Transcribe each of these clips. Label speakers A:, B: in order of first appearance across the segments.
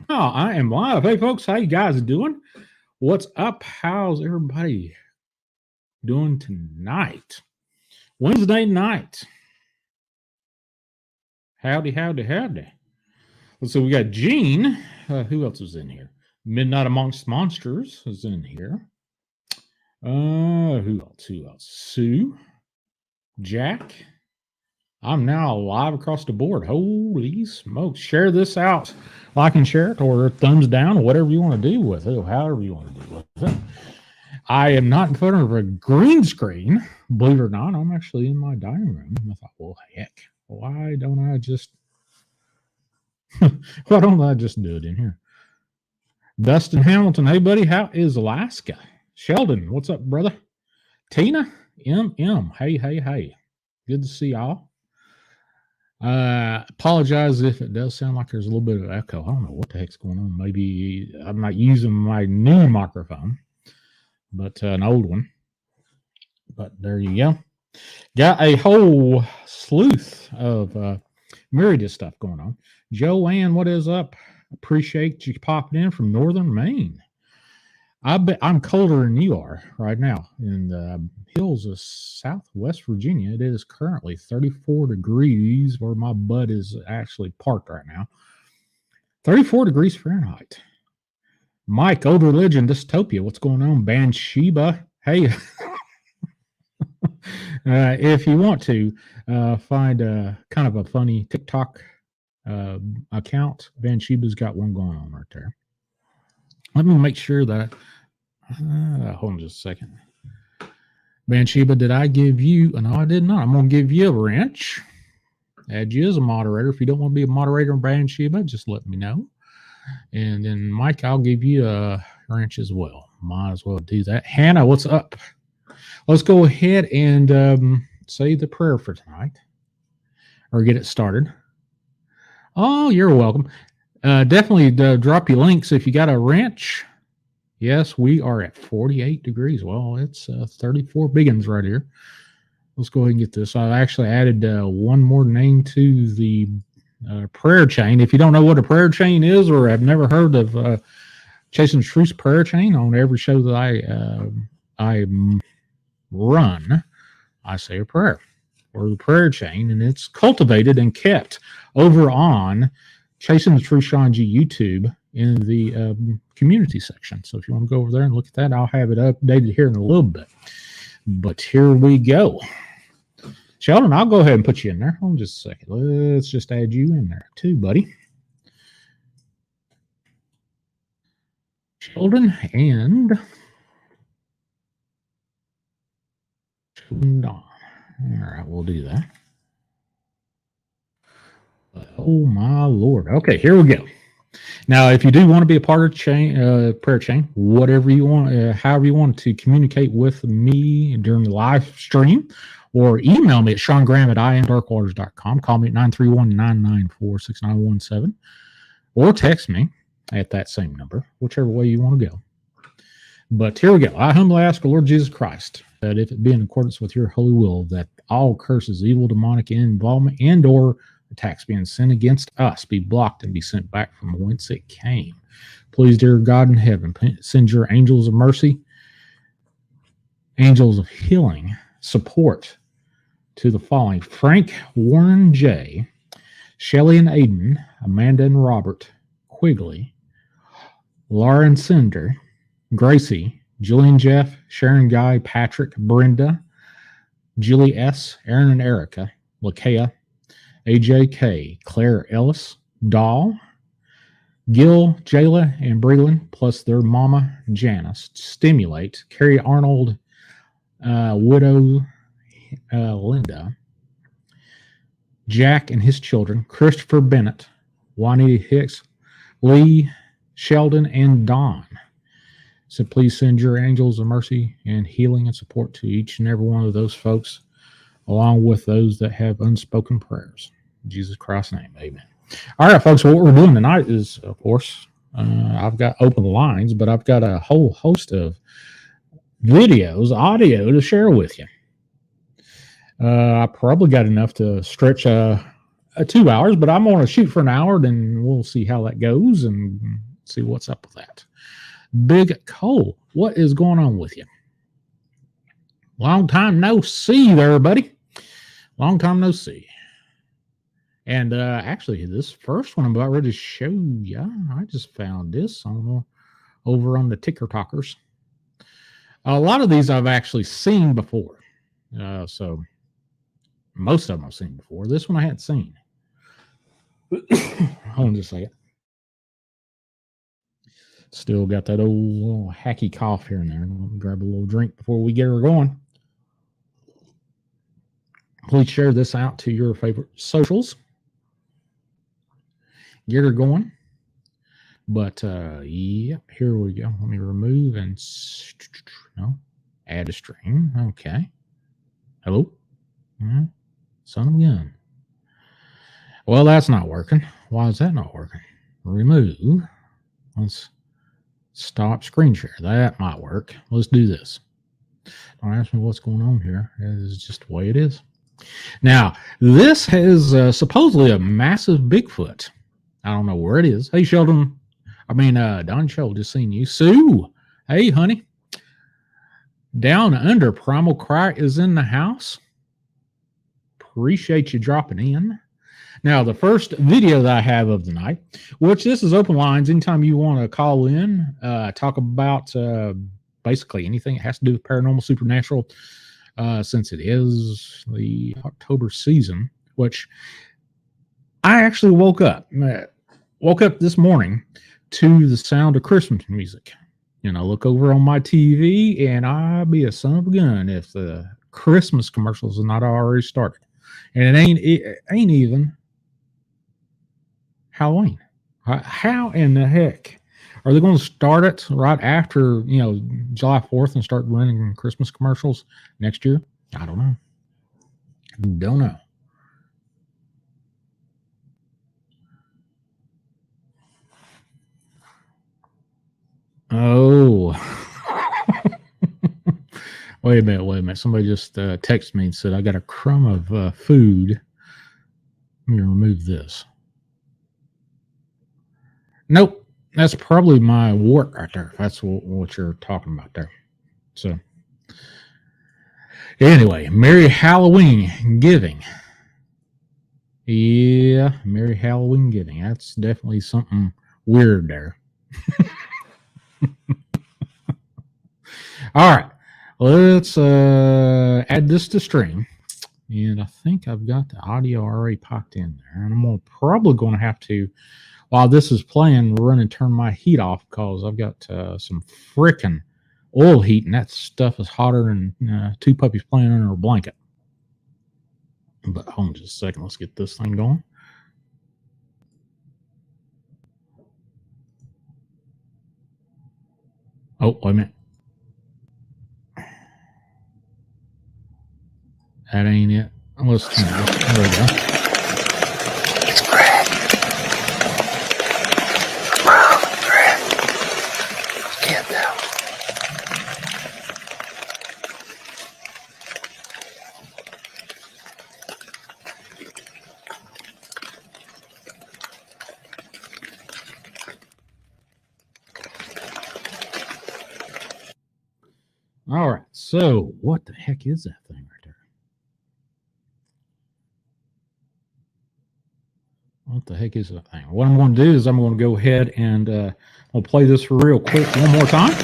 A: I am live. Hey, folks, how you guys doing? What's up? How's everybody doing tonight? Wednesday night. Howdy, howdy, howdy. So we got Gene. Who else is in here? Midnight Amongst Monsters is in here. Who else? Who else? Sue, Jack. I'm now live across the board. Holy smokes. Share this out. Like and share it, or thumbs down, or whatever you want to do with it, or however you want to do with it. I am not in front of a green screen. Believe it or not, I'm actually in my dining room. I thought, well, heck, why don't I just do it in here? Dustin Hamilton, hey buddy, how is Alaska? Sheldon, what's up, brother? Tina, hey, hey, hey. Good to see y'all. Apologize if it does sound like there's a little bit of echo. I don't know what the heck's going on. Maybe I'm not using my new microphone, but an old one. But there you go. Got a whole sleuth of myriad of stuff going on. Joanne, what is up? Appreciate you popping in from northern Maine. I'm colder than you are right now in the hills of southwest Virginia. It is currently 34 degrees where my butt is actually parked right now. 34 degrees Fahrenheit. Mike, Old Religion, Dystopia, what's going on? Bathsheba, hey. If you want to find kind of a funny TikTok account, Bathsheba's got one going on right there. Let me make sure that. Hold on just a second. Bathsheba, did I give you? No, I did not. I'm going to give you a wrench. Add you as a moderator. If you don't want to be a moderator in Bathsheba, just let me know. And then, Mike, I'll give you a wrench as well. Might as well do that. Hannah, what's up? Let's go ahead and say the prayer for tonight or get it started. Oh, you're welcome. Definitely drop your links if you got a wrench. Yes, we are at 48 degrees. Well, it's 34 biggins right here. Let's go ahead and get this. I actually added one more name to the prayer chain. If you don't know what a prayer chain is or have never heard of Chasing the Truth's prayer chain, on every show that I run, I say a prayer or the prayer chain, and it's cultivated and kept over on Chasing the Truth Sean G YouTube in the community section. So if you want to go over there and look at that, I'll have it updated here in a little bit. But here we go. Sheldon, I'll go ahead and put you in there. Hold on just a second. Let's just add you in there too, buddy. Sheldon and Don. All right, we'll do that. Oh my Lord. Okay, here we go. Now, if you do want to be a part of prayer chain, whatever you want, however you want to communicate with me during the live stream, or email me at seangraham@imdarkwaters.com. Call me at 931-994-6917, or text me at that same number, whichever way you want to go. But here we go. I humbly ask the Lord Jesus Christ that if it be in accordance with your holy will, that all curses, evil, demonic involvement, and or attacks being sent against us be blocked and be sent back from whence it came. Please, dear God in heaven, send your angels of mercy, angels of healing, support to the following: Frank, Warren J., Shelley and Aiden, Amanda and Robert, Quigley, Laura and Cinder, Gracie, Julian Jeff, Sharon Guy, Patrick, Brenda, Julie S., Aaron and Erica, Lakea, AJK, Claire Ellis, Dahl, Gil, Jayla, and Breland, plus their mama, Janice, Stimulate, Carrie Arnold, widow, Linda, Jack and his children, Christopher Bennett, Juanita Hicks, Lee, Sheldon, and Don. So please send your angels of mercy and healing and support to each and every one of those folks, along with those that have unspoken prayers. In Jesus Christ's name, amen. All right, folks, what we're doing tonight is, of course, I've got open lines, but I've got a whole host of videos, audio to share with you. I probably got enough to stretch a 2 hours, but I'm going to shoot for an hour. Then we'll see how that goes and see what's up with that. Big Cole, what is going on with you? Long time no see there, buddy. Long time no see. And actually, this first one I'm about ready to show you. I just found this over on the Ticker Talkers. A lot of these I've actually seen before. So most of them I've seen before. This one I hadn't seen. Hold on just a second. Still got that old little hacky cough here and there. Let me grab a little drink before we get her going. Please share this out to your favorite socials. Get her going. But yeah, here we go. Let me remove and add a stream. Okay. Hello? Son of a gun. Well, that's not working. Why is that not working? Remove. Let's stop screen share. That might work. Let's do this. Don't ask me what's going on here. It's just the way it is. Now, this has supposedly a massive Bigfoot. I don't know where it is. Hey, Sheldon. Don Sheldon, just seen you. Sue. Hey, honey. Down Under Primal Cry is in the house. Appreciate you dropping in. Now, the first video that I have of the night, which this is open lines. Anytime you want to call in, talk about basically anything that has to do with paranormal, supernatural, since it is the October season, which I actually woke up this morning to the sound of Christmas music. Look over on my TV, and I'd be a son of a gun if the Christmas commercials are not already started. And it ain't even Halloween. How in the heck are they going to start it right after July 4th and start running Christmas commercials next year? I don't know. Don't know. Oh. Wait a minute. Somebody just texted me and said, I got a crumb of food. Let me remove this. Nope. That's probably my wart right there. If that's what you're talking about there. So, anyway, Merry Halloween Giving. Yeah, Merry Halloween Giving. That's definitely something weird there. All right. Let's add this to stream. And I think I've got the audio already popped in there. And I'm probably going to have to, while this is playing, run and turn my heat off because I've got some freaking oil heat, and that stuff is hotter than two puppies playing under a blanket. But hold on just a second. Let's get this thing going. Oh, wait a minute. That ain't it. Let's turn it. There we go.
B: It's Greg. Wow, Greg. Can't tell.
A: All right. So, what the heck is that thing right there? What the heck is that thing? What I'm going to do is I'm going to go ahead and I'll play this real quick one more time.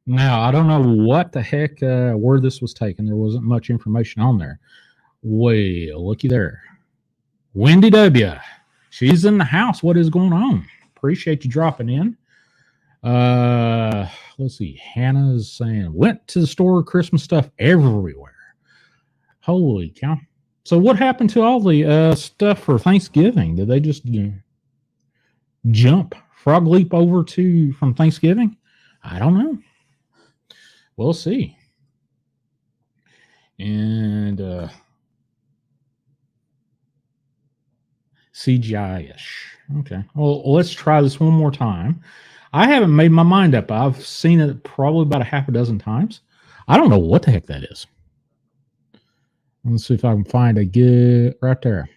A: Now, I don't know what the heck, where this was taken. There wasn't much information on there. Well, looky there. Wendy W. She's in the house. What is going on? Appreciate you dropping in. Let's see. Hannah's saying went to the store, Christmas stuff everywhere. Holy cow! So what happened to all the stuff for Thanksgiving? Did they just jump, frog leap over to from Thanksgiving? I don't know. We'll see. And CGI-ish. Okay. Well, let's try this one more time. I haven't made my mind up. I've seen it probably about a half a dozen times. I don't know what the heck that is. Let's see if I can find a good right there.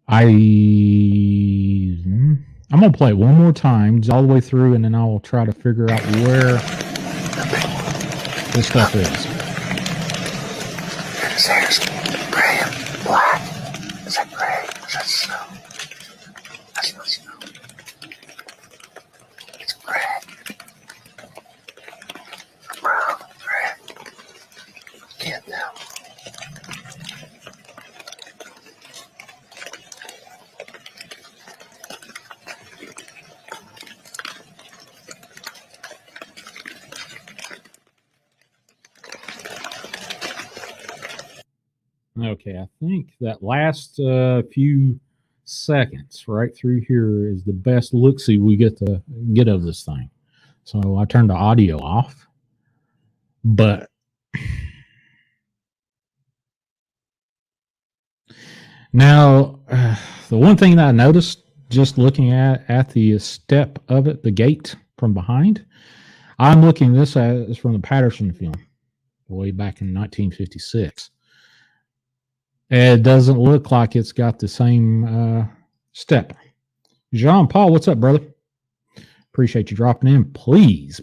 A: I'm gonna play it one more time, all the way through, and then I'll try to figure out where this stuff is.
B: His hair's gray and black. Is that gray? Is that snow? That's not snow. It's gray. Brown, gray. Can't tell.
A: Okay, I think that last few seconds right through here is the best look-see we get to get of this thing. So I turned the audio off, but now the one thing that I noticed just looking at the step of it, the gate from behind, I'm looking this as from the Patterson film way back in 1956. It doesn't look like it's got the same step. Jean Paul, what's up, brother? Appreciate you dropping in. Please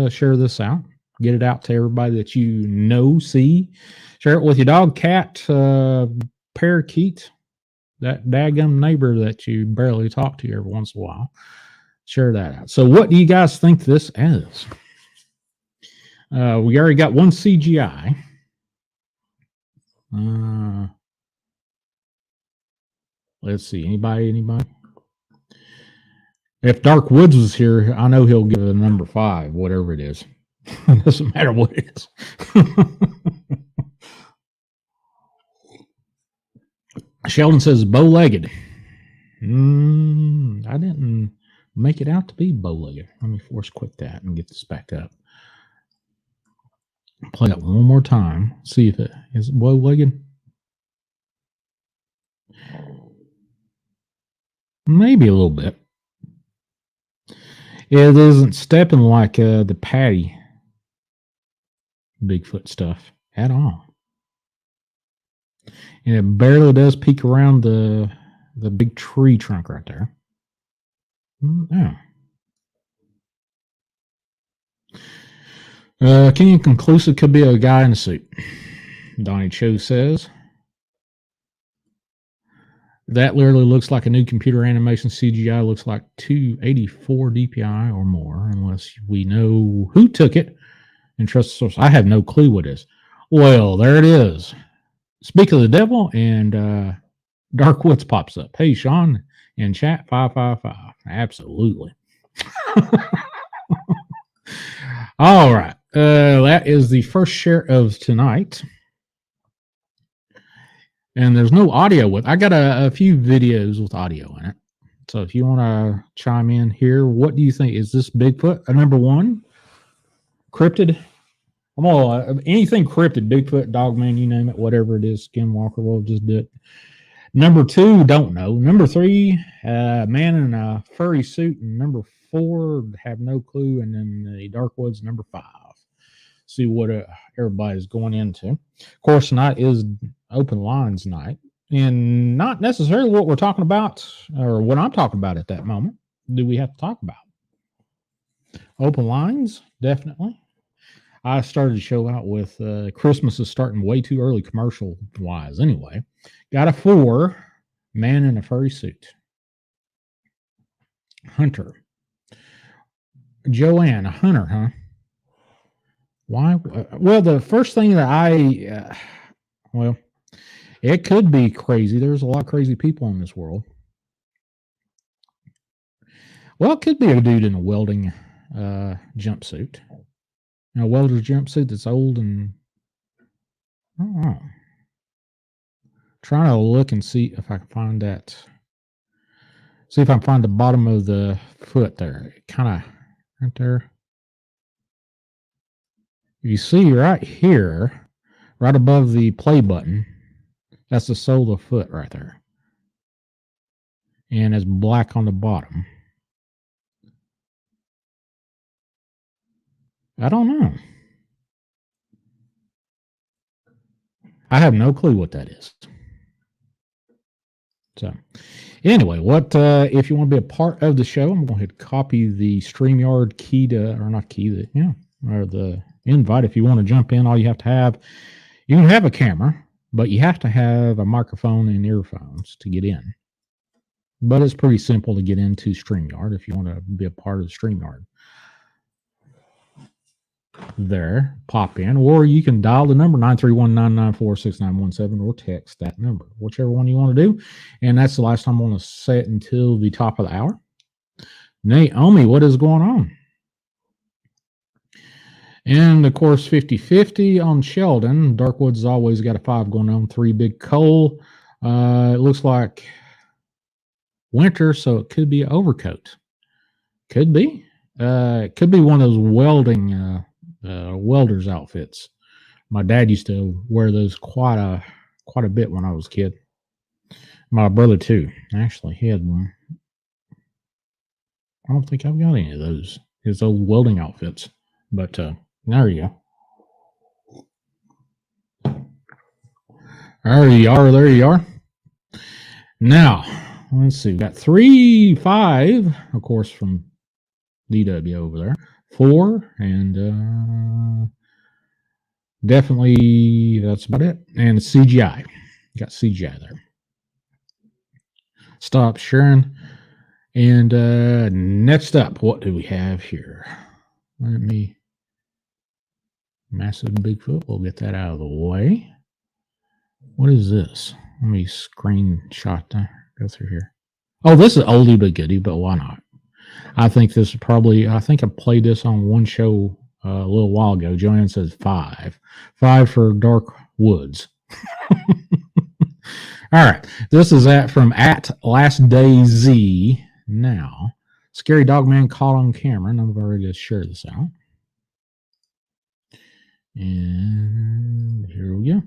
A: share this out. Get it out to everybody that you know, see. Share it with your dog, cat, parakeet, that daggum neighbor that you barely talk to every once in a while. Share that out. So what do you guys think this is? We already got one CGI. Let's see. Anybody? If Dark Woods was here, I know he'll give it a number 5, whatever it is. It doesn't matter what it is. Sheldon says bow-legged. I didn't make it out to be bow-legged. Let me force quit that and get this back up. Play that one more time. See if it is bow-legged. Maybe a little bit. It isn't stepping like the Patty Bigfoot stuff at all. And it barely does peek around the big tree trunk right there. Yeah. Can you conclusive could be a guy in a suit? Donnie Cho says. That literally looks like a new computer animation. CGI looks like 284 DPI or more, unless we know who took it and trust the source. I have no clue what it is. Well, there it is. Speak of the devil, and Dark Woods pops up. Hey, Sean, in chat, 555. Absolutely. All right. That is the first share of tonight. And there's no audio with. I got a few videos with audio in it. So if you want to chime in here, what do you think? Is this Bigfoot a number 1? Cryptid? I'm all anything cryptid, Bigfoot, Dogman, you name it, whatever it is, Skinwalker, we'll just do it. Number 2, don't know. Number 3, man in a furry suit. And number 4, have no clue. And then the Dark Woods, number 5. See what everybody's going into. Of course, tonight is open lines night, and not necessarily what we're talking about or what I'm talking about at that moment. Do we have to talk about open lines? Definitely. I started the show out with Christmas is starting way too early commercial wise. Anyway, got a 4, man in a furry suit. Hunter. Joanne, a hunter, huh? Why? Well, the first thing that It could be crazy. There's a lot of crazy people in this world. Well, it could be a dude in a welding jumpsuit. A welder's jumpsuit that's old and I don't know. Trying to look and see if I can find that. See if I can find the bottom of the foot there. Kind of right there. You see right here, right above the play button, that's the sole of the foot right there. And it's black on the bottom. I don't know. I have no clue what that is. So, anyway, what if you want to be a part of the show? I'm going to copy the StreamYard key to, or not key, or the invite. If you want to jump in, all you have, you can have a camera, but you have to have a microphone and earphones to get in. But it's pretty simple to get into StreamYard if you want to be a part of the StreamYard. There, pop in, or you can dial the number 931-994-6917 or text that number, whichever one you want to do. And that's the last time I'm going to say it until the top of the hour. Naomi, what is going on? And of course, 50-50 on Sheldon. Darkwood's always got a 5 going on, 3 big coal. It looks like winter, so it could be an overcoat. Could be. It could be one of those welding welder's outfits. My dad used to wear those quite a bit when I was a kid. My brother too. Actually, he had one. I don't think I've got any of those. His old welding outfits. But there you go. There you are. Now, let's see. We got 3, 5, of course, from DW over there. 4, and definitely that's about it. And CGI. Got CGI there. Stop sharing. And next up, what do we have here? Let me. Massive Bigfoot. We'll get that out of the way. What is this? Let me screenshot that. Go through here. Oh, this is oldie but goodie, but why not? I think this is probably, I think I played this on one show a little while ago. Joanne says 5. 5 for Dark Woods. All right. This is from Last Day Z. Now, Scary Dog Man caught on camera, and I've already just shared this out. And here we go.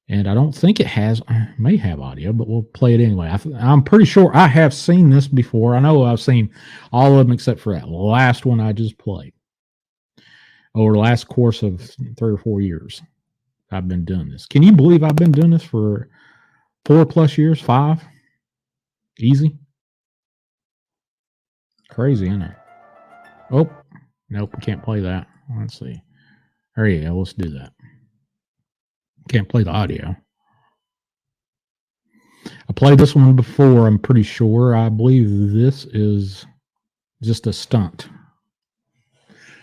A: And I don't think it may have audio, but we'll play it anyway. I'm pretty sure I have seen this before. I know I've seen all of them except for that last one I just played. Over the last course of 3 or 4 years, I've been doing this. Can you believe I've been doing this for 4+ years? 5? Easy. Crazy, isn't it? Oh, nope, we can't play that. Let's see. There you go. Let's do that. Can't play the audio. I played this one before, I'm pretty sure. I believe this is just a stunt.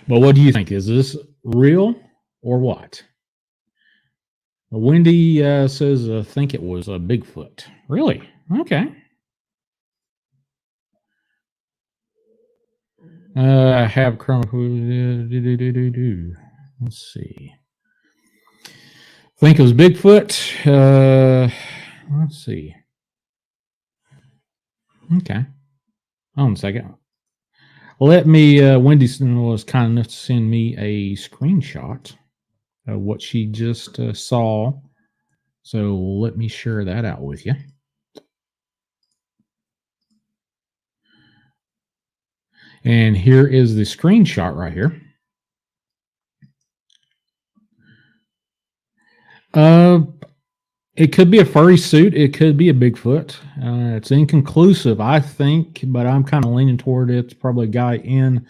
A: But what do you think? Is this real or what? Wendy says, I think it was a Bigfoot. Really? Okay. I have let's see. I think it was Bigfoot. Let's see. Okay. Hold on a second. Let me, Wendy was kind enough to send me a screenshot of what she just saw. So let me share that out with you. And here is the screenshot right here. It could be a furry suit. It could be a Bigfoot. It's inconclusive, I think, but I'm kind of leaning toward it's probably a guy in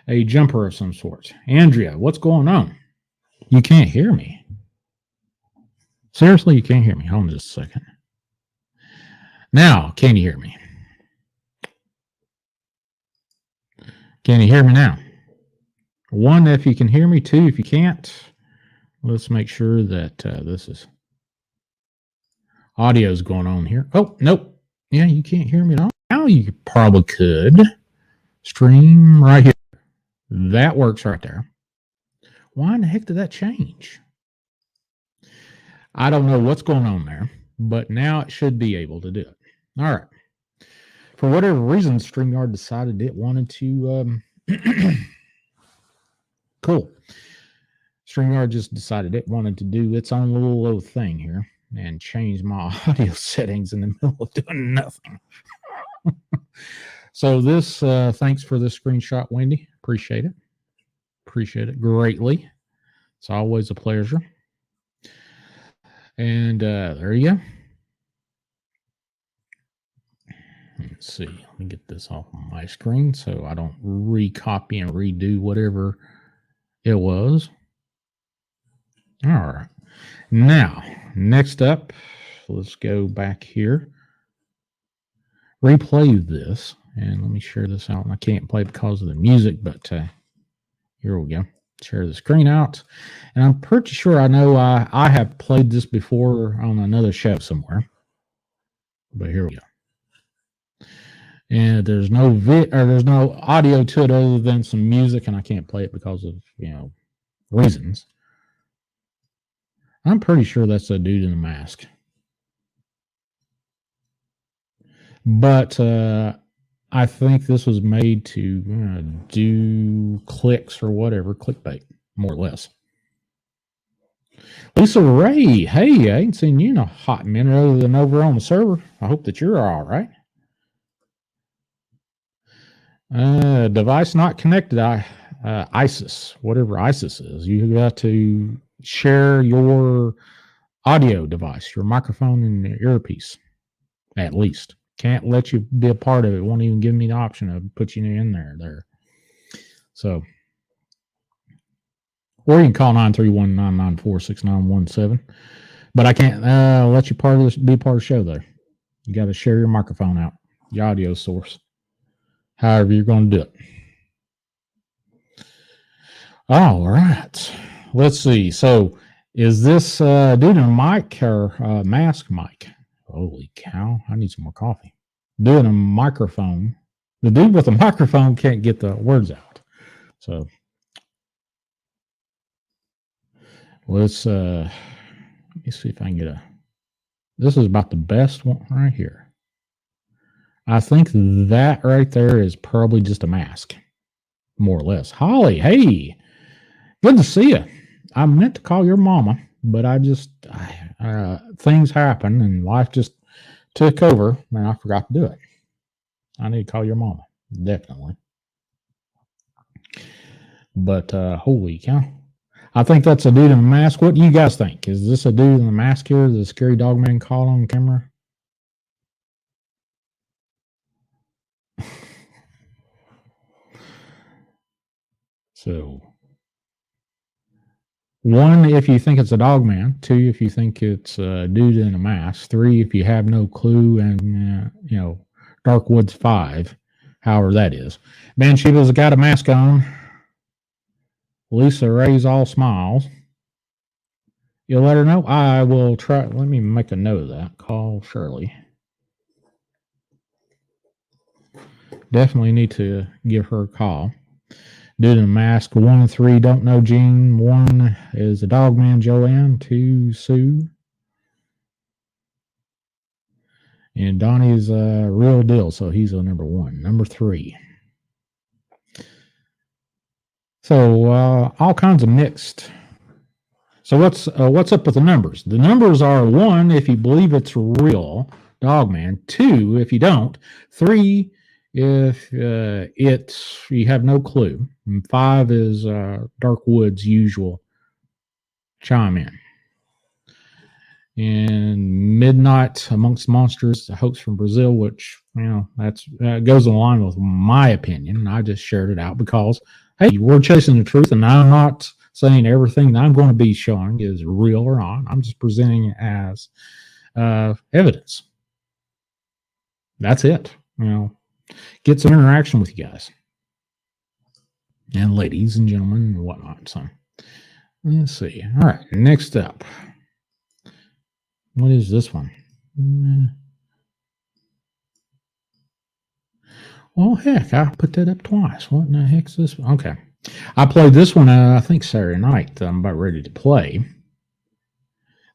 A: a jumper of some sort. Andrea, what's going on? You can't hear me. Seriously, you can't hear me. Hold on just a second. Now, can you hear me? Can you hear me now? 1, if you can hear me. 2, if you can't. Let's make sure that this is audio's going on here. Oh, nope. Yeah, you can't hear me at all. Now you probably could stream right here. That works right there. Why in the heck did that change? I don't know what's going on there, but now it should be able to do it. All right. For whatever reason, StreamYard decided it wanted to. Cool. StreamYard just decided it wanted to do its own little thing here and change my audio settings in the middle of doing nothing. So this, thanks for this screenshot, Wendy. Appreciate it. Appreciate it greatly. It's always a pleasure. And there you go. Let's see. Let me get this off my screen so I don't recopy and redo whatever it was. All right. Now, next up, let's go back here. Replay this. And let me share this out. I can't play because of the music, but here we go. Share the screen out. And I'm pretty sure I know I have played this before on another show somewhere. But here we go. And there's no there's no audio to it other than some music, and I can't play it because of, reasons. I'm pretty sure that's a dude in a mask. But I think this was made to do clicks or whatever, clickbait, more or less. Lisa Ray, hey, I ain't seen you in a hot minute other than over on the server. I hope that you're all right. Device not connected. ISIS, whatever ISIS is, you got to share your audio device, your microphone and your earpiece, at least. Can't let you be a part of it. Won't even give me the option of put you in there. So, or you can call 931-994-6917. But I can't let you be part of the show there. You got to share your microphone out, your audio source. However you're going to do it. All right. Let's see. So, is this dude in a mic or mask mic? Holy cow. I need some more coffee. Doing a microphone. The dude with the microphone can't get the words out. So, let's let me see if I can get this is about the best one right here. I think that right there is probably just a mask, more or less. Holly, hey, good to see you. I meant to call your mama, but things happen and life just took over and I forgot to do it. I need to call your mama, definitely. But holy cow. I think that's a dude in a mask. What do you guys think? Is this a dude in a mask here, the scary dog man caught on camera? So, 1, if you think it's a dog man. 2, if you think it's a dude in a mask. 3, if you have no clue. And, Dark Woods 5, however that is. Bansheeba's got a mask on. Lisa Ray's all smiles. You'll let her know? I will try. Let me make a note of that. Call Shirley. Definitely need to give her a call. Dude in a mask. 1 and 3 don't know Gene. 1 is a dog man, Joanne. 2, Sue. And Donnie's a real deal, so he's a number 1. Number 3. So all kinds of mixed. So what's up with the numbers? The numbers are 1 if you believe it's real, Dogman. 2 if you don't. 3 if you have no clue. And 5 is Dark Woods' usual chime in. And Midnight Amongst Monsters, a hoax from Brazil, which that goes in line with my opinion. I just shared it out because, hey, we're chasing the truth, and I'm not saying everything that I'm going to be showing is real or not. I'm just presenting it as evidence. That's it. Get some interaction with you guys and ladies and gentlemen and whatnot. So let's see. All right, next up. What is this one? Well, heck, I put that up twice. What in the heck's this? Okay. I played this one, I think, Saturday night. I'm about ready to play.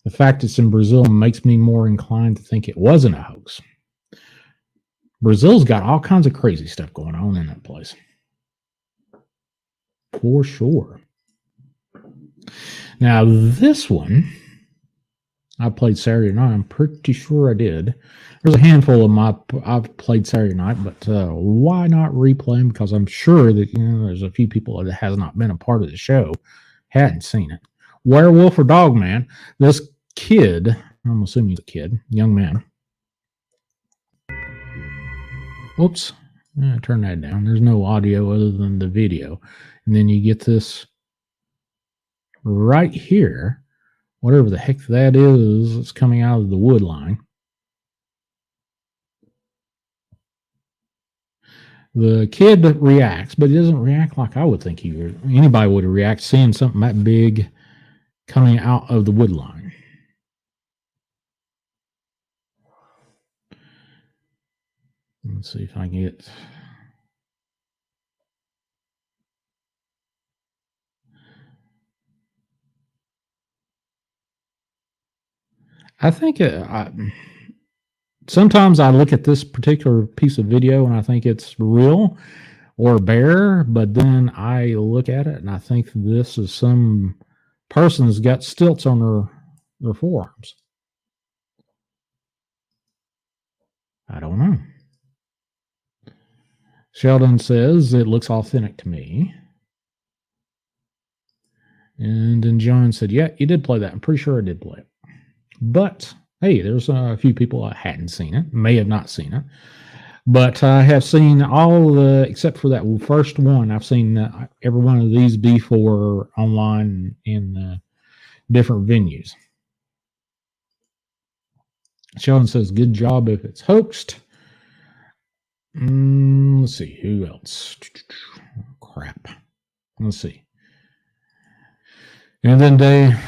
A: The fact it's in Brazil makes me more inclined to think it wasn't a hoax. Brazil's got all kinds of crazy stuff going on in that place. For sure. Now, this one I played Saturday night. I'm pretty sure I did. There's a handful of my I've played Saturday night, but why not replay them? Because I'm sure that there's a few people that has not been a part of the show, hadn't seen it. Werewolf or Dog Man. This kid, I'm assuming he's a kid, young man. Oops, turn that down. There's no audio other than the video, and then you get this right here. Whatever the heck that is, it's coming out of the wood line. The kid reacts, but he doesn't react like I would think anybody would react seeing something that big coming out of the wood line. Let's see if I can get. I think sometimes I look at this particular piece of video and I think it's real or bear, but then I look at it and I think this is some person that's got stilts on their forearms. I don't know. Sheldon says it looks authentic to me. And then John said, yeah, you did play that. I'm pretty sure I did play it. But hey, there's a few people that hadn't seen it, may have not seen it. But I have seen all except for that first one, I've seen every one of these before online in different venues. Sheldon says, good job if it's hoaxed. Let's see, who else? Crap. Let's see. And then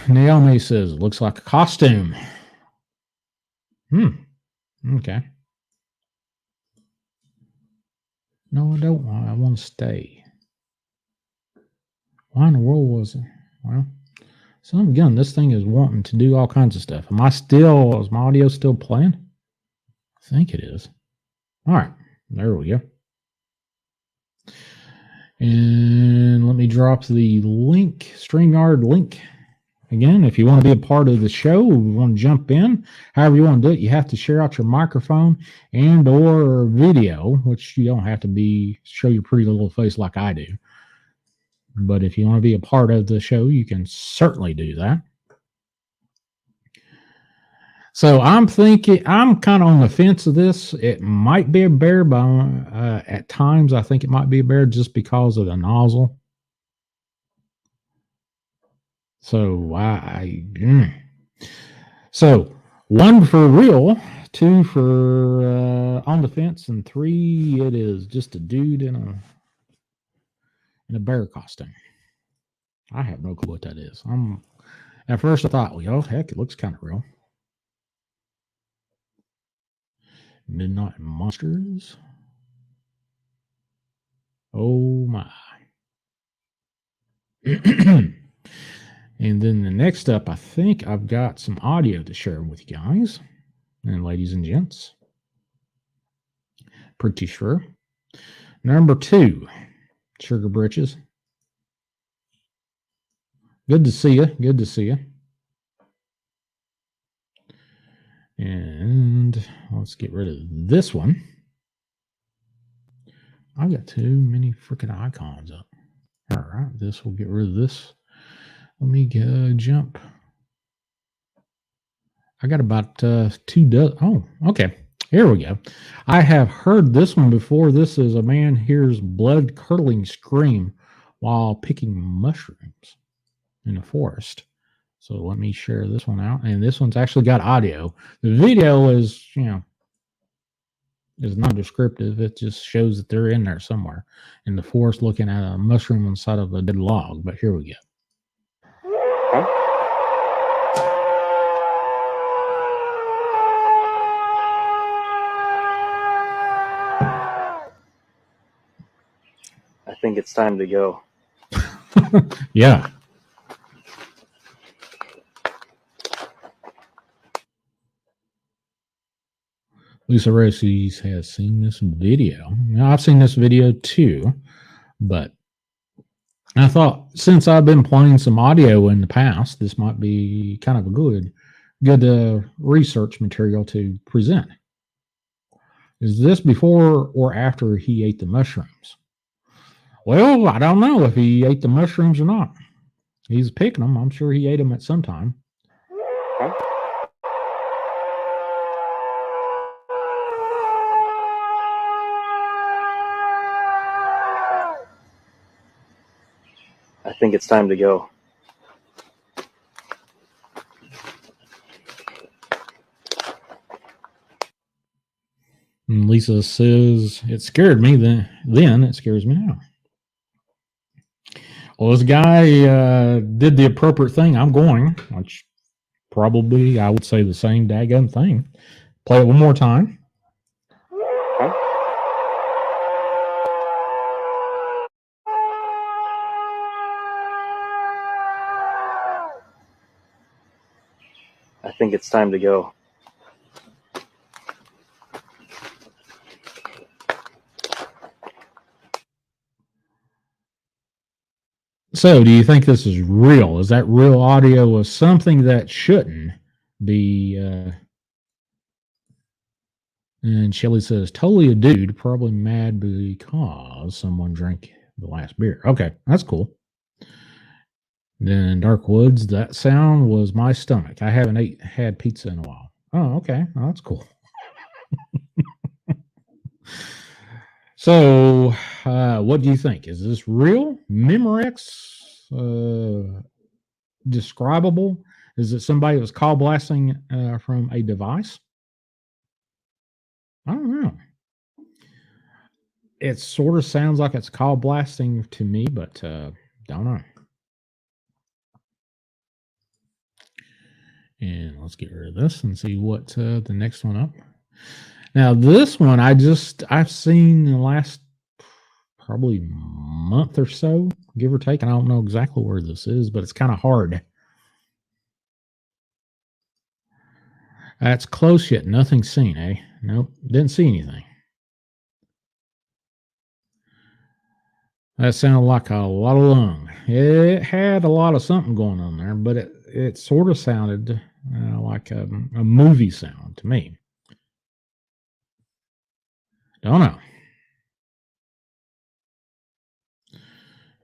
A: Naomi says, looks like a costume. Okay. No, I don't. I want to stay. Why in the world was it? Well, so again, this thing is wanting to do all kinds of stuff. Is my audio still playing? I think it is. All right. There we go. And let me drop the link, StreamYard link. Again, if you want to be a part of the show, you want to jump in, however you want to do it, you have to share out your microphone and or video, which you don't have to show your pretty little face like I do. But if you want to be a part of the show, you can certainly do that. So I'm thinking, I'm kind of on the fence of this. It might be a bear, but at times I think it might be a bear just because of the nozzle. So so 1 for real, 2 for on the fence, and 3 it is just a dude in a bear costume. I have no clue what that is. At first I thought, well, heck, it looks kind of real. Midnight Monsters. Oh my. And then the next up, I think I've got some audio to share with you guys and ladies and gents. Pretty sure. Number 2, Sugar Britches. Good to see you. Good to see you. And let's get rid of this one. I've got too many freaking icons up. All right, this will get rid of this. Let me jump. I got about 2 dozen. Oh, okay. Here we go. I have heard this one before. This is a man hears blood-curdling scream while picking mushrooms in a forest. So let me share this one out. And this one's actually got audio. The video is, is non-descriptive. It just shows that they're in there somewhere in the forest looking at a mushroom on the side of a dead log. But here we go.
C: think it's time to go.
A: Yeah. Lisa Rossi has seen this video. Now, I've seen this video too, but I thought since I've been playing some audio in the past, this might be kind of a good research material to present. Is this before or after he ate the mushrooms? Well, I don't know if he ate the mushrooms or not. He's picking them. I'm sure he ate them at some time.
C: I think it's time to go.
A: And Lisa says, it scared me then it scares me now. Well, this guy did the appropriate thing. I'm going, which probably I would say the same daggone thing. Play it one more time.
C: I think it's time to go.
A: So, do you think this is real? Is that real audio of something that shouldn't be? And Shelly says, totally a dude, probably mad because someone drank the last beer. Okay, that's cool. Then Dark Woods, that sound was my stomach. I haven't had pizza in a while. Oh, okay. Oh, that's cool. So, what do you think? Is this real? Memorex? Describable? Is it somebody that was call blasting from a device? I don't know. It sort of sounds like it's call blasting to me, but don't know. And let's get rid of this and see what the next one up. Now, this one I've seen in the last probably month or so, give or take. And I don't know exactly where this is, but it's kind of hard. That's close yet nothing seen, eh? Nope, didn't see anything. That sounded like a lot of lung. It had a lot of something going on there, but it sort of sounded like a movie sound to me. Don't know.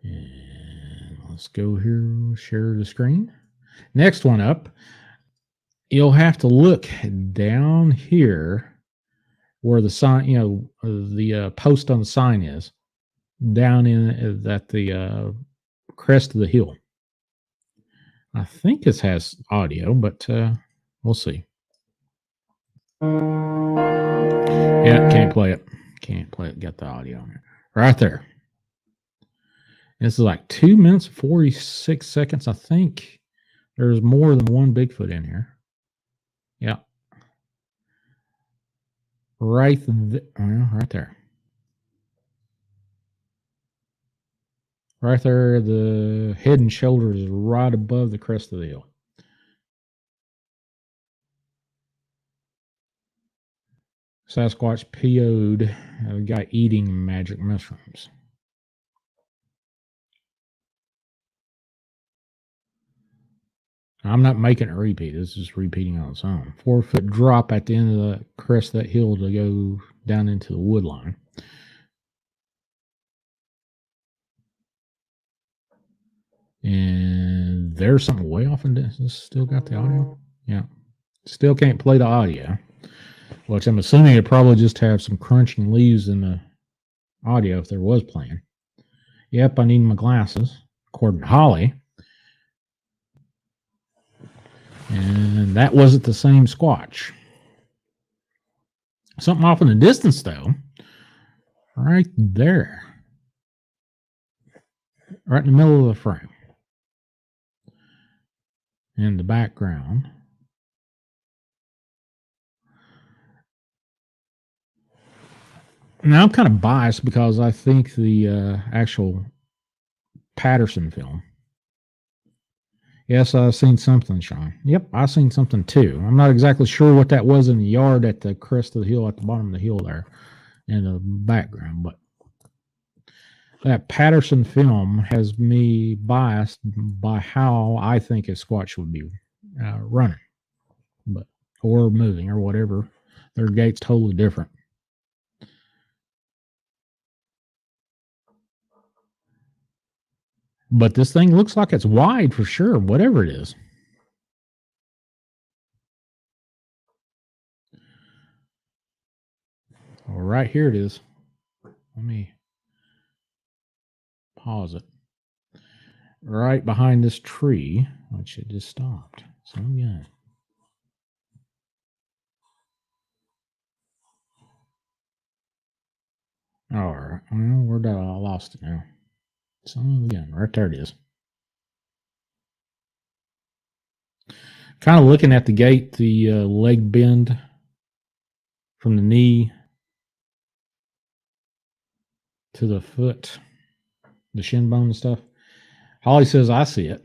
A: And let's go here, share the screen. Next one up, you'll have to look down here where the sign, the post on the sign is, down in at the crest of the hill. I think this has audio, but we'll see. Yeah, can't play it. Can't play it. Got the audio on there. Right there. This is like 2 minutes, 46 seconds. I think there's more than one Bigfoot in here. Yeah. Right there. Right there, the head and shoulders is right above the crest of the hill. Sasquatch PO'd a guy eating magic mushrooms. I'm not making it repeat. This is repeating on its own. 4 foot drop at the end of the crest of that hill to go down into the wood line. And there's something way off in this. Still got the audio? Yeah. Still can't play the audio, which I'm assuming it probably just have some crunching leaves in the audio if there was playing. Yep, I need my glasses, according to Holly. And that wasn't the same Squatch. Something off in the distance, though. Right there. Right in the middle of the frame. In the background. Now I'm kind of biased because I think the actual Patterson film. Yes, I've seen something, Sean. Yep, I've seen something too. I'm not exactly sure what that was in the yard at the crest of the hill, at the bottom of the hill there in the background, but that Patterson film has me biased by how I think a Squatch would be running, but or moving or whatever. Their gait's totally different. But this thing looks like it's wide for sure, whatever it is. Well, right here it is. Let me pause it. Right behind this tree, which it just stopped. So good. All right. Well, where did I lost it now? So again, right there it is. Kind of looking at the gait, the leg bend from the knee to the foot, the shin bone and stuff. Holly says, I see it.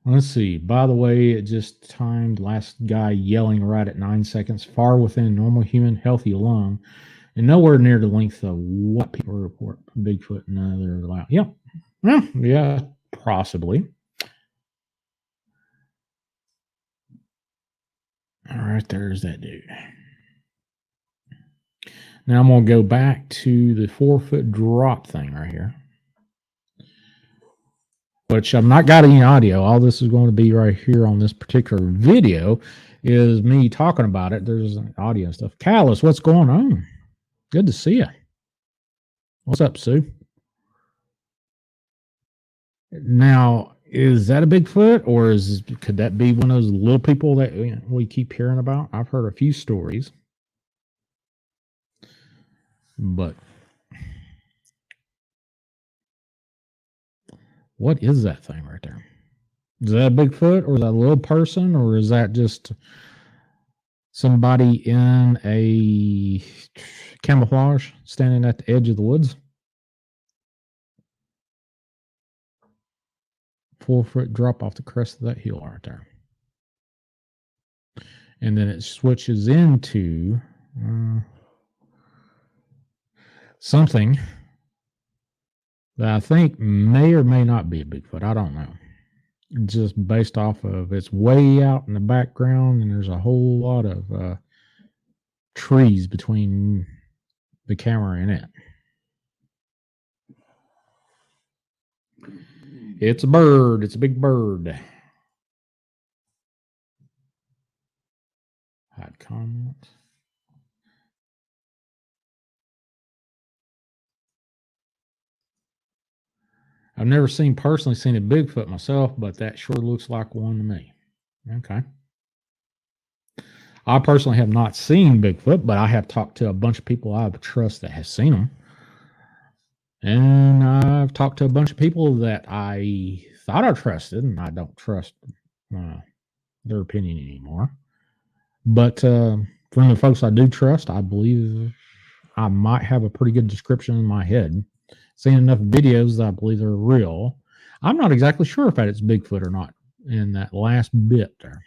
A: Let's see. By the way, it just timed last guy yelling right at 9 seconds, far within normal human healthy lung, and nowhere near the length of what people report Bigfoot and other loud. Yep. Yeah, possibly. All right, there's that dude. Now I'm going to go back to the 4-foot drop thing right here, which I've not got any audio. All this is going to be right here on this particular video is me talking about it. There's audio and stuff. Callus, what's going on? Good to see you. What's up, Sue? Now, is that a Bigfoot, or could that be one of those little people that we keep hearing about? I've heard a few stories, but what is that thing right there? Is that a Bigfoot, or is that a little person, or is that just somebody in a camouflage standing at the edge of the woods? 4-foot drop off the crest of that hill right there. And then it switches into something that I think may or may not be a Bigfoot. I don't know. Just based off of it's way out in the background, and there's a whole lot of trees between the camera and it. It's a bird. It's a big bird. Hide comments. I've never personally seen a Bigfoot myself, but that sure looks like one to me. Okay. I personally have not seen Bigfoot, but I have talked to a bunch of people I trust that have seen them. And I've talked to a bunch of people that I thought I trusted, and I don't trust their opinion anymore. But from the folks I do trust, I believe I might have a pretty good description in my head. Seen enough videos that I believe they're real. I'm not exactly sure if that it's Bigfoot or not in that last bit there.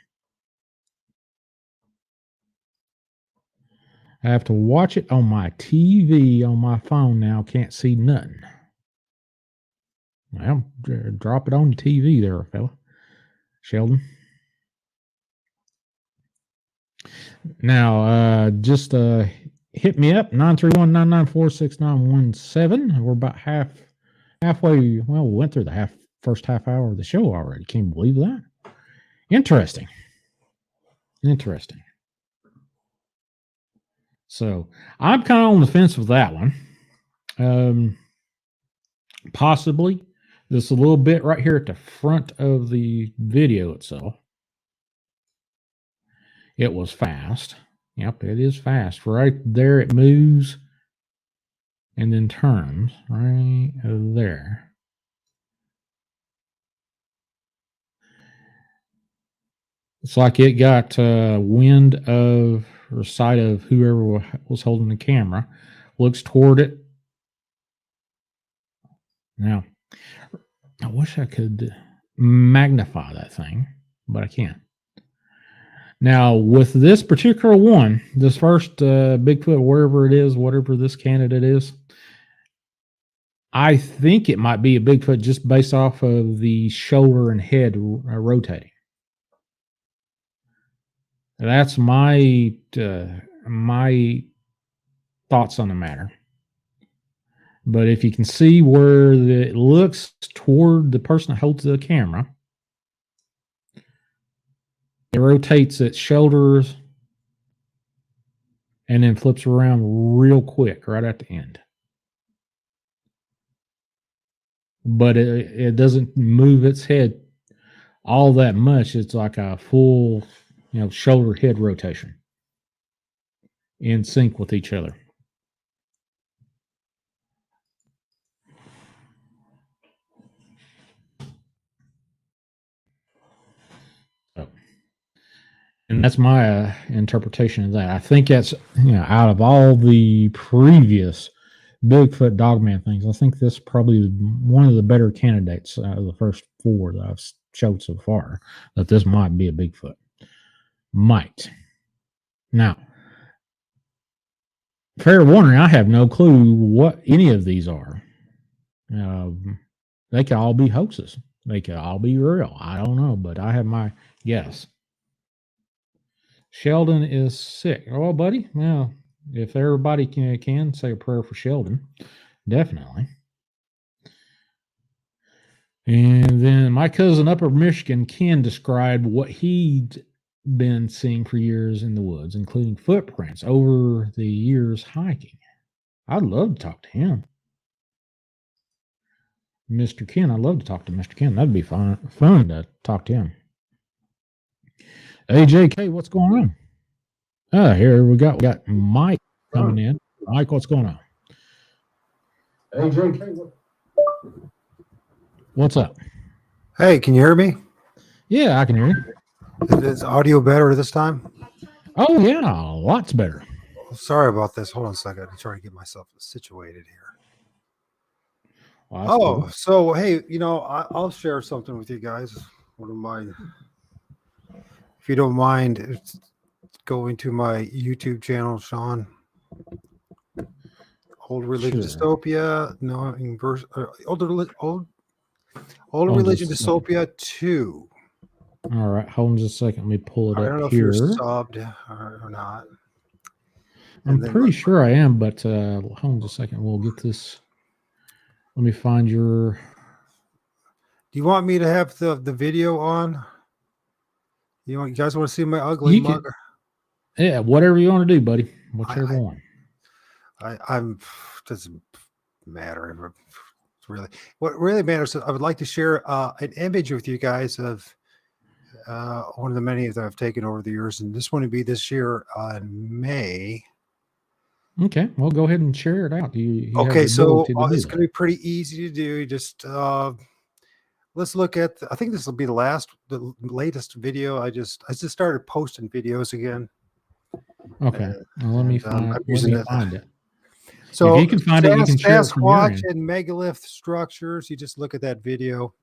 A: I have to watch it on my TV on my phone now. Can't see nothing. Well, drop it on the TV there, fella. Sheldon. Now, just hit me up, 931-994-6917. We're about halfway. Well, we went through the first half hour of the show already. Can you believe that? Interesting. So I'm kind of on the fence with that one. Possibly this a little bit right here at the front of the video itself. It was fast. Yep, it is fast. Right there it moves and then turns right there. It's like it got wind of or sight of whoever was holding the camera, looks toward it. Now, I wish I could magnify that thing, but I can't. Now, with this particular one, this first Bigfoot, wherever it is, whatever this candidate is, I think it might be a Bigfoot just based off of the shoulder and head rotating. That's my my thoughts on the matter. But if you can see where it looks toward the person that holds the camera, it rotates its shoulders and then flips around real quick right at the end. But it doesn't move its head all that much. It's like a full, shoulder head rotation in sync with each other. So, and that's my interpretation of that. I think that's, out of all the previous Bigfoot Dogman things, I think this is probably one of the better candidates out of the first four that I've showed so far, that this might be a Bigfoot. Might. Now, fair warning, I have no clue what any of these are. They could all be hoaxes. They could all be real. I don't know, but I have my guess. Sheldon is sick. Oh, buddy. Well, if everybody can say a prayer for Sheldon, definitely. And then my cousin Upper Michigan, Ken, described what he'd been seeing for years in the woods, including footprints over the years hiking. I'd love to talk to him. Mr. Ken, I'd love to talk to Mr. Ken. That'd be fun to talk to him. AJK, what's going on? Here we got Mike coming in. Mike, what's going on? AJK, what's up?
D: Hey, can you hear me?
A: Yeah, I can hear you.
D: Is audio better this time?
A: Oh, yeah, lots better.
D: Sorry about this. Hold on a second. I'm trying to get myself situated here.
A: Well, cool.
D: So, hey, I'll share something with you guys. One of my, if you don't mind, going to my YouTube channel, Sean. Old Religion Dystopia. No, inverse. Old Religion Dystopia 2.
A: All right, hold on just a second. Let me pull it up here.
D: I don't know if you're subbed or not.
A: I'm pretty sure I am, but hold on just a second. We'll get this. Let me find your.
D: Do you want me to have the video on? You guys want to see my ugly mug?
A: Yeah, whatever you want to do, buddy. Whichever one.
D: I'm doesn't matter. Really, what really matters is I would like to share an image with you guys of one of the many that I've taken over the years, and this one would be this year in May.
A: Okay, well, go ahead and share it out.
D: Okay, so it's going to be pretty easy to do. Just let's look at. I think this will be the latest video. I just started posting videos again.
A: Okay, well, let me find it.
D: So
A: if you can find it, you can share it from your end.
D: and megalith structures. You just look at that video,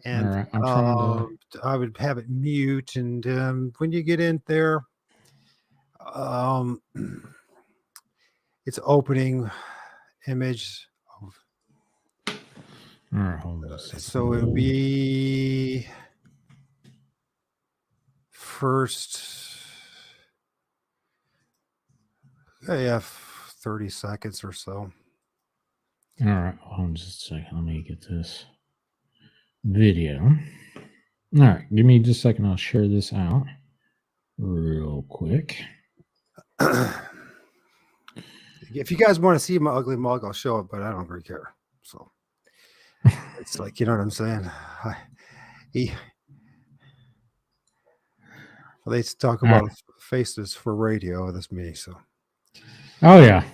D: and
A: right, I'm trying to...
D: I would have it mute. And when you get in there, it's opening image.
A: All right, hold on a second.
D: So it would be first. Yeah, 30 seconds or so.
A: All right, hold on just a second. Let me get this video. All right, give me just a second. I'll share this out real quick.
D: If you guys want to see my ugly mug, I'll show it, but I don't really care. So it's like, you know what I'm saying? They talk about faces for radio. That's me. So.
A: Oh yeah,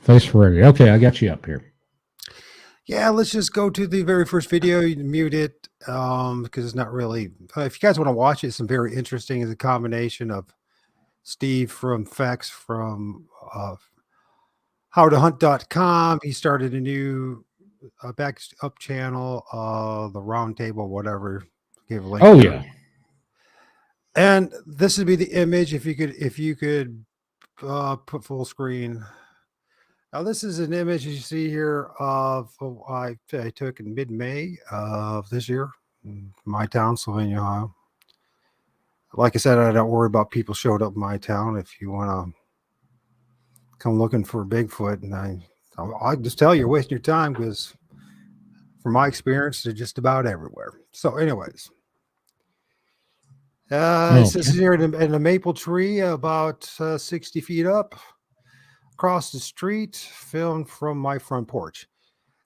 A: face for radio. Okay, I got you up here.
D: Yeah, let's just go to the very first video. You can mute it because it's not really. If you guys want to watch it, it's some very interesting. It's a combination of Steve from Fex from howtohunt.com. He started a new back up channel, the round table, whatever. Gave a link.
A: Oh
D: there.
A: yeah.
D: And this would be the image if you could put full screen. Now this is an image you see here of I took in mid-May of this year in my town, Sylvania, Ohio. Like I said, I don't worry about people showed up in my town. If you want to come looking for Bigfoot, and I'll just tell you, you're wasting your time because from my experience, they're just about everywhere. So anyways, it says
A: Okay.
D: here in a maple tree about 60 feet up across the street, filmed from my front porch.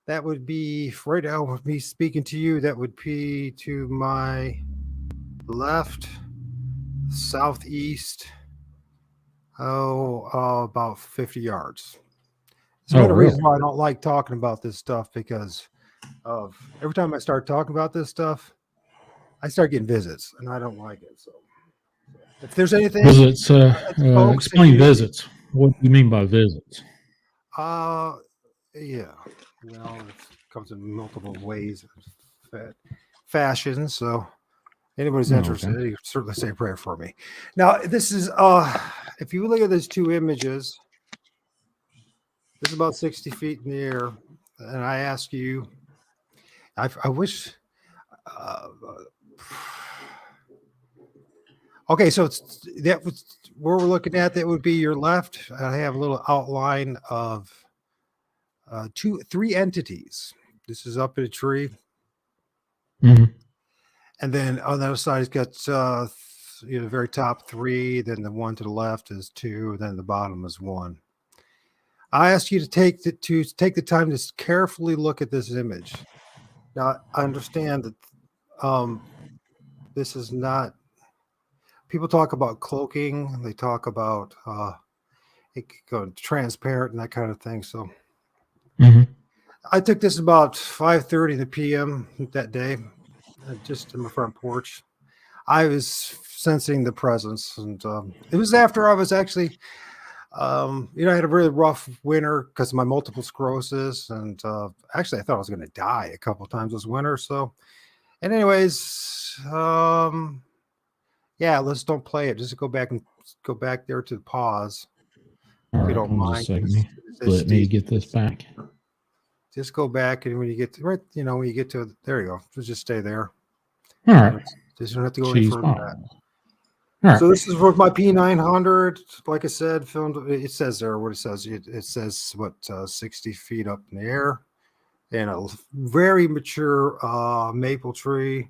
D: That would be right now with me speaking to you. That would be to my left, southeast, about 50 yards. There's
A: Oh,
D: another reason
A: really?
D: why I don't like talking about this stuff because of every time I start talking about this stuff, I start getting visits, and I don't like it. So, if there's anything,
A: Visits.
D: folks, if
A: Explain
D: you,
A: visits. What do you mean by visits?
D: yeah, well, it comes in multiple ways, fashions. So, anybody's
A: Oh,
D: interested,
A: okay.
D: you can certainly say a prayer for me. Now, this is if you look at these two images, this is about 60 feet in the air, and I ask you, I wish. Uh, okay, so that was where we're looking at. That would be your left. I have a little outline of three entities. This is up in a tree,
A: Hmm.
D: and then on the other side, it's got the very top three. Then the one to the left is two. And then the bottom is one. I ask you to take the time to carefully look at this image. Now, I understand that this is not. People talk about cloaking. They talk about it could go transparent and that kind of thing. So
A: Hmm.
D: I took this about 5:30 in the p.m. that day, just in my front porch. I was sensing the presence, and it was after I was actually, I had a really rough winter because of my multiple sclerosis, and actually, I thought I was going to die a couple times this winter. So, and anyways, yeah, let's don't play it. Just go back there to the pause
A: All
D: if you
A: right.
D: don't
A: Hold on just
D: mind.
A: a second. Let me get this back.
D: Just go back, and when you get to right, when you get to there, you go. Just stay there.
A: All right.
D: Just don't have to go any
A: Cheese
D: further than
A: ball.
D: that.
A: All right.
D: So this is with my P900. Like I said, filmed. It says there what it says. It says what 60 feet up in the air, and a very mature maple tree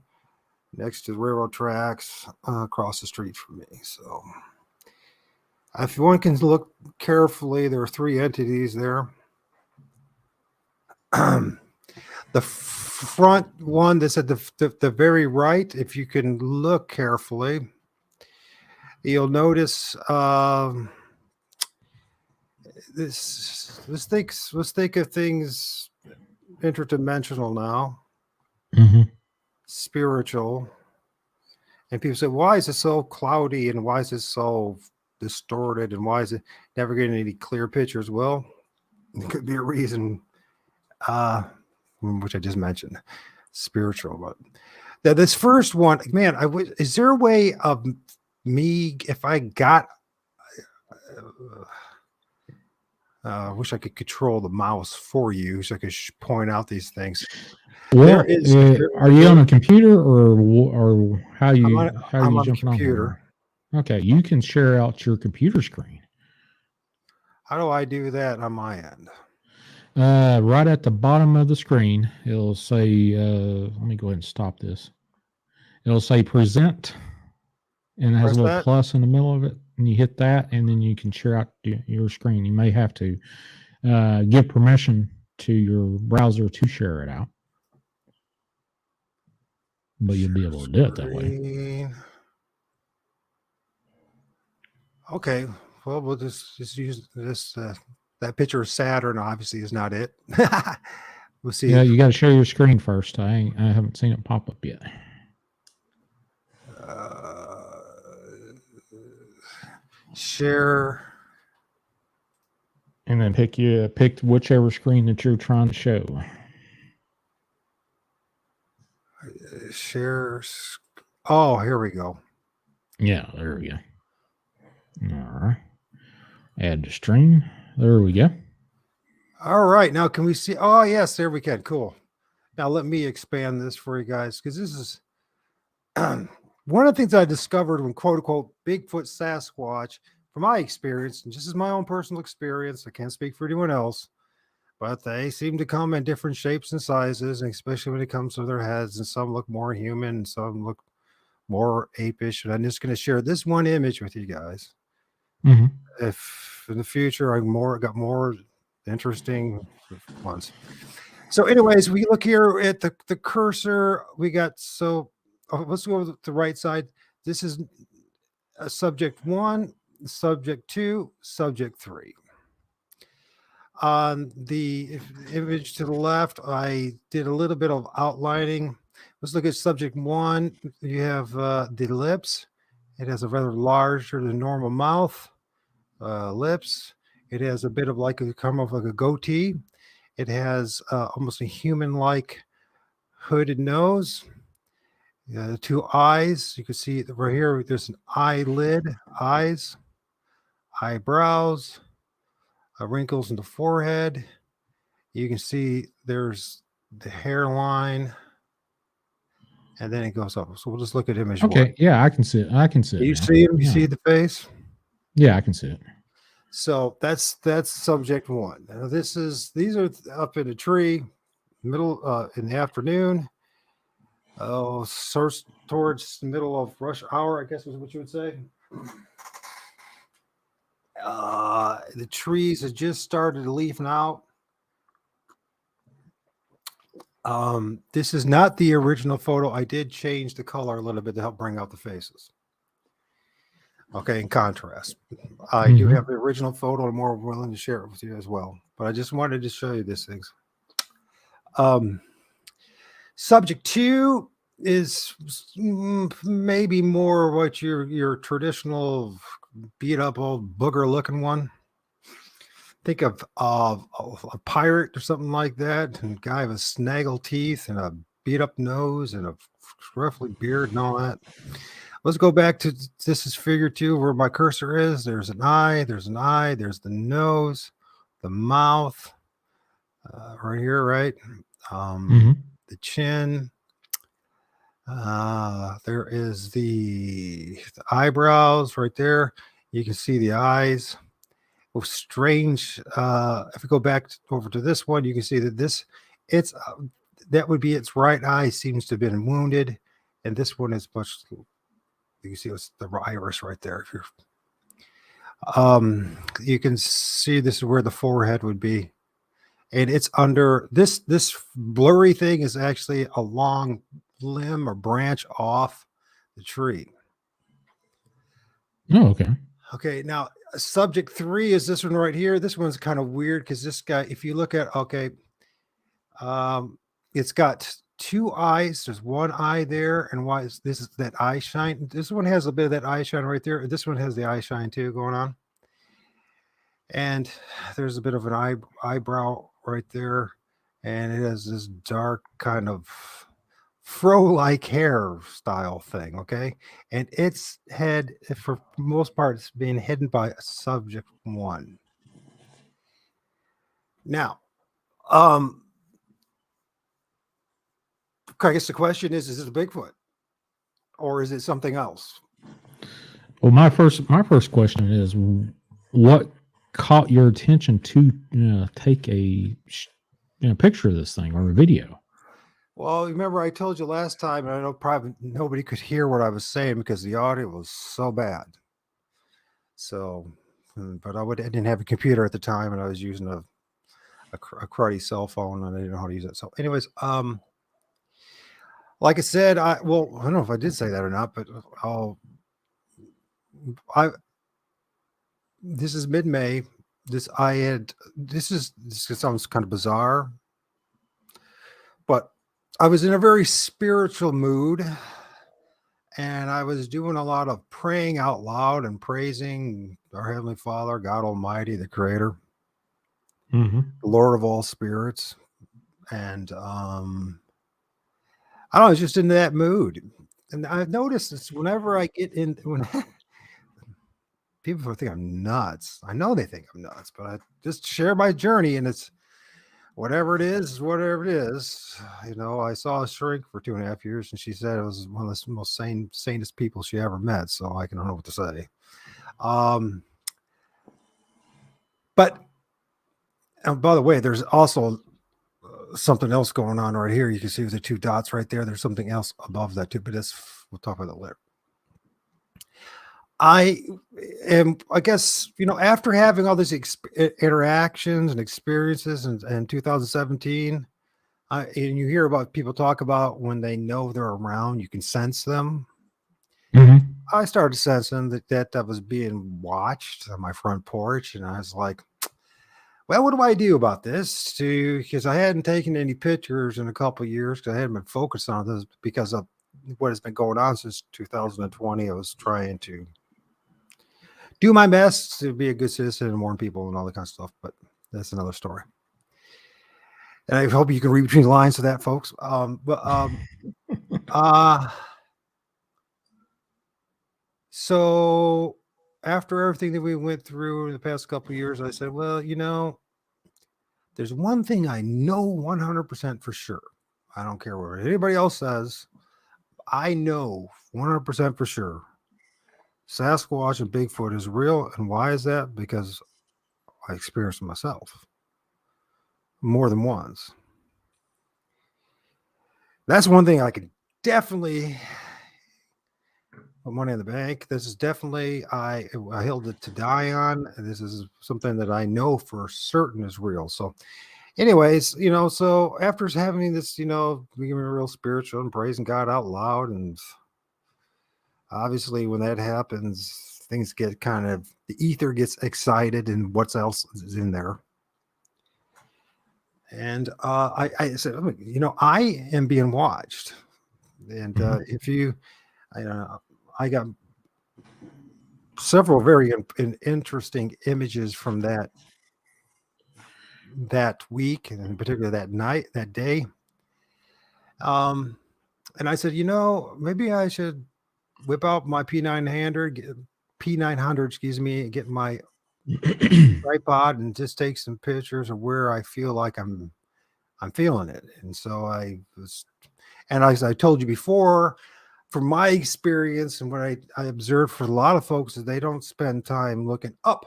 D: next to the railroad tracks across the street from me. So if one can look carefully, there are three entities there. The front one that's at the very right, if you can look carefully, you'll notice let's think of things interdimensional now,
A: Hmm.
D: spiritual. And people say, why is it so cloudy and why is it so distorted and why is it never getting any clear pictures? Well, it could be a reason, which I just mentioned, spiritual. But now this first one, man, is there a way of me if I got I wish I could control the mouse for you so I could point out these things.
A: Well, are you on a computer or how
D: I'm
A: you
D: on,
A: how are
D: I'm
A: you
D: on a
A: jumping on
D: computer.
A: here? Okay, you can share out your computer screen.
D: How do I do that on my end?
A: Right at the bottom of the screen, it'll say, let me go ahead and stop this. It'll say present, and it has
D: Press
A: a little
D: that.
A: plus in the middle of it, and you hit that, and then you can share out your screen. You may have to give permission to your browser to share it out, but you'll be able to do it that way.
D: Screen. Okay. Well, we'll just use this. That picture of Saturn obviously is not it. We'll see.
A: Yeah, you got to share your screen first. I haven't seen it pop up yet.
D: Share.
A: And then pick whichever screen that you're trying to show.
D: Share. Oh, here we go.
A: Yeah, there we go. All right. Add to stream. There we go.
D: All right. Now, can we see? Oh, yes, there we can. Cool. Now, let me expand this for you guys because this is one of the things I discovered when quote unquote Bigfoot Sasquatch, from my experience, and this is my own personal experience. I can't speak for anyone else, but they seem to come in different shapes and sizes, and especially when it comes to their heads. And some look more human, and some look more apish. And I'm just going to share this one image with you guys.
A: Mm-hmm.
D: If in the future I got more interesting ones. So, anyways, we look here at the cursor. We got let's go to the right side. This is subject 1, subject 2, subject 3. On the image to the left, I did a little bit of outlining. Let's look at subject 1. You have the lips. It has a rather larger than normal mouth, lips. It has a bit of like a goatee. It has almost a human-like hooded nose. 2 eyes. You can see right here, there's an eyelid, eyes, eyebrows, wrinkles in the forehead. You can see there's the hairline, and then it goes up. So we'll just look at image 1.
A: Okay. Yeah, I can see it. I can see it.
D: You
A: now.
D: see him? You
A: Yeah.
D: see the face?
A: Yeah, I can see it.
D: So that's subject 1. Now these are up in a tree, middle in the afternoon. Source towards the middle of rush hour, I guess is what you would say. The trees have just started leafing out. This is not the original photo. I did change the color a little bit to help bring out the faces. Okay, in contrast, I do have the original photo. I'm more willing to share it with you as well, but I just wanted to show you these things. Subject 2 is maybe more what your traditional beat up old booger looking one. Think of a pirate or something like that, and a guy with snaggle teeth and a beat up nose and a ruffly beard and all that. Let's go back to this is figure 2 where my cursor is. There's an eye, there's the nose, the mouth, right here, right? The chin. There is the eyebrows right there. You can see the eyes. Oh, strange. If we go back over to this one, you can see that that would be its right eye seems to have been wounded, and this one is much. You can see it's the iris right there. If you're, you can see this is where the forehead would be, and it's under this blurry thing is actually a long limb or branch off the tree.
A: Oh, okay.
D: Okay, now subject 3 is this one right here. This one's kind of weird because this guy, if you look at it's got 2 eyes. There's 1 eye there, and why is this that eye shine? This one has a bit of that eye shine right there. This one has the eye shine too going on, and there's a bit of an eyebrow right there, and it has this dark kind of fro-like hair style thing. Okay, and its head, for most part, it's being hidden by subject 1. Now, I guess the question is it a Bigfoot or is it something else?
A: Well, my first question is, what caught your attention to take a picture of this thing or a video?
D: Well, remember I told you last time, and I know probably nobody could hear what I was saying because the audio was so bad. So, but I didn't have a computer at the time, and I was using a cruddy cell phone, and I didn't know how to use it. So, anyways, like I said, I don't know if I did say that or not, but this is mid-May. This sounds kind of bizarre. But I was in a very spiritual mood, and I was doing a lot of praying out loud and praising our Heavenly Father, God Almighty, the Creator,
A: Mm-hmm.
D: the Lord of all spirits. And I don't know, I was just in that mood. And I've noticed this whenever I get in, when people think I'm nuts. I know they think I'm nuts, but I just share my journey, and it's whatever it is, whatever it is. You know, I saw a shrink for 2.5 years, and she said it was one of the most sanest people she ever met. So I don't know what to say. But by the way, there's also something else going on right here. You can see the 2 dots right there. There's something else above that too, but we'll talk about that later. I guess, after having all these interactions and experiences in 2017, and you hear about people talk about when they know they're around, you can sense them.
A: Mm-hmm.
D: I started sensing that I was being watched on my front porch, and I was like, well, what do I do about this? Because I hadn't taken any pictures in a couple of years, because I hadn't been focused on this because of what has been going on since 2020. I was trying to do my best to be a good citizen and warn people and all that kind of stuff, but that's another story. And I hope you can read between the lines of that, folks. So after everything that we went through in the past couple of years, I said, well, there's one thing I know 100% for sure. I don't care what anybody else says. I know 100% for sure Sasquatch and Bigfoot is real. And why is that? Because I experienced it myself more than once. That's one thing I could definitely put money in the bank. This is definitely, I held it to die on. This is something that I know for certain is real. So anyways, so after having this, being real spiritual and praising God out loud, and obviously when that happens, things get the ether gets excited and what else is in there. And I said, I am being watched. And if you, I got several very interesting images from that week, and in particular that day. And I said, maybe I should whip out my P900, excuse me, and get my tripod and just take some pictures of where I feel like I'm feeling it. And so and as I told you before, from my experience and what I observed for a lot of folks, is they don't spend time looking up.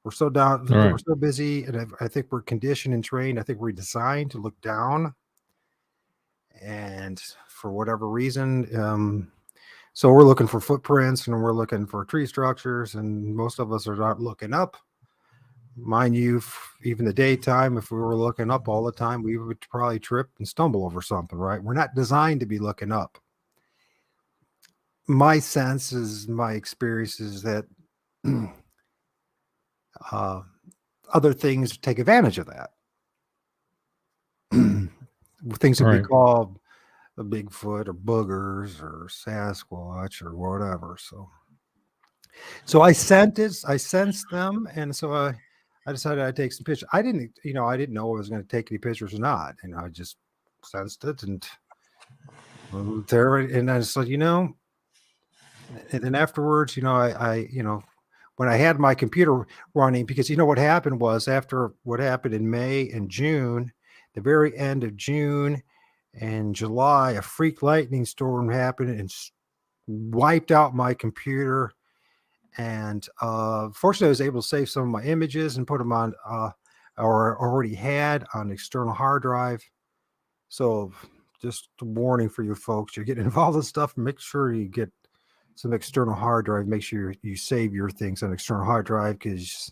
D: We're so down,
A: Right.
D: we're so busy, and I think we're conditioned and trained. I think we're designed to look down, and for whatever reason, so we're looking for footprints and we're looking for tree structures, and most of us are not looking up. Mind you, even the daytime, if we were looking up all the time, we would probably trip and stumble over something, right? We're not designed to be looking up. My sense is, my experience is that other things take advantage of that. Things that we call a Bigfoot or boogers or Sasquatch or whatever. So I sensed them, and so I decided I'd take some pictures. I didn't know I was going to take any pictures or not, and I just sensed it and there. And I said, and then afterwards, I when I had my computer running, because what happened was, after what happened in May and June, the very end of June and July, a freak lightning storm happened and wiped out my computer. And fortunately, I was able to save some of my images and put them on, or already had on external hard drive. So just a warning for you folks, you're getting involved in stuff, make sure you get some external hard drive. Make sure you save your things on external hard drive, because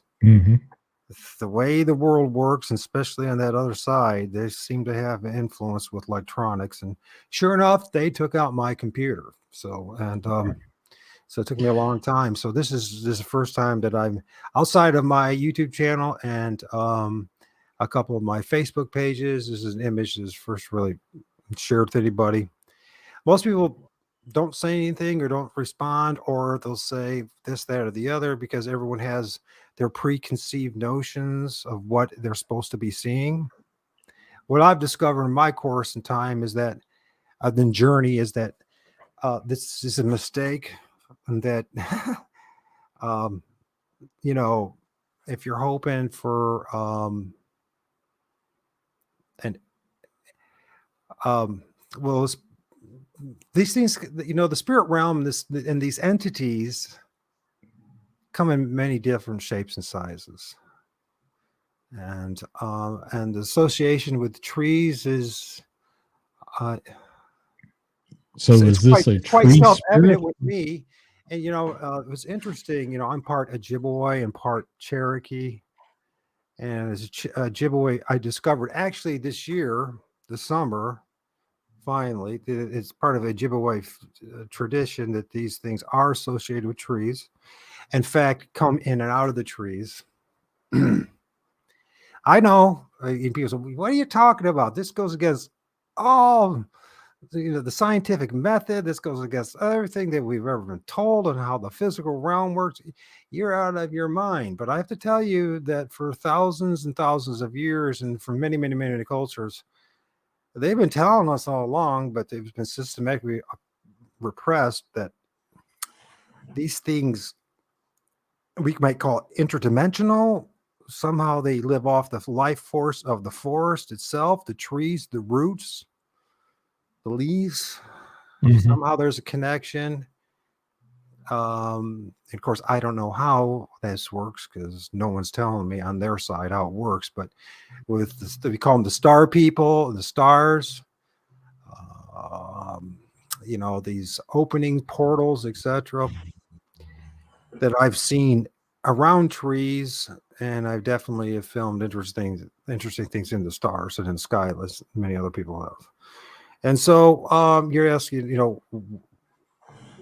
D: the way the world works, and especially on that other side, they seem to have an influence with electronics. And sure enough, they took out my computer. So it took me a long time. So this is the first time that I'm outside of my YouTube channel, and a couple of my Facebook pages. This is an image that is first really shared with anybody. Most people don't say anything or don't respond, or they'll say this, that, or the other because everyone has their preconceived notions of what they're supposed to be seeing. What I've discovered in my course in time is that the journey is that this is a mistake, and that you know, if you're hoping for and well, these things, the spirit realm, and these entities come in many different shapes and sizes, and the association with trees is
A: So
D: it's
A: is this a
D: quite
A: tree spirit?
D: self-evident with me. And it was interesting. I'm part Ojibwe and part Cherokee, and as Ojibwe, I discovered actually this year, the summer, finally, it's part of a Ojibwe tradition that these things are associated with trees. In fact, come in and out of the trees. I know, and people say, "What are you talking about? This goes against all the scientific method. This goes against everything that we've ever been told on how the physical realm works. You're out of your mind." But I have to tell you that for thousands and thousands of years, and for many, many, many cultures, they've been telling us all along, but they've been systematically repressed, that these things we might call interdimensional. Somehow they live off the life force of the forest itself, the trees, the roots, the leaves.
A: Mhm.
D: Somehow there's a connection. Of course, I don't know how this works because no one's telling me on their side how it works. But with we call them the star people, the stars, these opening portals, etc., that I've seen around trees, and I've definitely have filmed interesting things in the stars and in the sky, as many other people have. And so you're asking,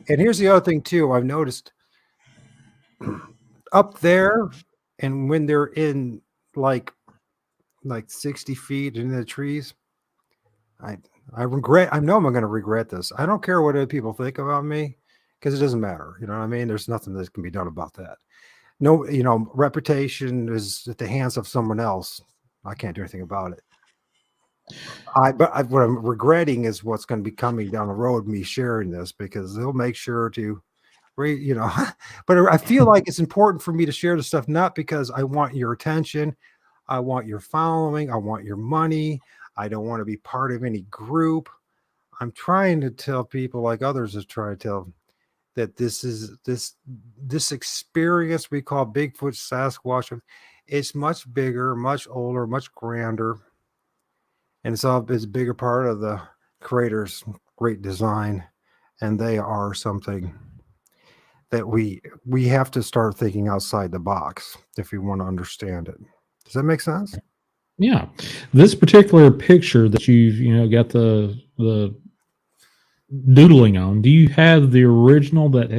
D: and here's the other thing too. I've noticed up there, and when they're in like 60 feet in the trees, I I regret. I know I'm going to regret this. I don't care what other people think about me because it doesn't matter. You know what I mean? There's nothing that can be done about that. No, reputation is at the hands of someone else. I can't do anything about it. What I'm regretting is what's going to be coming down the road, me sharing this, because they'll make sure to but I feel like it's important for me to share the stuff, not because I want your attention, I want your following, I want your money, I don't want to be part of any group. I'm trying to tell people, like others have tried to tell, that this experience we call Bigfoot, Sasquatch, it's much bigger, much older, much grander, and it's a bigger part of the creator's great design, and they are something that we have to start thinking outside the box if we want to understand it. Does that make sense?
A: Yeah. This particular picture that you've got the doodling on, do you have the original that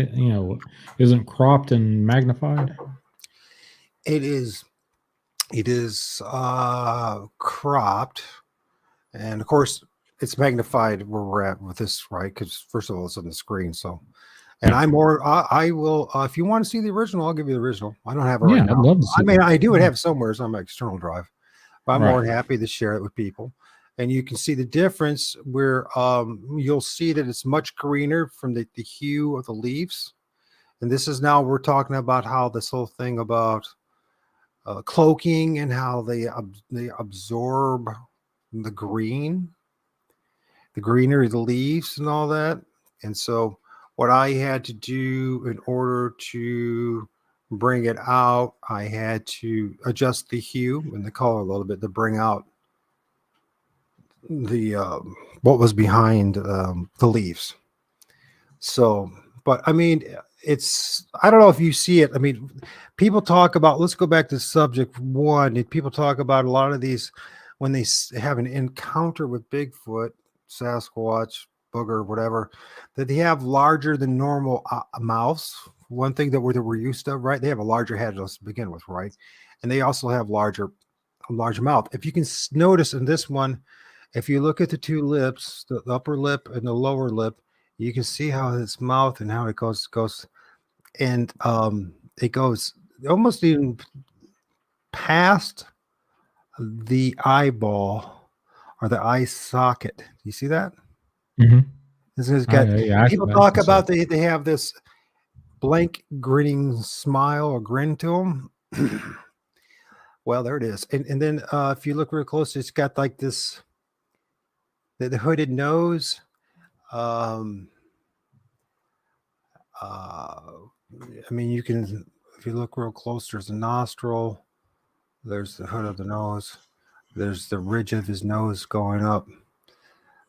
A: isn't cropped and magnified?
D: It is cropped, and of course it's magnified where we're at with this, right? Because first of all, it's on the screen. So, and
A: Yeah.
D: I will, if you want to see the original, I'll give you the original. I don't have it
A: Yeah,
D: right
A: I'd
D: now.
A: love to see
D: I mean,
A: that.
D: I do
A: Yeah.
D: have somewhere on my external drive, but I'm more than happy to share it with people. And you can see the difference where you'll see that it's much greener from the hue of the leaves. And this is now we're talking about how this whole thing about cloaking and how they absorb the greenery, the leaves, and all that. And so, what I had to do in order to bring it out, I had to adjust the hue and the color a little bit to bring out the what was behind the leaves. So, but I mean, I don't know if you see it. I mean, people talk about, let's go back to subject one. People talk about a lot of these when they have an encounter with Bigfoot, Sasquatch, booger, whatever, that they have larger than normal mouths. One thing that we're used to, right? They have a larger head to begin with, right? And they also have larger a large mouth. If you can notice in this one, if you look at the two lips, the upper lip and the lower lip, you can see how its mouth and how it goes, and it goes almost even past the eyeball or the eye socket. You see that?
A: Mm-hmm.
D: This has got
A: Yeah,
D: people
A: I
D: talk
A: can see
D: about
A: it.
D: they have this blank grinning smile or grin to them. Well, there it is. And then if you look real close, it's got like this the hooded nose. Um, uh, I mean, you can if you look real close, there's a nostril. There's the hood of the nose. There's the ridge of his nose going up.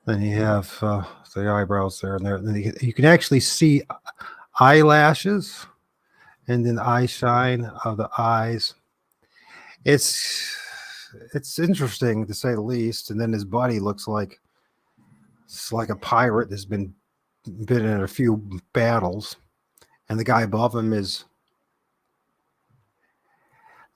D: Then you have the eyebrows there, and there. Then you can actually see eyelashes, and then the eye shine of the eyes. It's interesting to say the least. And then his body looks like it's like a pirate that's been in a few battles, and the guy above him is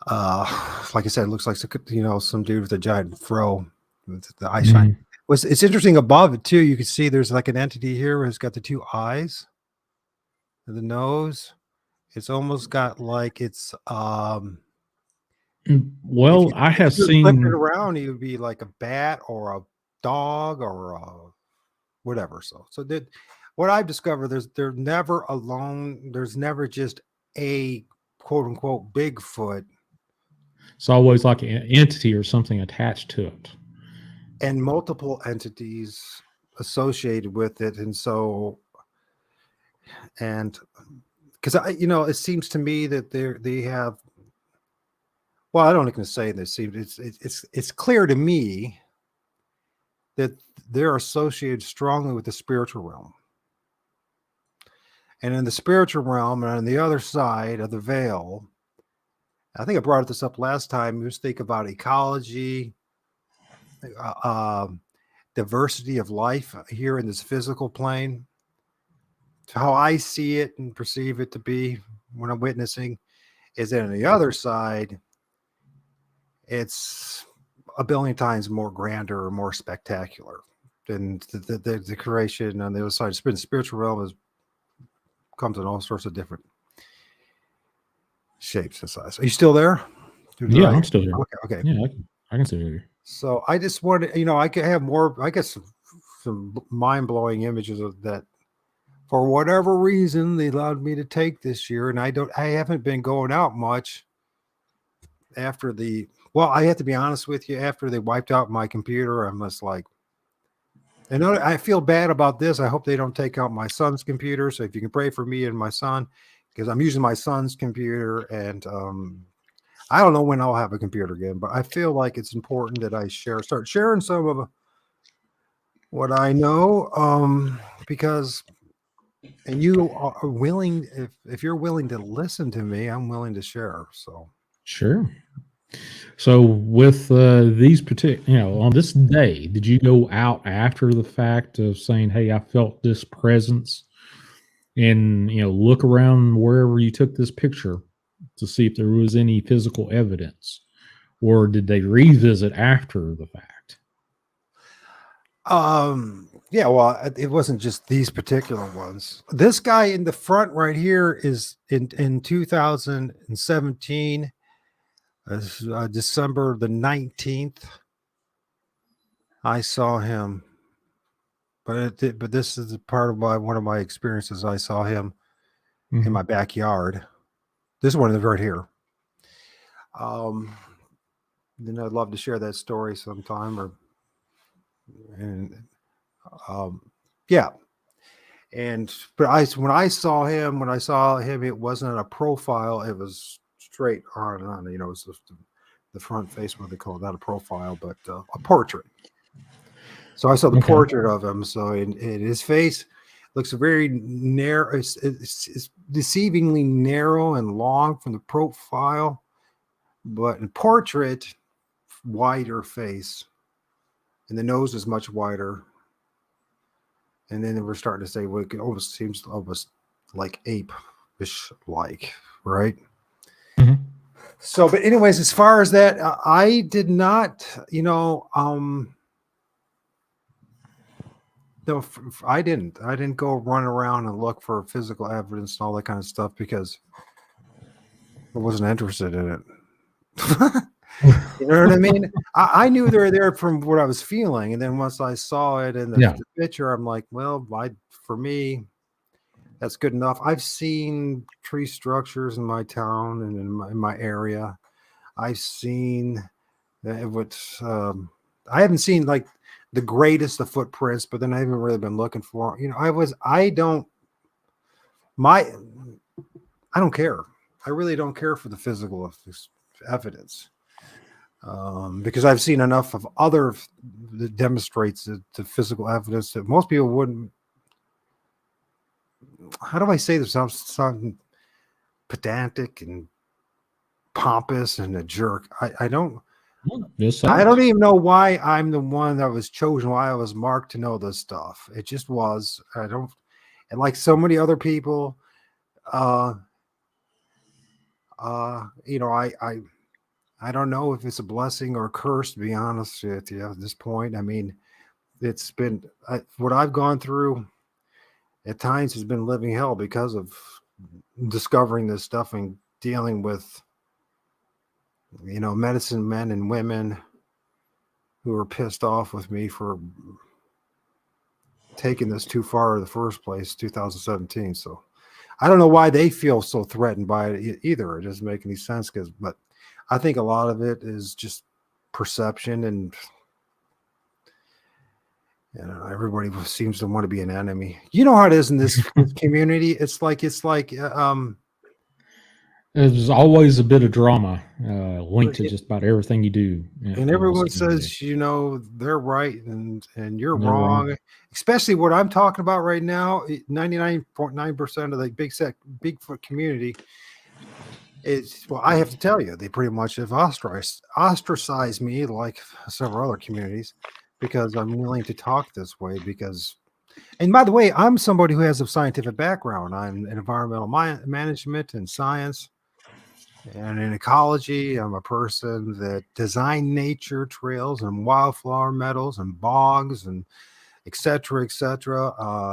D: like I said, it looks like some dude with a giant fro with the eye shine.
A: Mhm.
D: It's interesting above it too. You can see there's like an entity here who's got the two eyes and the nose. It's almost got like it's
A: Well, I
D: if
A: have
D: you were to flip it
A: seen.
D: around, it would be like a bat or a dog or whatever. So that what I've discovered, they're never alone. There's never just a quote unquote Bigfoot
A: It's always like an entity or something attached to it.
D: and multiple entities associated with it. And so, and because it seems to me that they have, well, I don't even say this. It's clear to me that they're associated strongly with the spiritual realm. And in the spiritual realm and on the other side of the veil, I think I brought this up last time. You just think about ecology, diversity of life here in this physical plane. How I see it and perceive it to be when I'm witnessing is that on the other side, it's a billion times more grander or more spectacular than the creation on the other side. The spiritual realm comes in all sorts of different shapes and sizes. Are you still there?
A: Yeah, I'm still here.
D: Okay.
A: Yeah, I can still hear you.
D: So I just wanted, I could have more, I guess, some mind-blowing images of that. For whatever reason, they allowed me to take this year, and I haven't been going out much after I have to be honest with you, after they wiped out my computer, I'm just like, and I feel bad about this. I hope they don't take out my son's computer. So if you can pray for me and my son, because I'm using my son's computer, and I don't know when I'll have a computer again, but I feel like it's important that I start sharing some of what I know, because, and you are willing, if you're willing to listen to me, I'm willing to share. So
A: Sure. So with these particular, on this day, did you go out after the fact of saying, "Hey, I felt this presence," and look around wherever you took this picture to see if there was any physical evidence, or did they revisit after the fact?
D: yeah, well, it wasn't just these particular ones. This guy in the front right here is in 2017, December the 19th. I saw him, but this is a part of one of my experiences. I saw him in my backyard. This one is right here. Then I'd love to share that story sometime, yeah. But when I saw him, it wasn't a profile. It was straight on and on. It was just the front face, what they call it, not a profile, but a portrait. So I saw the portrait of him. So in his face looks very narrow. It's deceivingly narrow and long from the profile, but in portrait, wider face, and the nose is much wider. And then we're starting to say, well, it almost seems almost like ape-ish like, right? So, but anyways, as far as that, I did not, no, I didn't go run around and look for physical evidence and all that kind of stuff because I wasn't interested in it. You know what I mean? I knew they were there from what I was feeling, and then once I saw it in the,
A: Yeah.
D: the picture, I'm like, well, for me, that's good enough. I've seen tree structures in my town and in my area. I've seen what I haven't seen like the greatest of footprints, but then I haven't really been looking for. I don't care. I really don't care for the physical evidence. Because I've seen enough of other that demonstrates the physical evidence that most people wouldn't. How do I say this? Sound pedantic and pompous and a jerk. I don't even know why I'm the one that was chosen, why I was marked to know this stuff. It just was. And like so many other people, I don't know if it's a blessing or a curse, to be honest with you at this point. I mean, it's been what I've gone through at times has been living hell because of discovering this stuff and dealing with, medicine men and women who are pissed off with me for taking this too far in the first place, 2017. So I don't know why they feel so threatened by it either. It doesn't make any sense but I think a lot of it is just perception and everybody seems to want to be an enemy. You know how it is in this community. It's like
A: there's always a bit of drama linked to just about everything you do.
D: And everyone says, they're right and you're wrong. Especially what I'm talking about right now. 99.9% of the Bigfoot community is, well, I have to tell you, they pretty much have ostracized me like several other communities because I'm willing to talk this way and by the way, I'm somebody who has a scientific background. I'm in environmental management and science. And in ecology, I'm a person that designed nature trails and wildflower meadows and bogs and et cetera,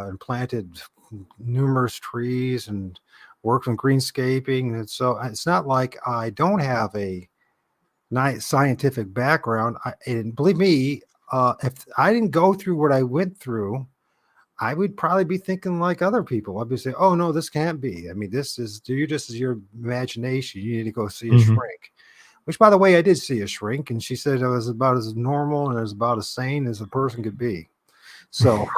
D: and planted numerous trees and worked on greenscaping. And so it's not like I don't have a nice scientific background. And believe me, if I didn't go through what I went through, I would probably be thinking like other people. I'd be saying, "Oh no, this can't be. I mean, this is your imagination. You need to go see a shrink." Which, by the way, I did see a shrink, and she said I was about as normal and as about as sane as a person could be. So,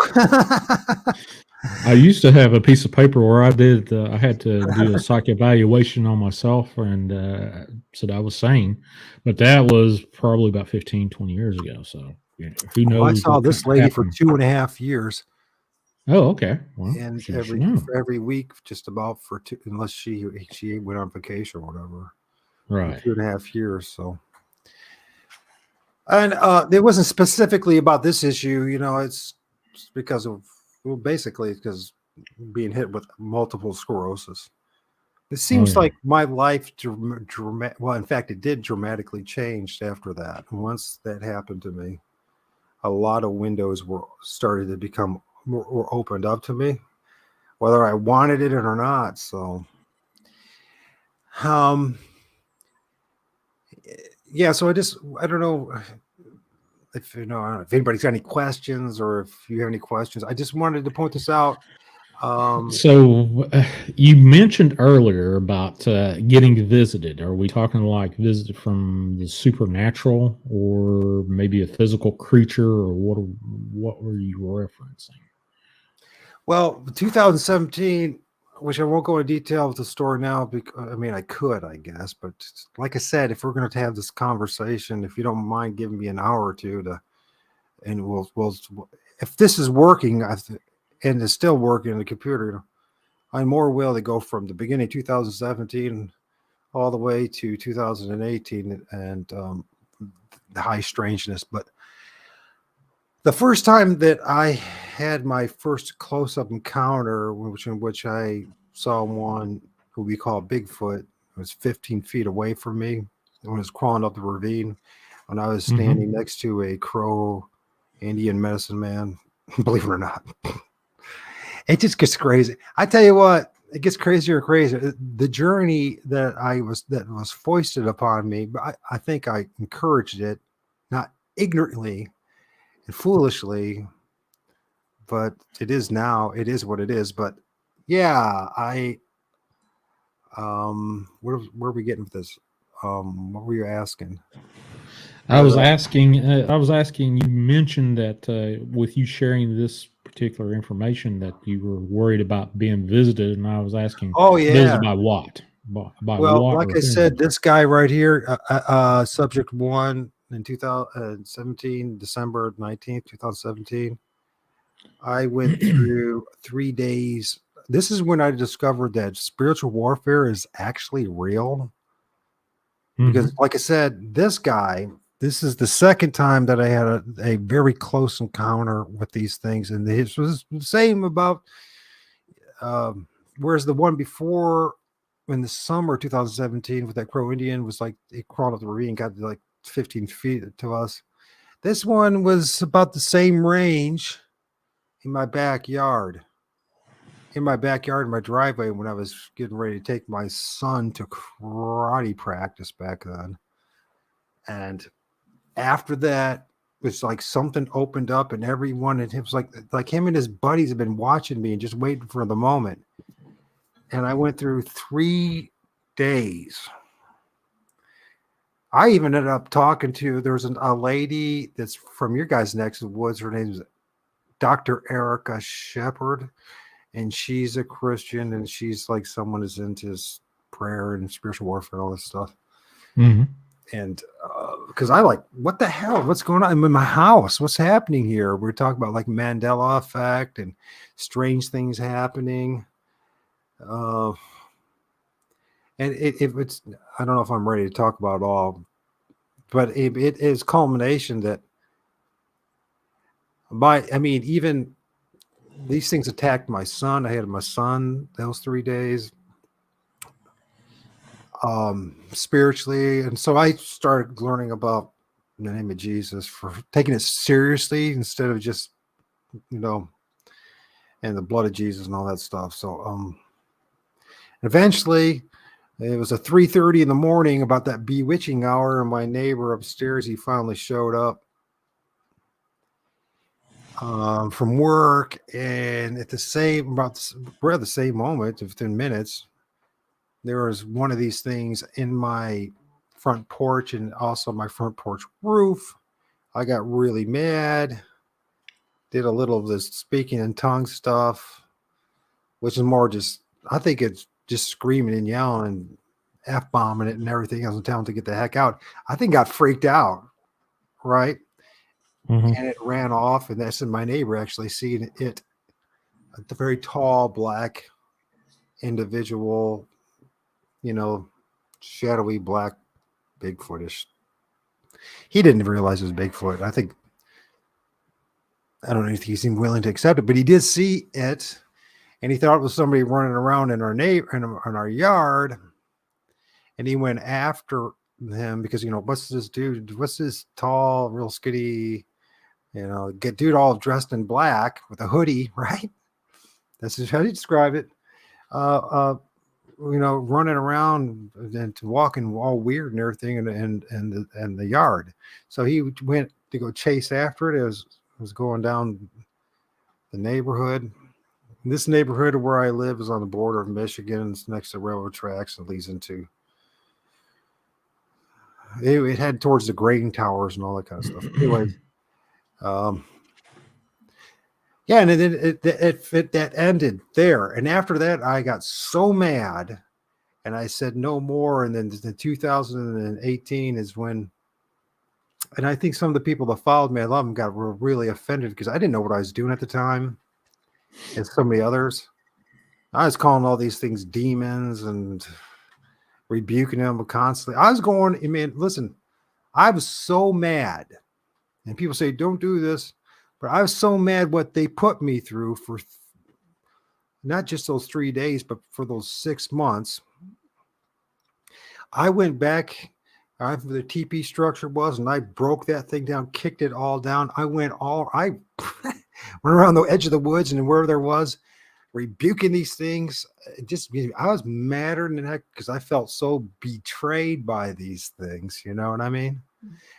A: I used to have a piece of paper where I had to do a psych evaluation on myself and said I was sane, but that was probably about 15, 20 years ago. So who knows?
D: I saw this lady for 2.5 years.
A: Oh, okay. Well,
D: and every week, just about for two, unless she went on vacation or whatever.
A: Right.
D: 2.5 years. So, and it wasn't specifically about this issue. It's because of basically because being hit with multiple sclerosis. It seems like my life, well, in fact, it did dramatically change after that. Once that happened to me, a lot of windows started to become were opened up to me, whether I wanted it or not. So, yeah. So I don't know if if anybody's got any questions or if you have any questions. I just wanted to point this out.
A: So you mentioned earlier about getting visited. Are we talking like visited from the supernatural or maybe a physical creature, or what were you referencing?
D: Well, 2017, which I won't go into detail with the story now, because I mean I could, I guess, but like I said, if we're going to have this conversation, if you don't mind giving me an hour or two and we'll if this is working, and it's still working on the computer, I'm more willing to go from the beginning of 2017 all the way to 2018 and the high strangeness. But the first time that I had my first close-up encounter, in which I saw one who we call Bigfoot, It was 15 feet away from me when it was crawling up the ravine. When I was
A: Mhm.
D: standing next to a Crow Indian medicine man, believe it or not, it just gets crazy. I tell you what, it gets crazier and crazier. The journey that was foisted upon me, but I think I encouraged it, not ignorantly and foolishly, but it is now. It is what it is. But yeah, where are we getting with this? What were you asking?
A: I was asking. You mentioned that with you sharing this particular information, that you were worried about being visited, and I was asking,
D: Oh yeah.
A: visited by what? By
D: Well,
A: what?
D: like
A: Or
D: I
A: whom?
D: said, this guy right here, subject one in 2017, December 19th, 2017. I went through 3 days. This is when I discovered that spiritual warfare is actually real. Because,
A: Mhm.
D: like I said, this guy, this is the second time that I had a very close encounter with these things. And this was the same about, whereas the one before in the summer 2017 with that Crow Indian was like, he crawled up the ravine, got to like 15 feet to us. This one was about the same range in my backyard. In my backyard, in my driveway, when I was getting ready to take my son to karate practice back then. And after that, it's like something opened up, and everyone, and it was like him and his buddies have been watching me and just waiting for the moment. And I went through 3 days. I even ended up talking to, there's a lady that's from your guys' neck of the woods. Her name is Dr. Erica Shepherd, and she's a Christian, and she's like someone who's into prayer and spiritual warfare, all this stuff.
A: Mhm.
D: And because I like, what the hell? What's going on in my house? What's happening here? We're talking about like Mandela effect and strange things happening. And it's, I don't know if I'm ready to talk about it all, but it is culmination that I mean, even these things attacked my son. I had my son those 3 days, spiritually. And so I started learning about the name of Jesus, for taking it seriously instead of just, and the blood of Jesus and all that stuff. So, eventually it was a 3:30 in the morning, about that bewitching hour, and my neighbor upstairs, he finally showed up from work, and at the same we're at the same moment, within minutes, there was one of these things in my front porch and also my front porch roof. I got really mad, did a little of this speaking in tongues stuff, which is more just, I think it's just screaming and yelling and F-bombing it and everything else and telling to get the heck out. I think got freaked out, right?
A: Mhm.
D: And it ran off, and that's my neighbor actually seeing it. The very tall black individual, shadowy black Bigfootish. He didn't realize it was Bigfoot. I don't know if he seemed willing to accept it, but he did see it, and he thought it was somebody running around in our yard, and he went after him because, what's this dude? What's this tall, real skinny, get dude all dressed in black with a hoodie, right? That's just how he describe it. Running around and walking all weird and everything, and the yard. So he went to go chase after it. It was going down the neighborhood. This neighborhood where I live is on the border of Michigan. It's next to railroad tracks and leads into. It had towards the grain towers and all that kind of stuff. Anyways, yeah, and then that ended there. And after that, I got so mad, and I said no more. And then the 2018 is when, and I think some of the people that followed me, I love them, were really offended because I didn't know what I was doing at the time, and so many others. I was calling all these things demons and rebuking them constantly. I was going, I mean, listen, I was so mad. And people say, don't do this. But I was so mad what they put me through for not just those 3 days, but for those 6 months. I went back where the TP structure was, and I broke that thing down, kicked it all down. I went went around the edge of the woods and where there was rebuking these things. I was madder than heck because I felt so betrayed by these things. You know what I mean?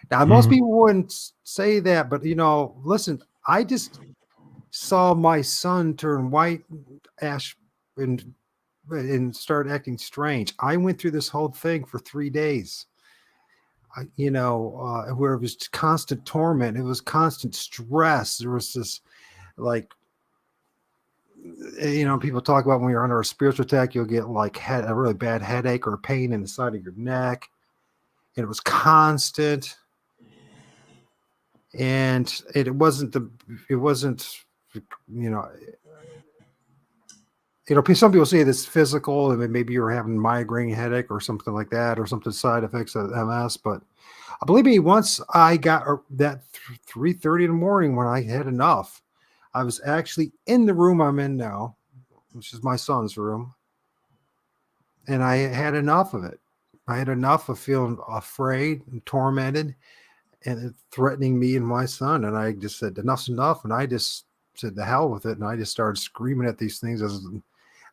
D: Now, most
A: Mhm.
D: people wouldn't say that, but listen, I just saw my son turn white, ash, and start acting strange. I went through this whole thing for 3 days. Where it was constant torment, it was constant stress. There was this, like, people talk about when you're under a spiritual attack, you'll get like a really bad headache or pain in the side of your neck, and it was constant. And it wasn't, you know, some people say this physical, and maybe you're having migraine headache or something like that, or something side effects of MS. But I believe me, once I got that 3:30 in the morning when I had enough, I was actually in the room I'm in now, which is my son's room, and I had enough of it. I had enough of feeling afraid and tormented and it threatening me and my son. And I just said, enough's enough. And I just said, the hell with it. And I just started screaming at these things.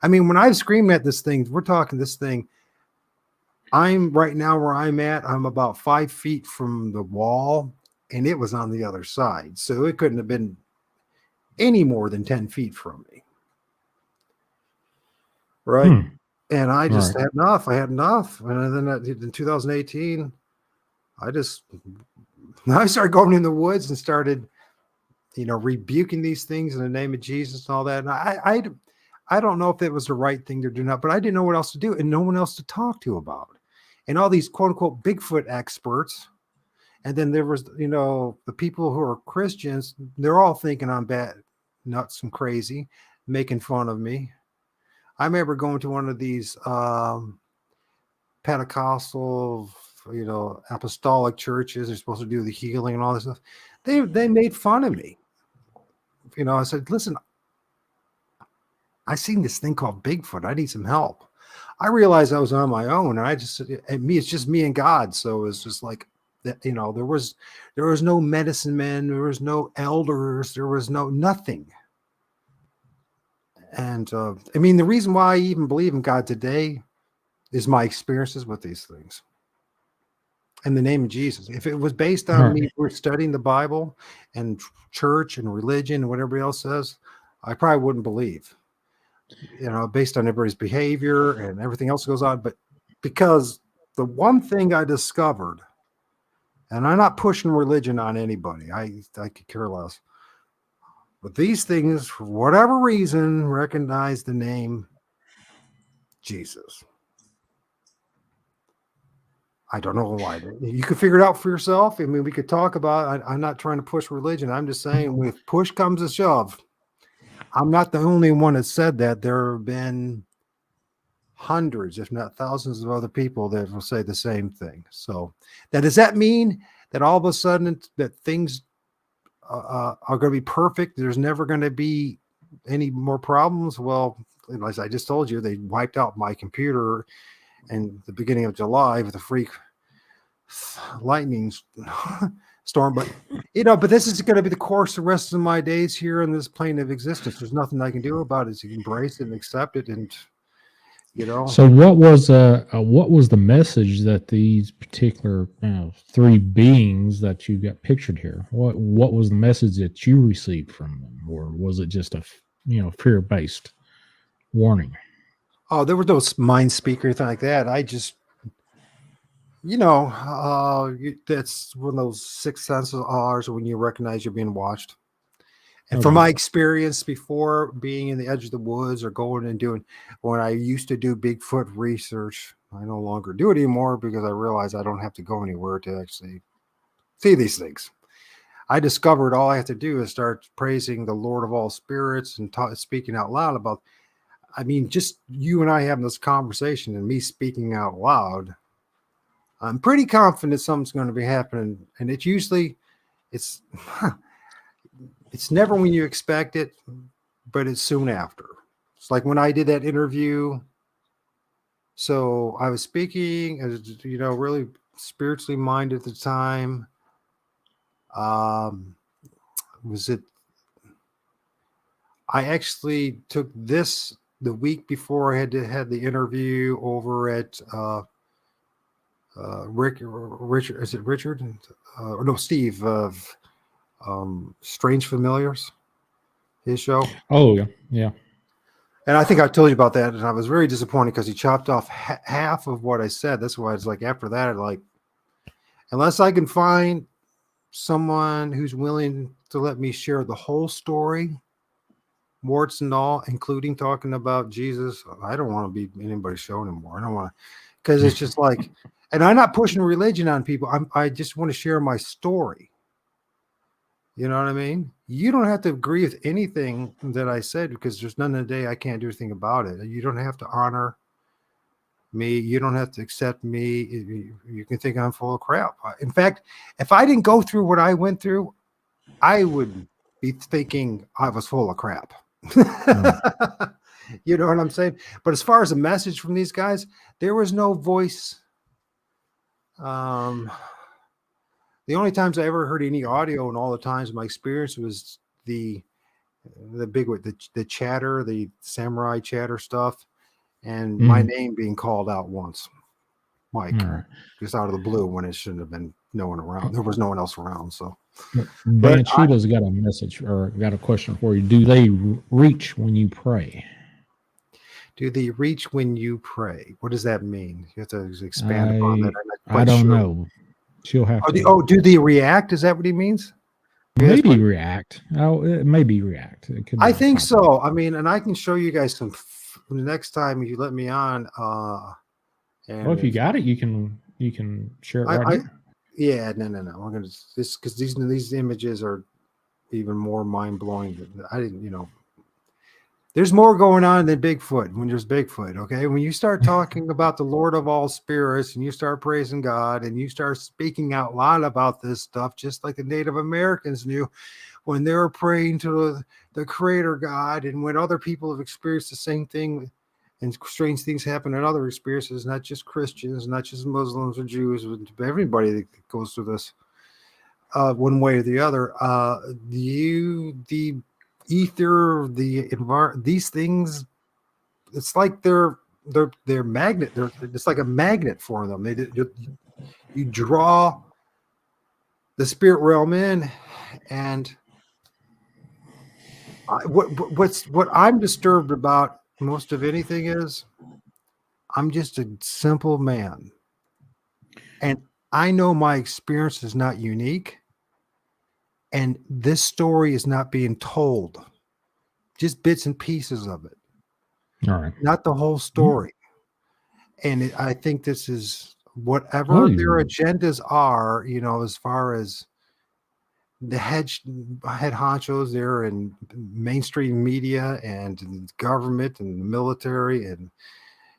D: When I scream at this thing, we're talking this thing. I'm right now where I'm at. I'm about 5 feet from the wall, and it was on the other side. So it couldn't have been any more than 10 feet from me. Right.
A: Hmm.
D: And I just
A: Right.
D: had enough. I had enough. And then in 2018, I started going in the woods and started, rebuking these things in the name of Jesus and all that. And I don't know if it was the right thing to do, not, but I didn't know what else to do and no one else to talk to about it. And all these quote unquote Bigfoot experts. And then there was, the people who are Christians, they're all thinking I'm bad, nuts and crazy, making fun of me. I remember going to one of these Pentecostal, apostolic churches. They're supposed to do the healing and all this stuff. They made fun of me. I said, listen, I seen this thing called Bigfoot. I need some help. I realized I was on my own, and it's just me and God. So it's just like that. There was no medicine men, there was no elders, there was nothing. And the reason why I even believe in God today is my experiences with these things. In the name of Jesus. If it was based on me, we're studying the Bible and church and religion and what everybody else says, I probably wouldn't believe, based on everybody's behavior and everything else goes on. But because the one thing I discovered, and I'm not pushing religion on anybody, I could care less, but these things, for whatever reason, recognize the name Jesus. I don't know why. You could figure it out for yourself. We could talk about it. I'm not trying to push religion. I'm just saying, if push comes to shove, I'm not the only one that said that. There have been hundreds, if not thousands, of other people that will say the same thing. So, does that mean that all of a sudden that things are going to be perfect? There's never going to be any more problems? Well, as I just told you, they wiped out my computer in the beginning of July with a freak lightning storm. But this is going to be the course the rest of my days here in this plane of existence. There's nothing I can do about it. You embrace it and accept it, and
A: So what was the message that these particular three beings that you got pictured here? What was the message that you received from them, or was it just a fear based warning?
D: Oh, there were no mind speaker or anything like that. I just, that's one of those sixth senses of ours when you recognize you're being watched. And from
A: Okay.
D: my experience before being in the edge of the woods or going and doing, when I used to do Bigfoot research, I no longer do it anymore because I realize I don't have to go anywhere to actually see these things. I discovered all I have to do is start praising the Lord of all spirits and speaking out loud about, just you and I having this conversation and me speaking out loud, I'm pretty confident something's going to be happening. And it's it's never when you expect it, but it's soon after. It's like when I did that interview So I was speaking, as really spiritually minded at the time. Was it? I actually took this the week before I had the interview over at Richard. Is it Richard? No, Steve of Strange Familiars. His show.
A: Oh yeah, yeah.
D: And I think I told you about that, and I was very disappointed because he chopped off half of what I said. That's why it's like after that, unless I can find someone who's willing to let me share the whole story, warts and all, including talking about Jesus, I don't want to be anybody's show anymore. I don't want to, because it's just like, and I'm not pushing religion on people. I just want to share my story. You know what I mean? You don't have to agree with anything that I said, because there's none of the day I can't do anything about it. You don't have to honor me. You don't have to accept me. You can think I'm full of crap. In fact, if I didn't go through what I went through, I would be thinking I was full of crap. You know what I'm saying? But as far as a message from these guys, there was no voice. The only times I ever heard any audio, and all the times my experience was the chatter, the samurai chatter stuff, and my name being called out once, Mike, just out of the blue, when it shouldn't have been no one around. There was no one else around. So,
A: Bansheeba's got a message, or got a question for you. Do they reach when you pray?
D: Do they reach when you pray? What does that mean? You have to expand upon that.
A: I don't know. She'll have to.
D: Do they react? Is that what he means?
A: Maybe react. Oh, maybe react.
D: I think so. I mean, and I can show you guys some the next time you let me on.
A: Well, if you got it, you can share it right now.
D: Yeah, no. I'm gonna just because these images are even more mind blowing. I didn't, There's more going on than Bigfoot when there's Bigfoot, okay? When you start talking about the Lord of all spirits, and you start praising God, and you start speaking out loud about this stuff, just like the Native Americans knew when they were praying to the Creator God, and when other people have experienced the same thing, and strange things happen in other experiences, not just Christians, not just Muslims or Jews, but everybody that goes through this one way or the other. The ether, the environment, these things, it's like they're magnet. It's like a magnet for them. You draw the spirit realm in, and what I'm disturbed about most of anything is I'm just a simple man, and I know my experience is not unique. And this story is not being told, just bits and pieces of it.
A: All right.
D: Not the whole story. And I think this is whatever their agendas are, as far as the head honchos there in mainstream media and government and the military. And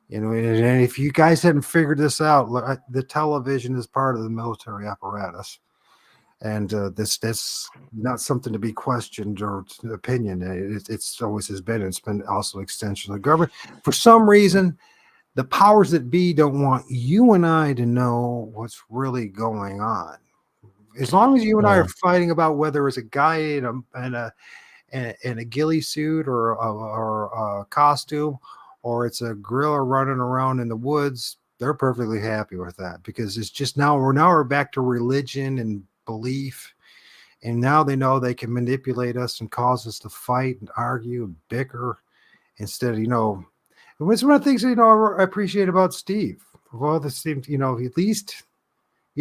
D: if you guys hadn't figured this out, the television is part of the military apparatus. And that's not something to be questioned or opinion. It's always has been. It's been also an extension of the government. For some reason, the powers that be don't want you and I to know what's really going on. As long as you and I are fighting about whether it's a guy in a ghillie suit or a costume, or it's a gorilla running around in the woods, they're perfectly happy with that, because it's just we're back to religion and belief, and now they know they can manipulate us and cause us to fight and argue and bicker instead of it's one of the things I appreciate about Steve. Well, this seems at least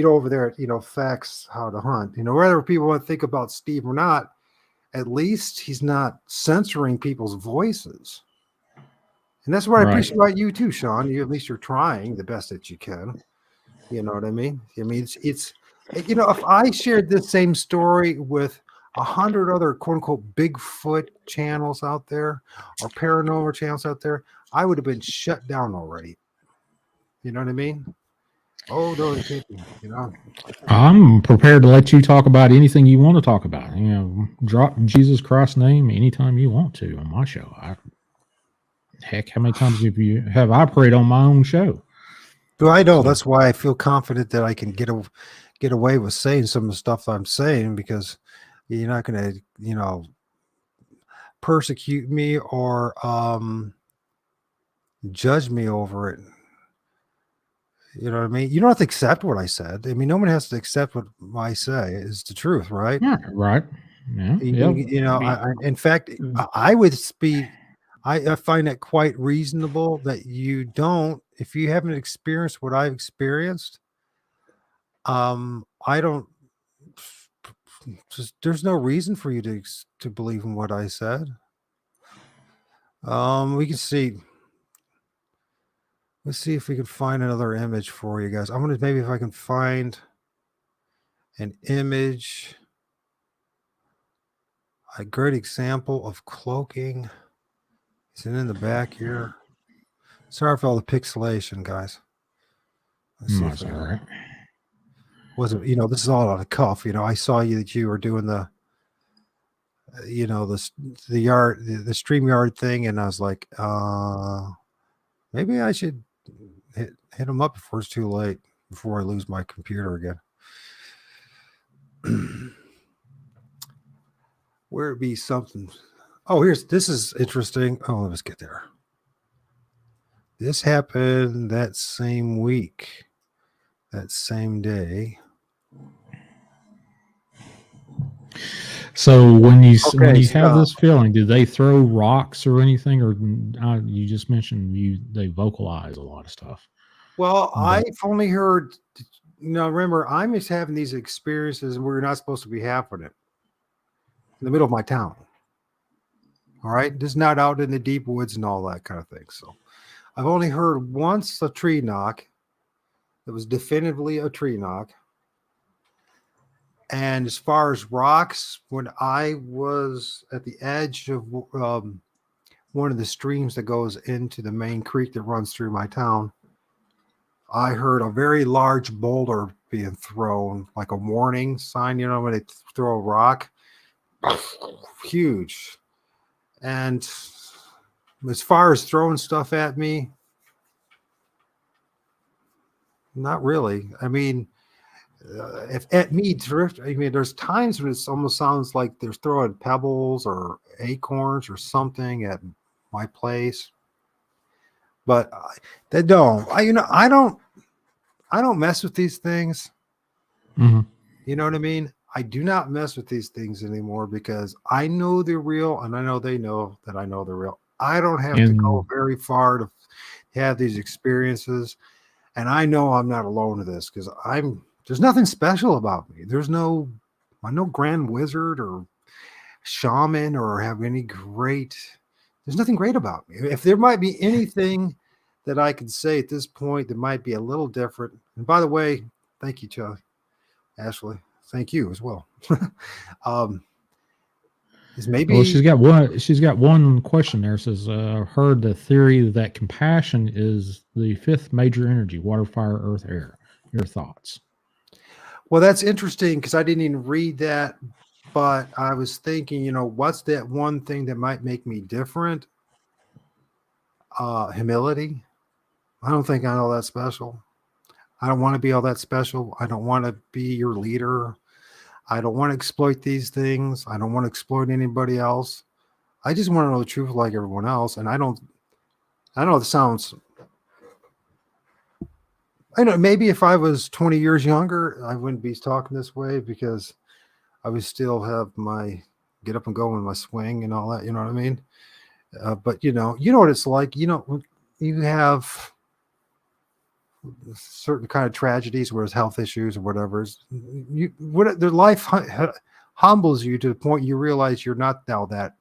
D: over there at Facts How to Hunt, whether people want to think about Steve or not, at least he's not censoring people's voices. And that's what I appreciate about you too, Sean. At least you're trying the best that you can. You know what I mean? It's if I shared this same story with 100 other quote unquote Bigfoot channels out there or paranormal channels out there, I would have been shut down already. You know what I mean? Oh, no,
A: I'm prepared to let you talk about anything you want to talk about. Drop Jesus Christ's name anytime you want to on my show. Heck, how many times have I prayed on my own show?
D: Well, I know
A: So,
D: that's why I feel confident that I can get away with saying some of the stuff I'm saying, because you're not going to, persecute me or judge me over it. You know what I mean? You don't have to accept what I said. I mean, no one has to accept what I say is the truth, right?
A: yeah, right. Yeah,
D: In fact, I would be, I find it quite reasonable that you don't, if you haven't experienced what I've experienced, I don't, just, there's no reason for you to believe in what I said. We can see, let's see if we can find another image for you guys. I'm gonna, maybe if I can find an image, a great example of cloaking. Is it in the back here? Sorry for all the pixelation, guys. Let's see
A: that's all right.
D: wasn't, this is all on a cuff. I saw that you were doing the the StreamYard thing, and I was like, maybe I should hit him up before it's too late, before I lose my computer again. Where it be something. Oh, this is interesting. Oh, let's get there. This happened that same week, that same day.
A: So when you have this feeling, do they throw rocks or anything, or you just mentioned they vocalize a lot of stuff?
D: Well, I've only heard. Remember, I'm just having these experiences where you're not supposed to be happening in the middle of my town. All right, just not out in the deep woods and all that kind of thing. So, I've only heard once a tree knock. It was definitively a tree knock. And as far as rocks, when I was at the edge of one of the streams that goes into the main creek that runs through my town, I heard a very large boulder being thrown, like a warning sign, when they throw a rock. Huge. And as far as throwing stuff at me, not really. I mean, if at me drift, I mean, there's times when it almost sounds like they're throwing pebbles or acorns or something at my place, but they don't. I don't mess with these things.
A: Mm-hmm.
D: You know what I mean? I do not mess with these things anymore because I know they're real, and I know they know that I know they're real. I don't have to go very far to have these experiences, and I know I'm not alone in this because there's nothing special about me. I'm no grand wizard or shaman or have any there's nothing great about me. If there might be anything that I could say at this point that might be a little different, and by the way, thank you, Ashley. Thank you as well. Is maybe,
A: well, she's got one question there. It says, heard the theory that compassion is the fifth major energy: water, fire, earth, air. Your thoughts?
D: Well, that's interesting because I didn't even read that, but I was thinking, what's that one thing that might make me different? Humility. I don't think I'm all that special. I don't want to be all that special. I don't want to be your leader. I don't want to exploit these things. I don't want to exploit anybody else. I just want to know the truth like everyone else. And I know it sounds, I know maybe if I was 20 years younger, I wouldn't be talking this way because I would still have my get up and go in my swing and all that. You know what I mean? But you know what it's like. You have certain kind of tragedies where it's health issues or whatever. Their life humbles you to the point you realize you're not all that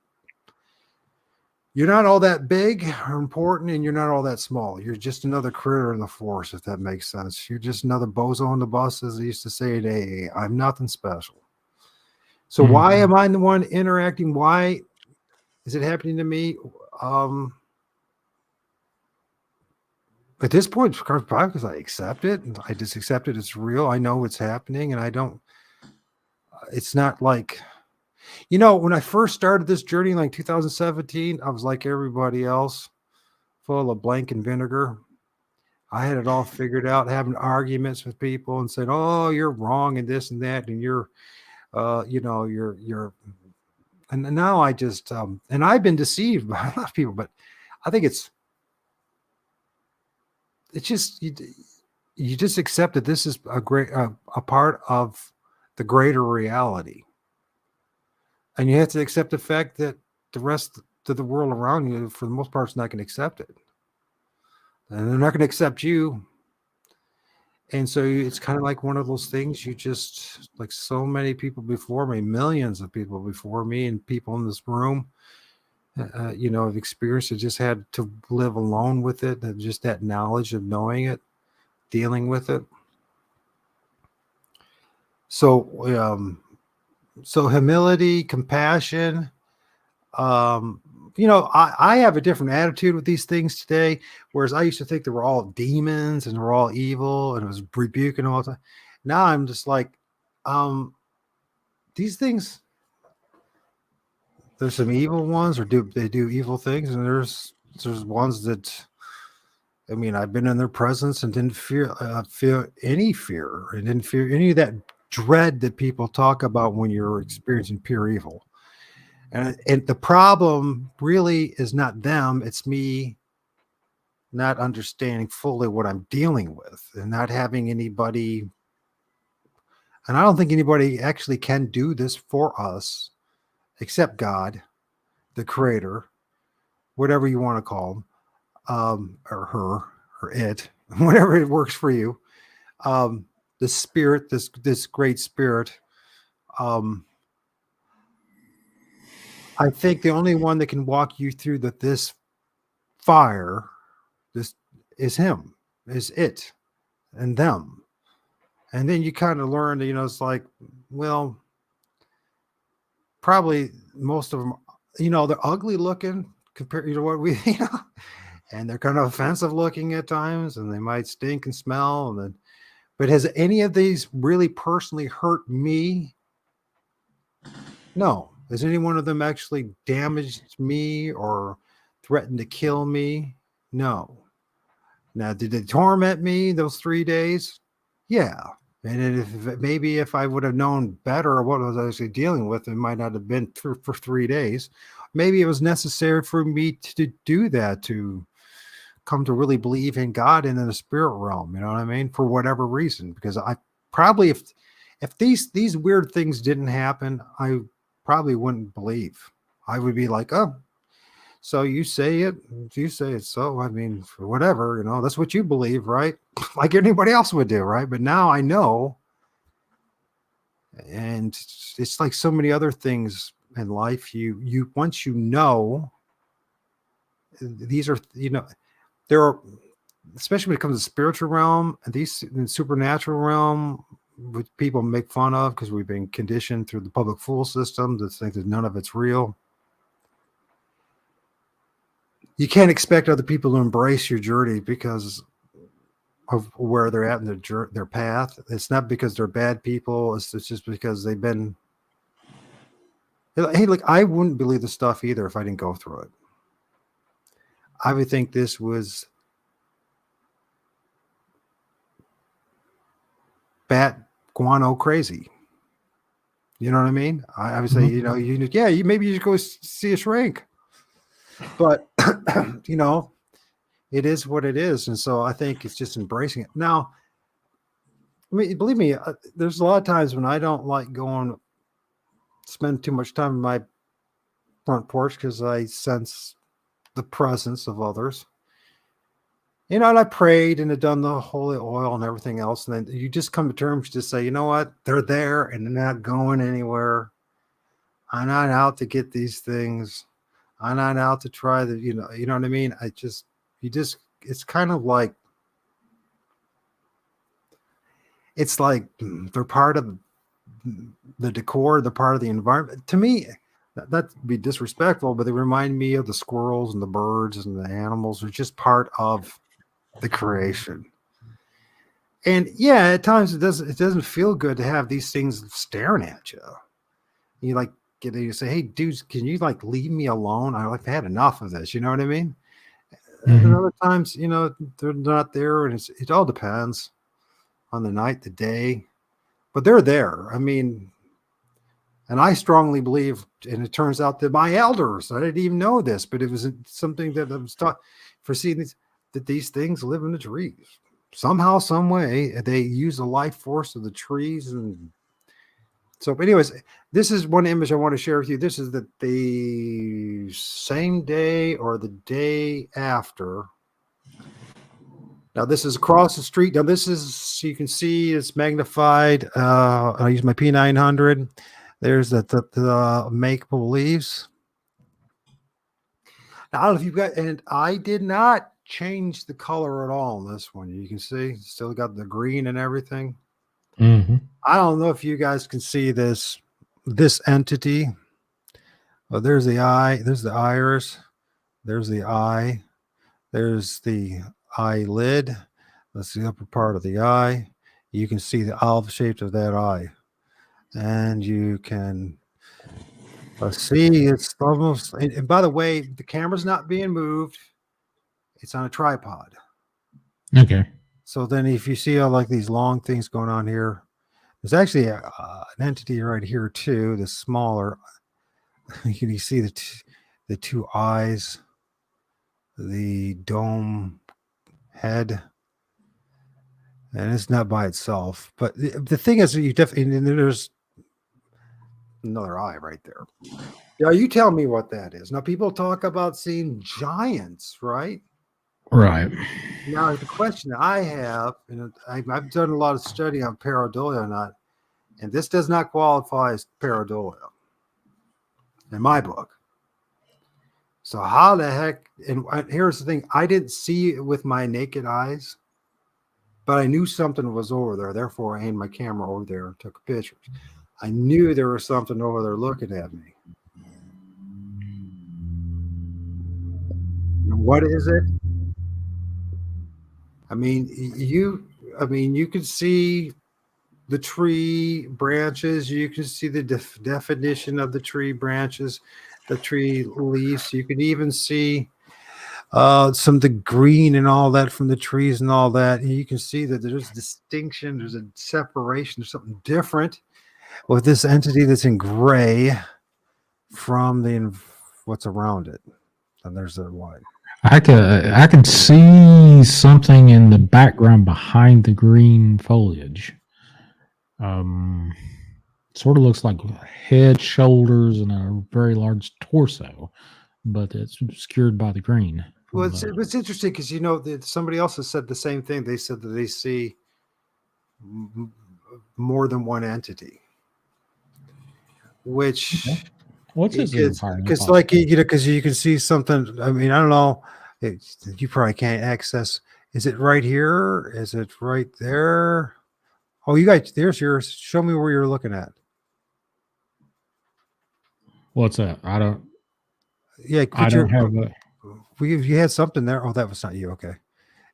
D: big or important, and you're not all that small. You're just another critter in the force, if that makes sense. You're just another bozo on the bus, as they used to say at AA. I'm nothing special. So why am I the one interacting? Why is it happening to me? At this point, probably because I accept it. I just accept it. It's real. I know what's happening, and it's not like, when I first started this journey in like 2017, I was like everybody else. full of blank and vinegar. I had it all figured out, having arguments with people and said, "Oh, you're wrong and this and that, and you're, you're." And now I just, and I've been deceived by a lot of people, but I think it's just you just accept that this is a part of the greater reality, and you have to accept the fact that the rest of the world around you, for the most part, is not going to accept it, and they're not going to accept you. And so it's kind of like one of those things you just, like so many people before me, millions of people before me, and people in this room, have experienced it, just had to live alone with it, and just that knowledge of knowing it, dealing with it. So, so humility, compassion, I have a different attitude with these things today, whereas I used to think they were all demons and they're all evil and it was rebuking all the time. Now I'm just like, these things, there's some evil ones, or they do evil things, and there's ones that, I mean, I've been in their presence and didn't feel any fear, and didn't fear any of that dread that people talk about when you're experiencing pure evil. And the problem really is not them, it's me not understanding fully what I'm dealing with, and not having anybody. And I don't think anybody actually can do this for us except God, the creator, whatever you want to call him, or her, or it, whatever it works for you. The spirit, this great spirit. I think the only one that can walk you through this fire, this is him, is it, and them. And then you kind of learn that, it's like, well, probably most of them, they're ugly looking compared to what we, and they're kind of offensive looking at times, and they might stink and smell. And then, but has any of these really personally hurt me? No. Has any one of them actually damaged me or threatened to kill me? No. Now, did they torment me those 3 days? Yeah. And maybe if I would have known better what I was actually dealing with, it might not have been for 3 days. Maybe it was necessary for me to do that, to come to really believe in God and in the spirit realm. You know what I mean? For whatever reason, because I probably, if these weird things didn't happen, I probably wouldn't believe. I would be like, oh, so you say it, so I mean, for whatever, that's what you believe, right? Like anybody else would do, right? But now I know, and it's like so many other things in life. You once you know, these are, there are, especially when it comes to spiritual realm and these in supernatural realm, which people make fun of because we've been conditioned through the public fool system to think that none of it's real. You can't expect other people to embrace your journey because of where they're at in their path. It's not because they're bad people. It's just because they've been. Hey, look, I wouldn't believe the stuff either if I didn't go through it. I would think this was bat guano crazy. You know what I mean? I would say, maybe you should go see a shrink. But, it is what it is. And so I think it's just embracing it. Now, I mean, believe me, there's a lot of times when I don't like spend too much time in my front porch because I sense the presence of others. And I prayed and had done the holy oil and everything else. And then you just come to terms to say, you know what? They're there and they're not going anywhere. I'm not out to get these things. I'm not out to try the, you know what I mean? It's kind of like, it's like they're part of the decor, they're part of the environment. To me, that'd be disrespectful, but they remind me of the squirrels and the birds and the animals. They're just part of the creation. And yeah, at times it doesn't feel good to have these things staring at you. You say, hey dudes, can you leave me alone? I've had enough of this. You know what I mean? And
A: Mhm.
D: other times, they're not there, and it all depends on the night, the day, but they're there. I mean, and I strongly believe, and it turns out that my elders, I didn't even know this, but it was something that I was taught for seeing that these things live in the trees. Somehow, some way, they use the life force of the trees. And so, but anyways, this is one image I want to share with you. This is the same day or the day after. Now, this is across the street. Now, this is, you can see it's magnified. I use my P900. There's the make believes. Now, I don't know if you've got, and I did not change the color at all on this one. You can see still got the green and everything.
A: Mhm.
D: I don't know if you guys can see this entity. Well, there's the eye, there's the iris, there's the eye, there's the eyelid. That's the upper part of the eye. You can see the olive shape of that eye. And you can see it's almost, and by the way, the camera's not being moved. It's on a tripod.
A: Okay.
D: So then if you see all like these long things going on here, there's actually an entity right here too, the smaller. You see the two eyes, the dome head, and it's not by itself. But the thing is, you definitely, and then there's another eye right there. Yeah, you tell me what that is. Now, people talk about seeing giants, right?
A: Right.
D: Now, the question I have, and I've done a lot of study on pareidolia or not, and this does not qualify as pareidolia in my book. So how the heck? And here's the thing: I didn't see it with my naked eyes, but I knew something was over there. Therefore, I aimed my camera over there and took pictures. I knew there was something over there looking at me. And what is it? I mean, you can see the tree branches. You can see the definition of the tree branches, the tree leaves. You can even see some of the green and all that from the trees and all that. And you can see that there's distinction, there's a separation, there's something different with this entity that's in gray from what's around it. And there's the white.
A: I could see something in the background behind the green foliage. Um, Sort of looks like head, shoulders, and a very large torso, but it's obscured by the green.
D: Well, it's interesting because that somebody else has said the same thing. They said that they see more than one entity, which
A: What's his
D: because like because you can see something. I mean, I don't know. You probably can't access. Is it right here? Is it right there? Oh, you guys, there's yours. Show me where you're looking at.
A: What's that? I don't.
D: Yeah,
A: I don't have a.
D: You had something there. Oh, that was not you. Okay.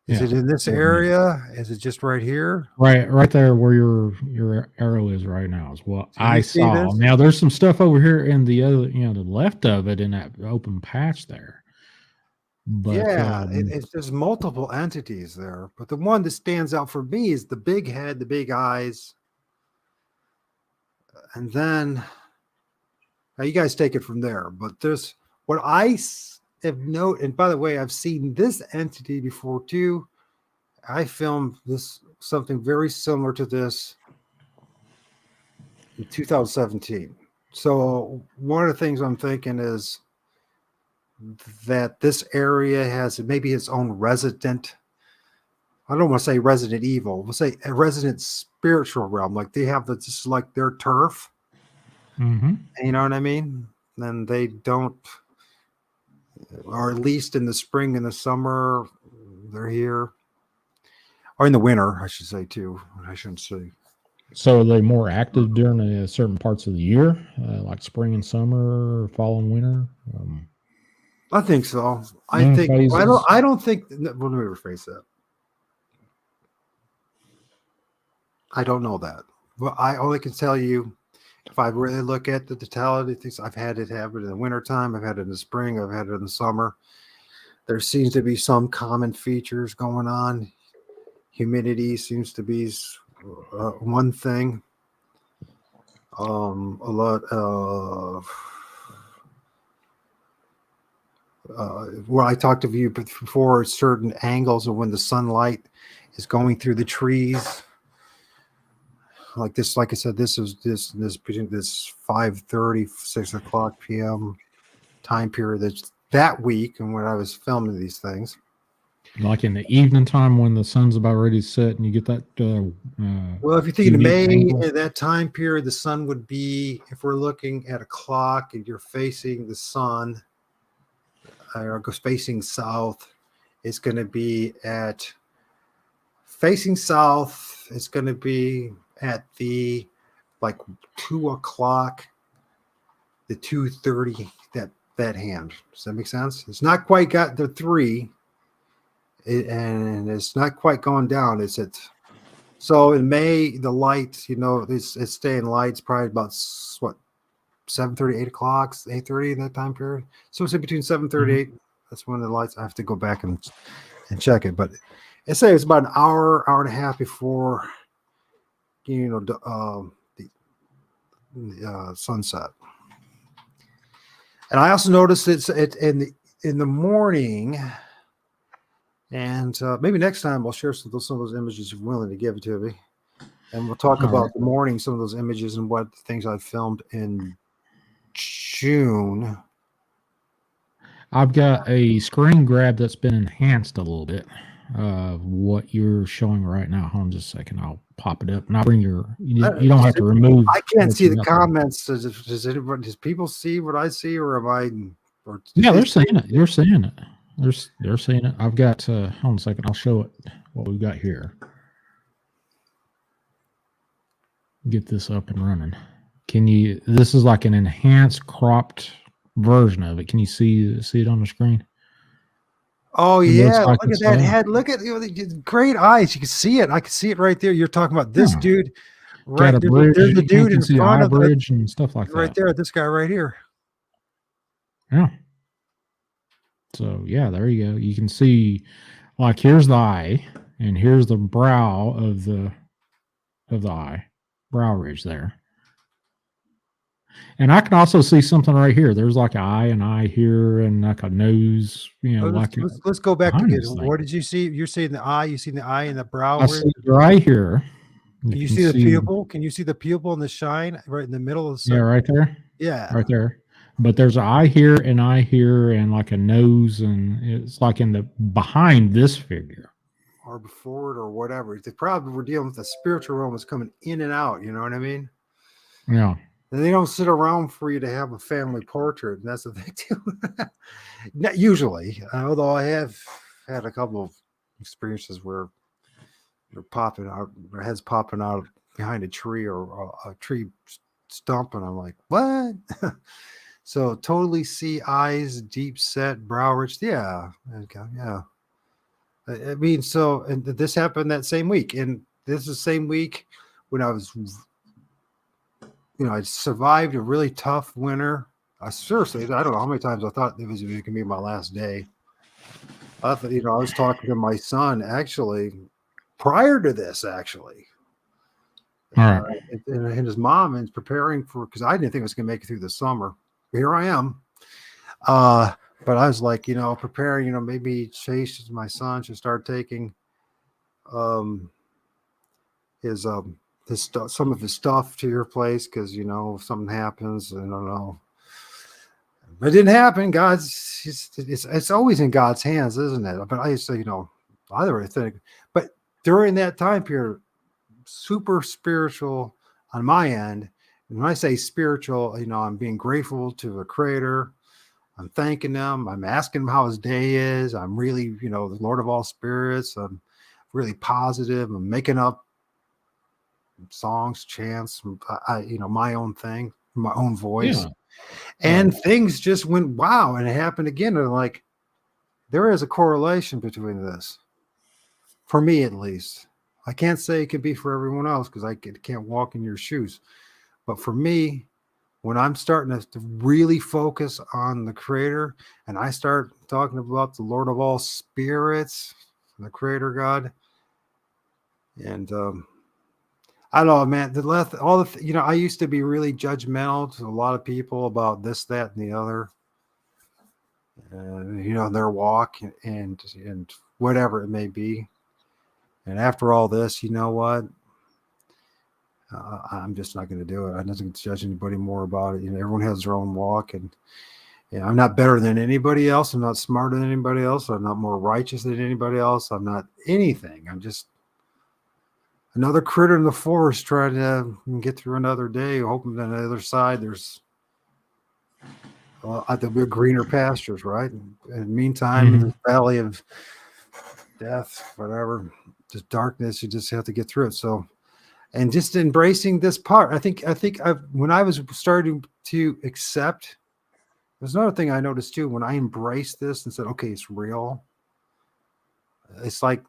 D: Is it in this area? Is it just right here?
A: Right there where your arrow is right now is what I saw. Now there's some stuff over here in the other, the left of it in that open patch there. But
D: yeah, there's multiple entities there, but the one that stands out for me is the big head, the big eyes, and then now you guys take it from there. But there's what I have noted, and by the way, I've seen this entity before too. I filmed something very similar to this in 2017. So one of the things I'm thinking is that this area has maybe its own resident. I don't want to say resident evil. We'll say a resident spiritual realm. Like they have just like their turf.
A: Mm-hmm.
D: You know what I mean? And they don't, or at least in the spring and the summer, they're here. Or in the winter, I should say too. I shouldn't say.
A: So are they more active during certain parts of the year, like spring and summer, fall and winter?
D: I think so. I think I don't think. Well, let me rephrase that. I don't know that. Well, I only can tell you if I really look at the totality of things. I've had it happen in the wintertime. I've had it in the spring. I've had it in the summer. There seems to be some common features going on. Humidity seems to be one thing. A lot of what I talked to you before, certain angles of when the sunlight is going through the trees. Like this, like I said, this between this 5:30, 6 o'clock p.m. time period. That's that week, and when I was filming these things.
A: Like in the evening time when the sun's about ready to set, and you get that.
D: Well, if you're thinking of
A: unique
D: May
A: angle.
D: at that time period, the sun would be, if we're looking at a clock and you're facing the sun, or goes facing south, it's going to be at facing south. It's going to be at the like 2 o'clock, the 2:30, that hand. Does that make sense? It's not quite got the 3, and it's not quite going down. It's at so in May the light, it's staying light. It's probably about what 7:30, 8 o'clock, 8:30 in that time period. So it's in between 7:30, 8. That's when the lights. I have to go back and check it, but it's about an hour and a half before the sunset. And I also noticed it's in the morning. And maybe next time I'll share some of those images if you're willing to give it to me. And we'll talk about the morning, some of those images and what things I filmed in June.
A: I've got a screen grab that's been enhanced a little bit. What you're showing right now. Hold on just a second. I'll pop it up and I'll bring your. You don't have to remove.
D: I can't see the comments. Does people see what I see, or am I?
A: Yeah, they're seeing it. They're seeing it. They're seeing it. I've got. Hold on a second. I'll show it. What we've got here. Get this up and running. Can you? This is like an enhanced, cropped version of it. Can you see it on the screen?
D: Oh yeah, look at that head. Look at great eyes. You can see it. I can see it right there. You're talking about this dude. Right there. There's the dude in front of the
A: bridge and stuff like that.
D: Right there. This guy right here.
A: Yeah. So yeah, there you go. You can see, like, here's the eye, and here's the brow of the eye, brow ridge there. And I can also see something right here. There's like an eye here, and like a nose.
D: Let's go back again. What did you see? You're seeing the eye. You seen the eye and the brow.
A: I see right here.
D: Can you see the pupil? Can you see the pupil and the shine right in the middle of the sun?
A: Yeah, right there.
D: Yeah,
A: right there. But there's an eye here, and like a nose, and it's like in the behind this figure,
D: or before it, or whatever. The problem we're dealing with, the spiritual realm is coming in and out. You know what I mean?
A: Yeah.
D: And they don't sit around for you to have a family portrait, and that's the thing too. Not usually, although I have had a couple of experiences where they're popping out, their heads popping out behind a tree or a tree stump, and I'm like, what? So totally see eyes, deep set, brow ridge. Yeah, okay, yeah. I mean, so and this happened that same week, and this is the same week when I was. I survived a really tough winter. I don't know how many times I thought it was going to be my last day. I thought, I was talking to my son actually prior to this, actually.
A: All right.
D: And his mom is preparing because I didn't think I was going to make it through the summer. Here I am. But I was like, preparing, maybe Chase, my son, should start taking some of his stuff to your place because if something happens, I don't know. But it didn't happen. It's always in God's hands, isn't it? But I used to, either think. But during that time period, super spiritual on my end. And when I say spiritual, I'm being grateful to the Creator. I'm thanking him. I'm asking him how his day is. I'm really, the Lord of all spirits. I'm really positive. I'm making up songs, chants, my own thing, my own voice. Yeah. And things just went wow. And it happened again. And like, there is a correlation between this. For me, at least. I can't say it could be for everyone else because I can't walk in your shoes. But for me, when I'm starting to really focus on the creator and I start talking about the Lord of all spirits, the creator God, and I don't know, man, I used to be really judgmental to a lot of people about this, that, and the other, their walk and whatever it may be. And after all this, you know what? I'm just not going to do it. I'm not going to judge anybody more about it. Everyone has their own walk, and I'm not better than anybody else. I'm not smarter than anybody else. I'm not more righteous than anybody else. I'm not anything. I'm just another critter in the forest trying to get through another day, hoping on the other side there's there'll be greener pastures, right? And meantime, in the valley of death, whatever, just darkness, you just have to get through it. So, and just embracing this part, I think when I was starting to accept, there's another thing I noticed too. When I embraced this and said, "Okay, it's real," it's like,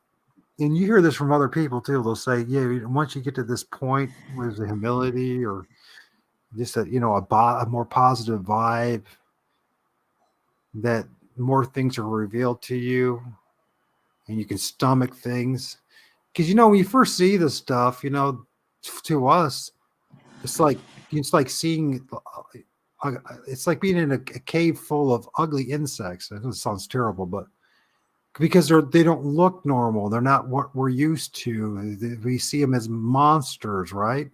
D: and you hear this from other people too. They'll say, "Yeah, once you get to this point with the humility or just a more positive vibe, that more things are revealed to you, and you can stomach things." Because when you first see this stuff, to us, it's like seeing. It's like being in a cave full of ugly insects. I know it sounds terrible, but because they don't look normal, they're not what we're used to. We see them as monsters, right?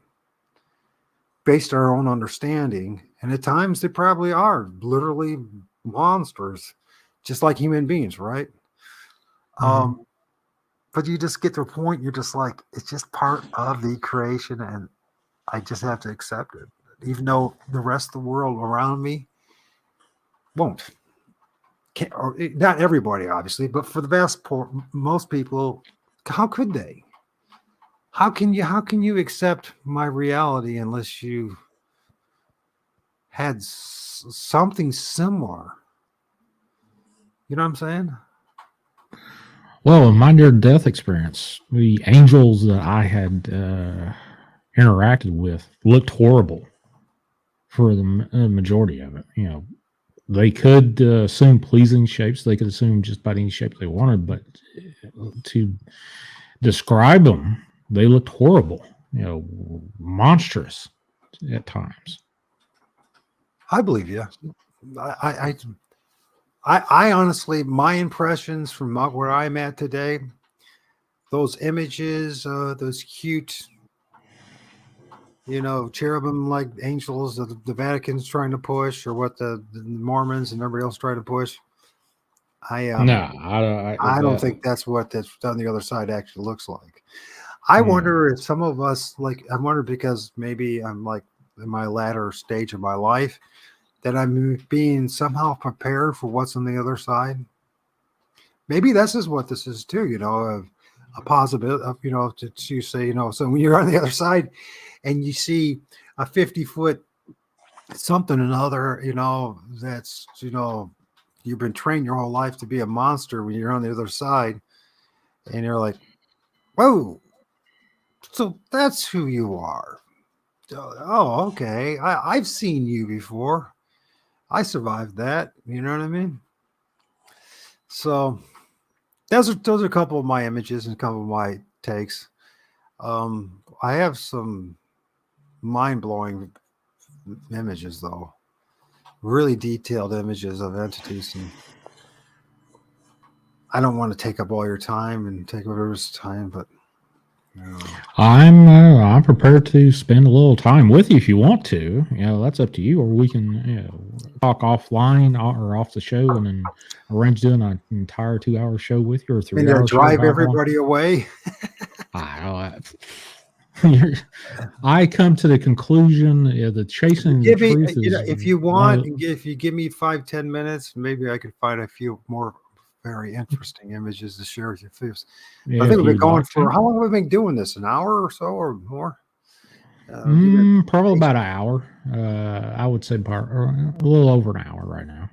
D: Based on our own understanding, and at times they probably are literally monsters, just like human beings, right? But you just get to a point, you're just like, it's just part of the creation, and I just have to accept it, even though the rest of the world around me won't. Or not everybody, obviously, but for the most people, how could they? How can you accept my reality unless you had something similar? You know what I'm saying?
A: Well, in my near-death experience, the angels that I had interacted with looked horrible for the majority of it. They could assume pleasing shapes. They could assume just about any shape they wanted, but to describe them, they looked horrible. Monstrous at times.
D: I believe you. I honestly, my impressions from where I'm at today, those images, those cute, cherubim like angels that the Vatican's trying to push, or what the Mormons and everybody else trying to push. I don't think that's what that's on the other side actually looks like. I wonder if some of us, I wonder because maybe I'm like in my latter stage of my life, that I'm being somehow prepared for what's on the other side. Maybe this is what this is too, a possibility of, to say, so when you're on the other side and you see a 50-foot something another, that's, you've been trained your whole life to be a monster when you're on the other side, and you're like, whoa, so that's who you are. Oh, okay. I've seen you before. I survived that. You know what I mean? So those are a couple of my images and a couple of my takes. I have some mind-blowing images, though. Really detailed images of entities, and I don't want to take up all your time and take up everyone's time, but
A: I'm prepared to spend a little time with you if you want to. That's up to you, or we can talk offline or off the show and then arrange doing an entire 2-hour show with you, or 3-hour show.
D: Drive everybody away.
A: I come to the conclusion the chasing the truth is.
D: If you want, if you give me 5-10 minutes, maybe I could find a few more very interesting images to share with you. I think we've been going for how long have we been doing this? An hour or so, or more?
A: Probably about an hour. I would say a little over an hour right now.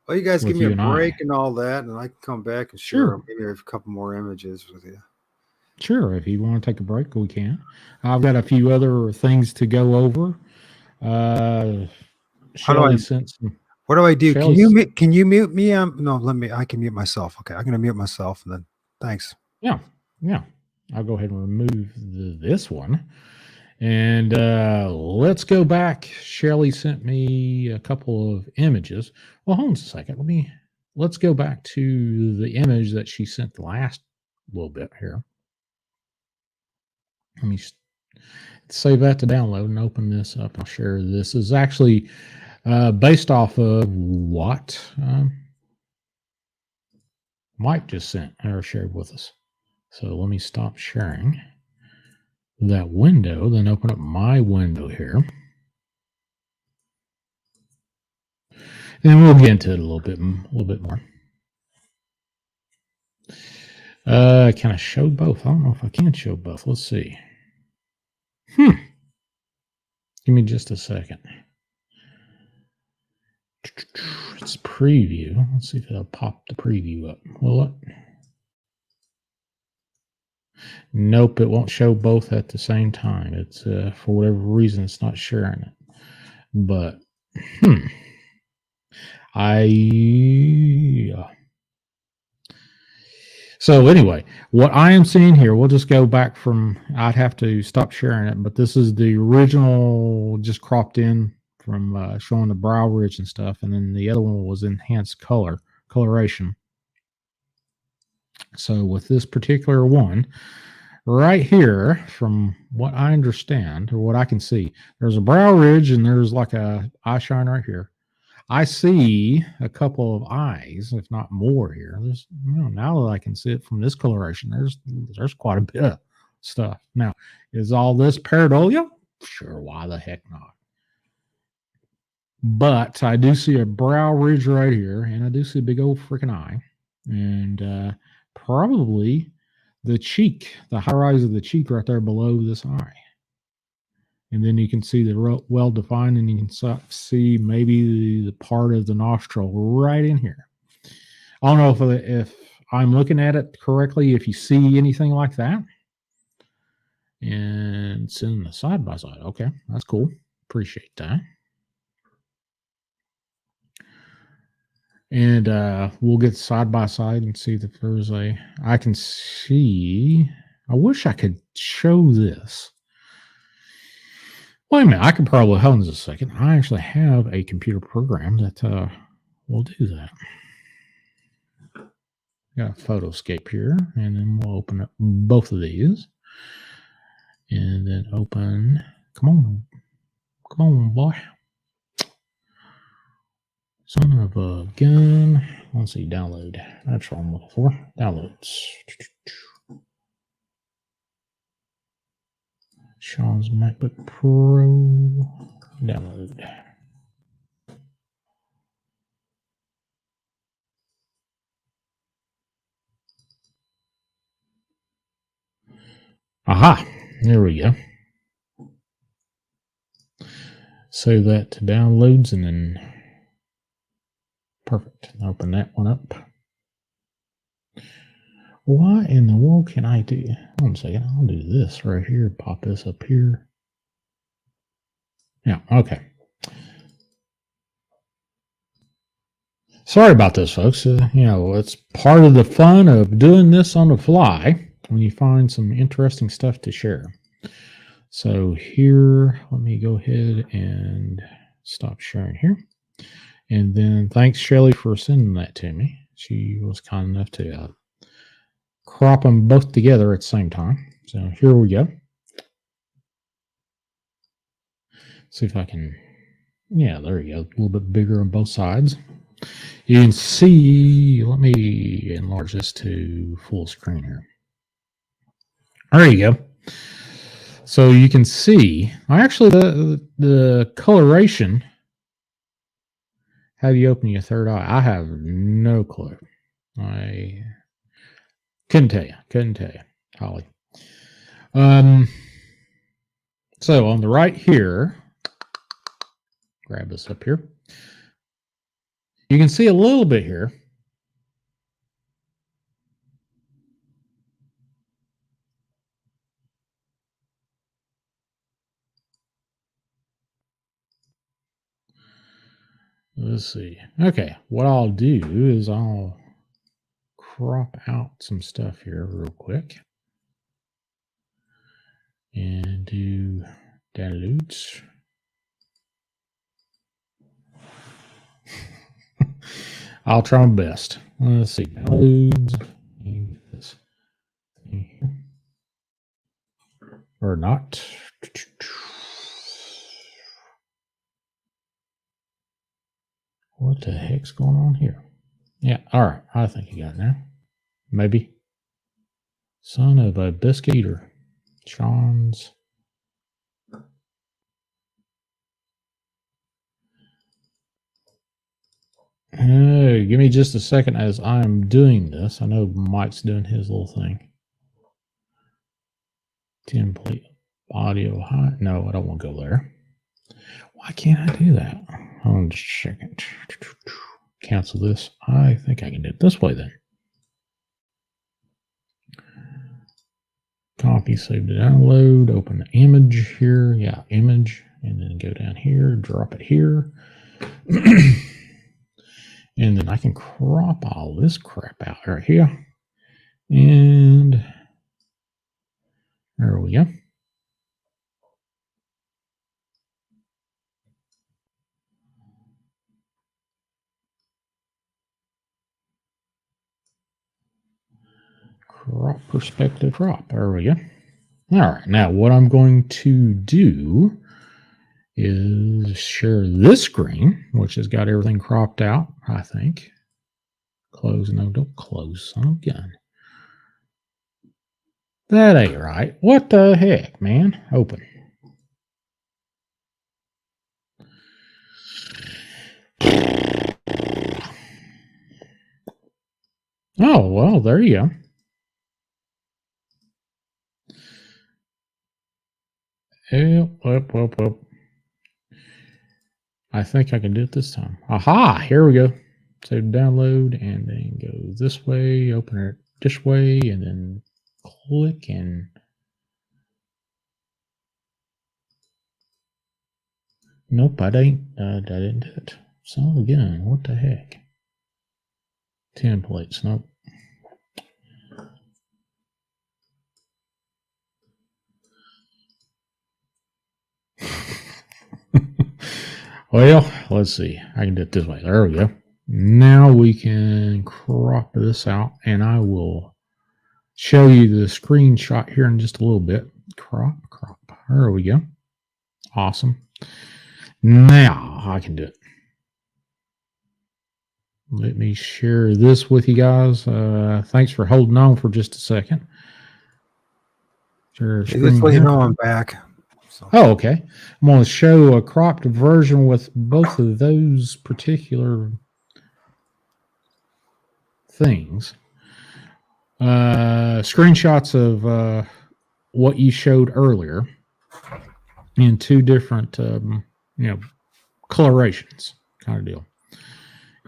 D: Well, you guys give me a break and all that, and I can come back and share maybe a couple more images with you.
A: Sure, if you want to take a break, we can. I've got a few other things to go over. Uh,
D: How do I?
A: Shelly sent some.
D: What do I do?
A: Shelly,
D: Can you mute me? No, let me. I can mute myself. Okay, I'm gonna mute myself and then. Thanks.
A: yeah, yeah. I'll go ahead and remove this one. And let's go back. Shelly sent me a couple of images. Well, hold on a second. Let's go back to the image that she sent the last little bit here. Let me save that to download and open this up. I'll share this. Is actually based off of what Mike just sent or shared with us. So let me stop sharing that window, then open up my window here. And we'll get into it a little bit more. Can I show both? I don't know if I can show both. Let's see. Give me just a second. It's preview. Let's see if it'll pop the preview up. Will it? Nope, it won't show both at the same time. It's for whatever reason, it's not sharing it. But So anyway, what I am seeing here, we'll just go back from, I'd have to stop sharing it, but this is the original just cropped in from showing the brow ridge and stuff. And then the other one was enhanced coloration. So with this particular one, right here, from what I understand or what I can see, there's a brow ridge and there's like a eye shine right here. I see a couple of eyes, if not more here. There's, now that I can see it from this coloration, there's quite a bit of stuff. Now, is all this pareidolia? Sure, why the heck not? But I do see a brow ridge right here, and I do see a big old freaking eye. And probably the cheek, the high rise of the cheek right there below this eye. And then you can see the well-defined, and you can see maybe the part of the nostril right in here. I don't know if I'm looking at it correctly, if you see anything like that. And it's in the side-by-side. Okay, that's cool. Appreciate that. And we'll get side-by-side and see if there's I can see. I wish I could show this. Wait a minute, I could probably, hold on a second. I actually have a computer program that will do that. Got a photoscape here, and then we'll open up both of these. And then open, come on, boy. Son of a gun. Let's see, download. That's what I'm looking for. Downloads. Sean's MacBook Pro. Download. Aha, there we go. Save that to downloads and then perfect. Open that one up. What in the world can I do? Hold on a second. I'll do this right here. Pop this up here. Yeah, okay. Sorry about this, folks. It's part of the fun of doing this on the fly when you find some interesting stuff to share. So here, let me go ahead and stop sharing here. And then thanks, Shelly, for sending that to me. She was kind enough to crop them both together at the same time. So here we go. See if I can, yeah, there you go. A little bit bigger on both sides. You can see, let me enlarge this to full screen here. There you go. So you can see, actually the coloration, how do you open your third eye? I have no clue. I couldn't tell you, Holly. So on the right here, grab this up here. You can see a little bit here. Let's see. Okay, what I'll do is I'll crop out some stuff here real quick and do downloads. I'll try my best. Let's see. Downloads. Or not. What the heck's going on here? Yeah, all right. I think you got it now. Maybe. Son of a biscuit eater. Sean's. Hey, give me just a second as I'm doing this. I know Mike's doing his little thing. Template audio high. No, I don't want to go there. Why can't I do that? Hold on just a second. Cancel this. I think I can do it this way then. Copy, save to download, open the image here. Yeah, image. And then go down here, drop it here. And then I can crop all this crap out right here. And there we go. Crop perspective crop. There we go. All right. Now what I'm going to do is share this screen, which has got everything cropped out, I think. Close. No, don't close. Son of a gun. That ain't right. What the heck, man? Open. Oh, well, there you go. Whoop. I think I can do it this time. Aha! Here we go. So download and then go this way, open it this way, and then click and nope, I didn't do it. So again, what the heck? Templates, nope. Well, let's see. I can do it this way. There we go. Now we can crop this out, and I will show you the screenshot here in just a little bit. Crop. There we go. Awesome. Now I can do it. Let me share this with you guys. Thanks for holding on for just a second.
D: Just let you know I'm back. So.
A: Oh, okay. I'm going to show a cropped version with both of those particular things. Screenshots of what you showed earlier in two different, colorations kind of deal.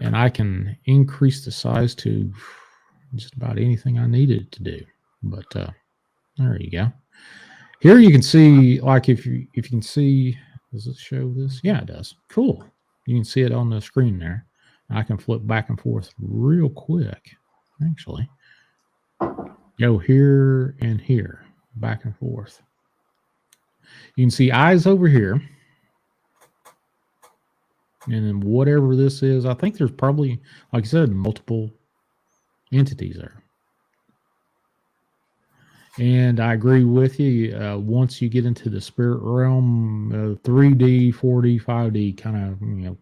A: And I can increase the size to just about anything I needed to do. But there you go. Here you can see, like if you can see, does it show this? Yeah, it does. Cool. You can see it on the screen there. I can flip back and forth real quick, actually. Go here and here, back and forth. You can see eyes over here. And then whatever this is, I think there's probably, like I said, multiple entities there. And I agree with you. Once you get into the spirit realm, 3D, 4D, 5D kind of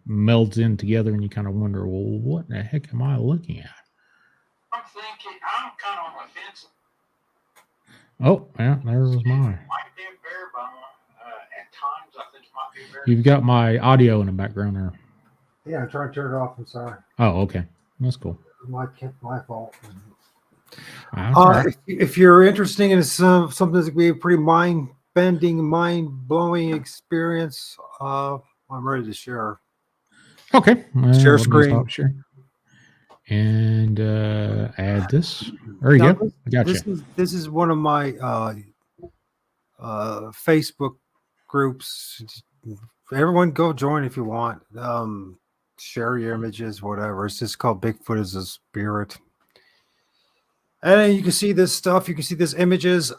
A: melds in together, and you kind of wonder, well, what the heck am I looking at?
B: I'm thinking, I'm kind of on the fence.
A: Oh, yeah, there's mine.
B: Might be a bear bone. At times, I think it might be a bear.
A: You've got my audio in the background there.
D: Yeah, I'm trying to turn it off. I'm sorry.
A: Oh, okay. That's cool.
D: My fault.
A: Okay.
D: If you're interested in something that's going to be a pretty mind-bending, mind-blowing experience, I'm ready to share.
A: Okay.
D: Share screen.
A: Share. And add this. There you go. I got you.
D: This is one of my Facebook groups. Everyone go join if you want. share your images, whatever. It's just called Bigfoot as a Spirit. And then you can see this stuff. You can see these images.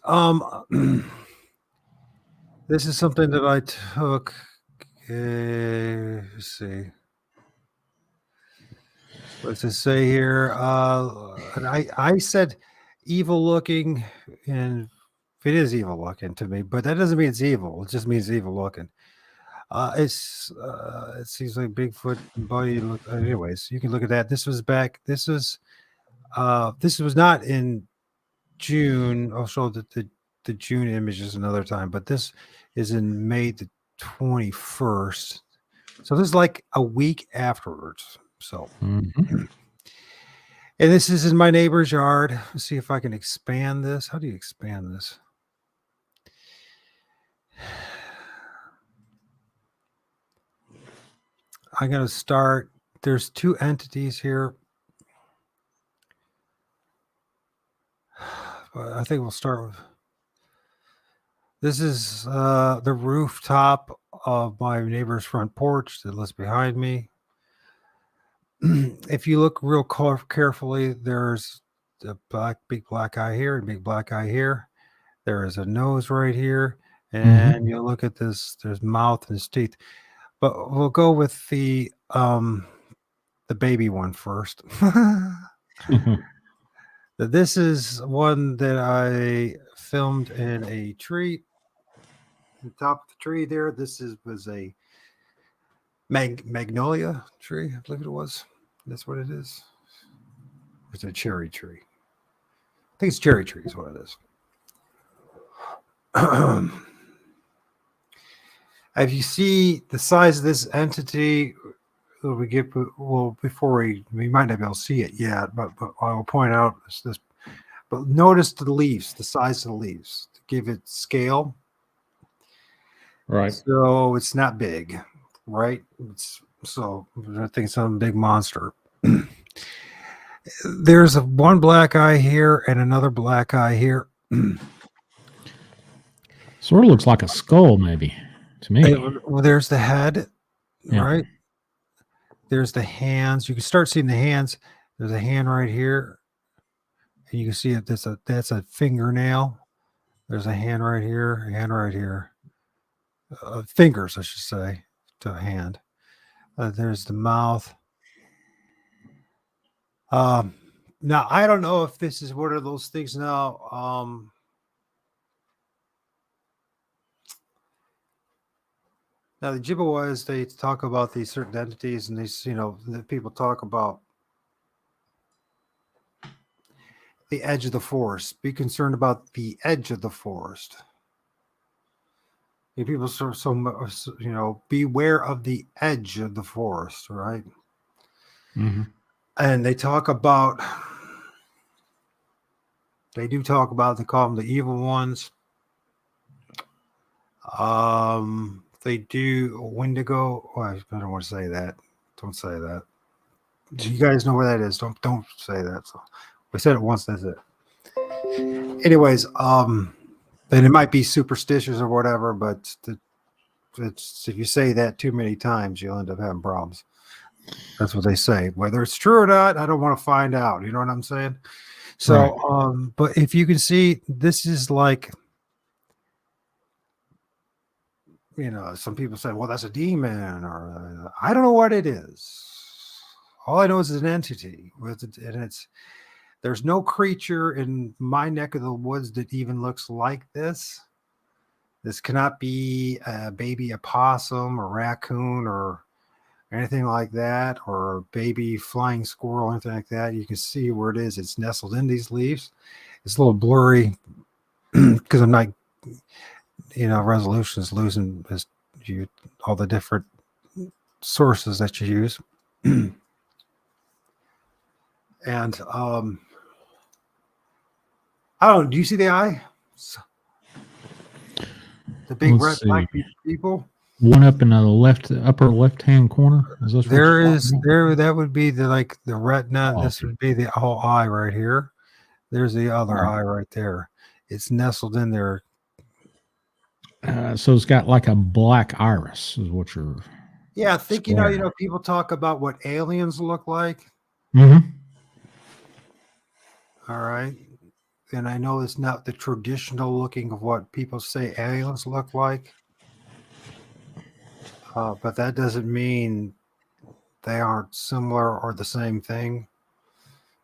D: This is something that I took. Let's see. What's it say here? And I said evil looking, and it is evil looking to me, but that doesn't mean it's evil. It just means evil looking. It seems like Bigfoot body. Anyways, you can look at that. This was back. This was not in June. I'll show the June images another time, but this is in May the 21st. So this is like a week afterwards. So,
A: Mhm.
D: and this is in my neighbor's yard. Let's see if I can expand this. How do you expand this? I'm going to start. There's two entities here. I think we'll start with. This is the rooftop of my neighbor's front porch that lives behind me. If you look real carefully, there's a big black eye here and big black eye here. There is a nose right here, and you look at this. There's mouth and his teeth. But we'll go with the baby one first. This is one that I filmed in a tree. On top of the tree there, was a magnolia tree, I believe it was. That's what it is. It's a cherry tree. I think it's cherry tree is what it is. If you see the size of this entity, before we might not be able to see it yet, but I will point out this. But notice the leaves, the size of the leaves, to give it scale.
A: Right.
D: So it's not big, right? So I think it's some big monster. There's one black eye here and another black eye here.
A: Sort of looks like a skull, maybe, to me.
D: Well, there's the head,
A: Yeah.
D: right? There's the hands. You can start seeing the hands. There's a hand right here, and you can see it. That's a fingernail. There's a hand right here, a hand right here. Fingers, I should say, to a hand. There's the mouth. Now I don't know if this is one of those things now. Now the Jibbawas, they talk about these certain entities, and the people talk about the edge of the forest. Be concerned about the edge of the forest. People beware of the edge of the forest, right?
A: Mm-hmm.
D: And they talk about. They do talk about. They call them the evil ones. They do Wendigo. Oh, I don't want to say that. Don't say that. You guys know where that is. Don't say that. So we said it once. That's it. Anyways, then it might be superstitious or whatever, but if you say that too many times, you'll end up having problems. That's what they say. Whether it's true or not, I don't want to find out. You know what I'm saying? So,
A: Right.
D: But if you can see, this is like. Some people say, well, that's a demon, or I don't know what it is. All I know is it's an entity, and there's no creature in my neck of the woods that even looks like this. This cannot be a baby opossum or raccoon or anything like that, or a baby flying squirrel, anything like that. You can see where it is. It's nestled in these leaves. It's a little blurry because I'm not. Resolution is losing all the different sources that you use. And I don't know, do you see the eye? The big
A: Let's
D: red black
A: see.
D: people?
A: One up in the upper left-hand corner. Is this what
D: There
A: you're
D: is
A: talking about?
D: that would be the retina.
A: Oh,
D: This would be the whole eye right here. There's the other
A: Right.
D: eye right there. It's nestled in there.
A: So it's got like a black iris, is what you're.
D: Yeah, I think
A: Square.
D: people talk about what aliens look like.
A: Mm-hmm.
D: All right. And I know it's not the traditional looking of what people say aliens look like. But that doesn't mean they aren't similar or the same thing.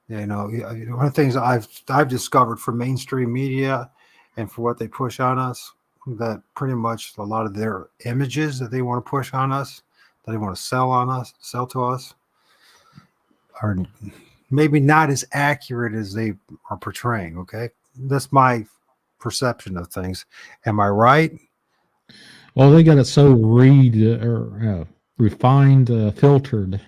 D: One of the things I've discovered from mainstream media and for what they push on us, that pretty much a lot of their images that they want to push on us, that they want to sell to us, are maybe not as accurate as they are portraying. Okay, that's my perception of things. Am I right?
A: Well, they got it so refined, filtered.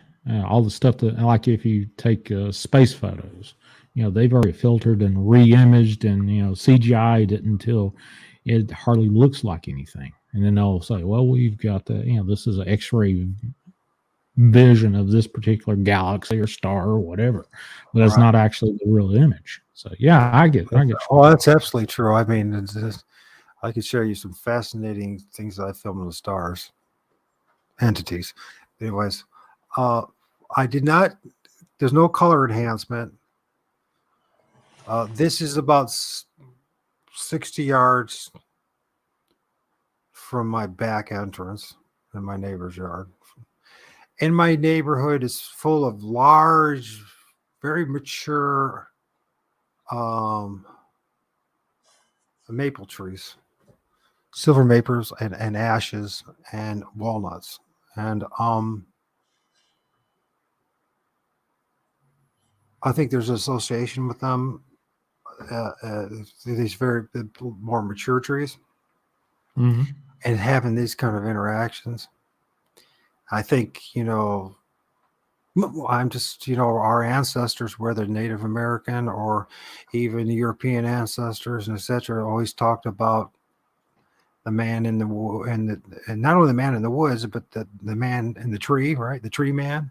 A: All the stuff that, like, if you take space photos, they've already filtered and re-imaged and CGI'd it until it hardly looks like anything. And then they'll say, "Well, we've got this is an X-ray vision of this particular galaxy or star or whatever," but that's
D: Right.
A: not actually the real image. So yeah, I get.
D: Oh, that's absolutely true. I mean, I could show you some fascinating things that I filmed in the stars, entities. Anyways, I did not. There's no color enhancement. This is about 60 yards from my back entrance in my neighbor's yard. And my neighborhood is full of large, very mature maple trees, silver maples and ashes and walnuts. And I think there's an association with them. These very more mature trees
A: Mhm.
D: and having these kind of interactions. I think, I'm just, our ancestors, whether Native American or even European ancestors and etc., always talked about the man in the and not only the man in the woods, but the man in the tree, right? The tree man,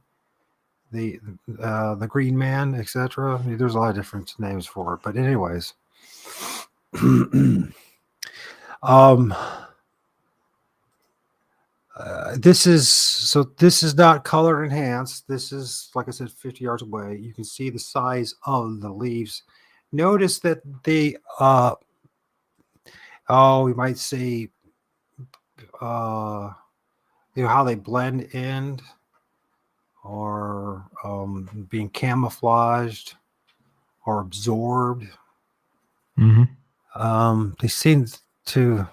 D: the green man, etc. There's a lot of different names for it, but anyways, um, this is not color enhanced. This is, like I said, 50 yards away. You can see the size of the leaves. Notice that they we might say how they blend in or being camouflaged or absorbed. They seem to,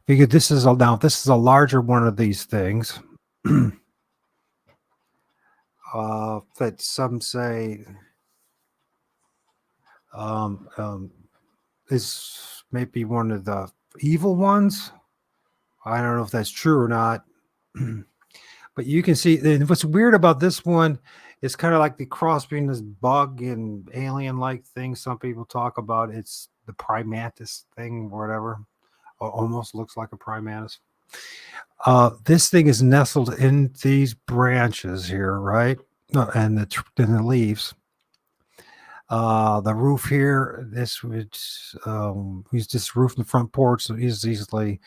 D: because this is a larger one of these things. That some say is maybe one of the evil ones. I don't know if that's true or not. But you can see, and what's weird about this one is kind of like the cross between this bug and alien-like thing. Some people talk about it's the primatus thing, or whatever. Almost looks like a primatus. This thing is nestled in these branches here, right? And the leaves. The roof here, this would use this roof in the front porch, so it's easily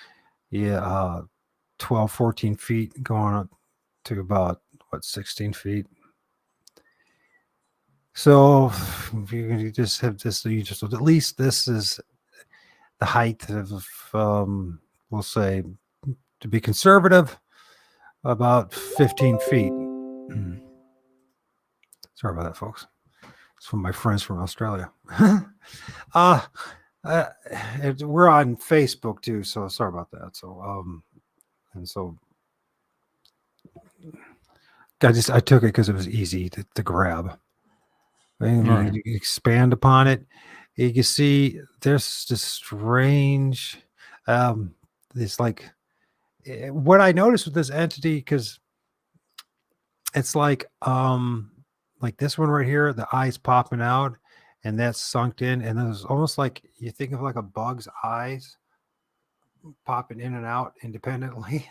D: 12, 14 feet, going up to about 16 feet. So if you just have this, you just at least this is the height of we'll say, to be conservative, about 15 feet. Sorry about that, folks. It's from my friends from Australia. We're on Facebook too, so sorry about that. So I took it because it was easy to grab. And
A: Right.
D: you expand upon it. You can see there's this strange, it's like what I noticed with this entity, because it's like this one right here, the eyes popping out, and that's sunk in, and it was almost like you think of like a bug's eyes popping in and out independently.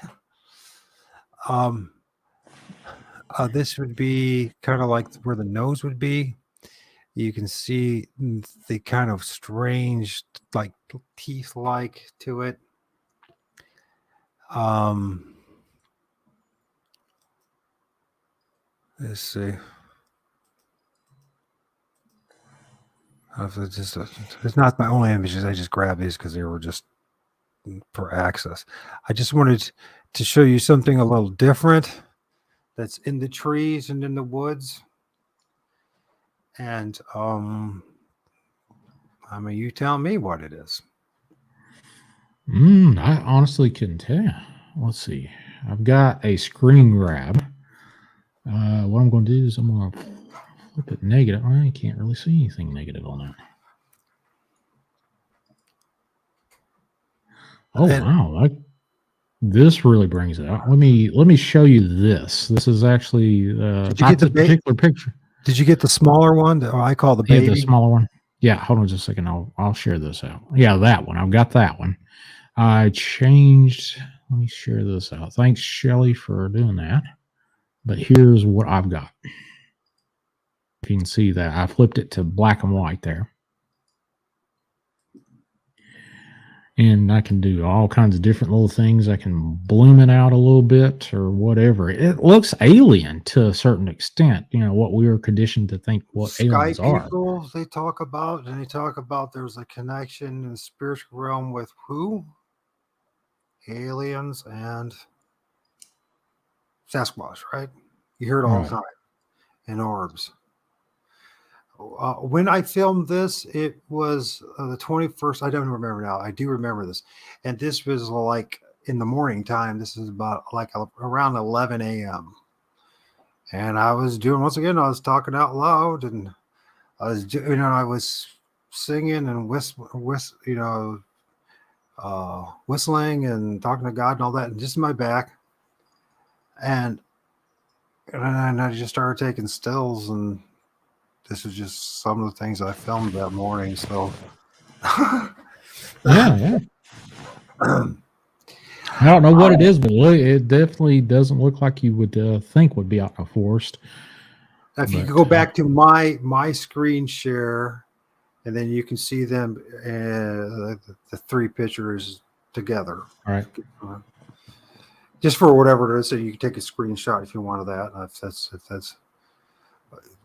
D: This would be kind of like where the nose would be. You can see the kind of strange, like teeth-like to it. Let's see. It's not my only images. I just grabbed these because they were just for access. I just wanted to show you something a little different that's in the trees and in the woods. And I mean, you tell me what it is.
A: I honestly couldn't tell. Let's see. I've got a screen grab. What I'm going to do is I'm going to flip it negative. I can't really see anything negative on that. Oh, wow. This really brings it out. Let me show you this. This is actually
D: Did you get the
A: particular picture.
D: Did you get the smaller one that I call the baby?
A: Yeah, the smaller one. Yeah, hold on just a second. I'll share this out. Yeah, that one. I've got that one. I changed. Let me share this out. Thanks, Shelly, for doing that. But here's what I've got. If you can see that, I flipped it to black and white there. And I can do all kinds of different little things. I can bloom it out a little bit or whatever. It looks alien to a certain extent. You know, what we were conditioned to think what aliens are.
D: People, they talk about there's a connection in the spiritual realm with who? Aliens and Sasquatch, right? You hear it all the time. And orbs. When I filmed this, it was the 21st. I don't remember now. I do remember this. And this was like in the morning time. This is about like around 11 a.m. And I was doing, once again, I was talking out loud and I was singing and whistling and talking to God and all that, and just in my back. And I just started taking stills, and this is just some of the things I filmed that morning. So,
A: yeah. I don't know what it is, but it definitely doesn't look like you would think would be out in the forest.
D: If you could go back to my screen share, and then you can see them, the three pictures together.
A: All right.
D: Just for whatever it is, so you can take a screenshot if you wanted that. If that's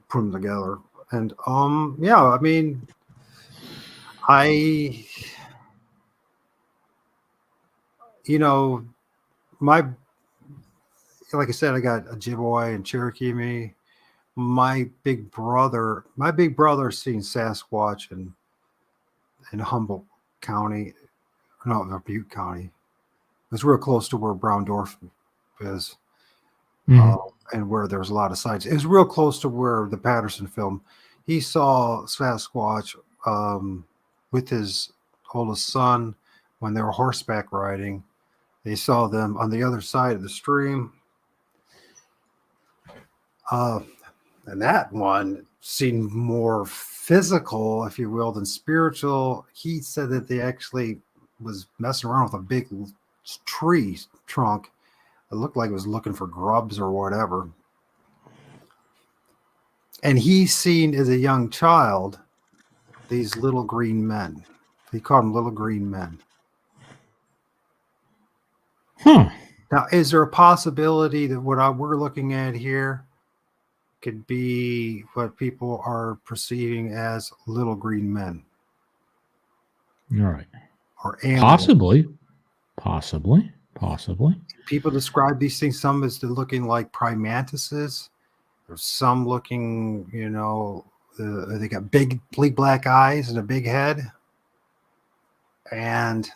D: put them together. And yeah, I mean, like I said, I got Ojibwe and Cherokee me. My big brother's seen Sasquatch in Humboldt County, no, Butte County. It was real close to where Brown Dwarf is, and where there was a lot of sites. It was real close to where the Patterson film. He saw Sasquatch with his oldest son when they were horseback riding. They saw them on the other side of the stream. And that one seemed more physical, if you will, than spiritual. He said that they actually was messing around with a big tree trunk. It looked like it was looking for grubs or whatever. And he seen as a young child these little green men. He called them little green men. Now, is there a possibility that what we're looking at here could be what people are perceiving as little green men?
A: All right.
D: Or aliens?
A: Possibly.
D: People describe these things, some as looking like primantises, or some looking, they got big black eyes and a big head. And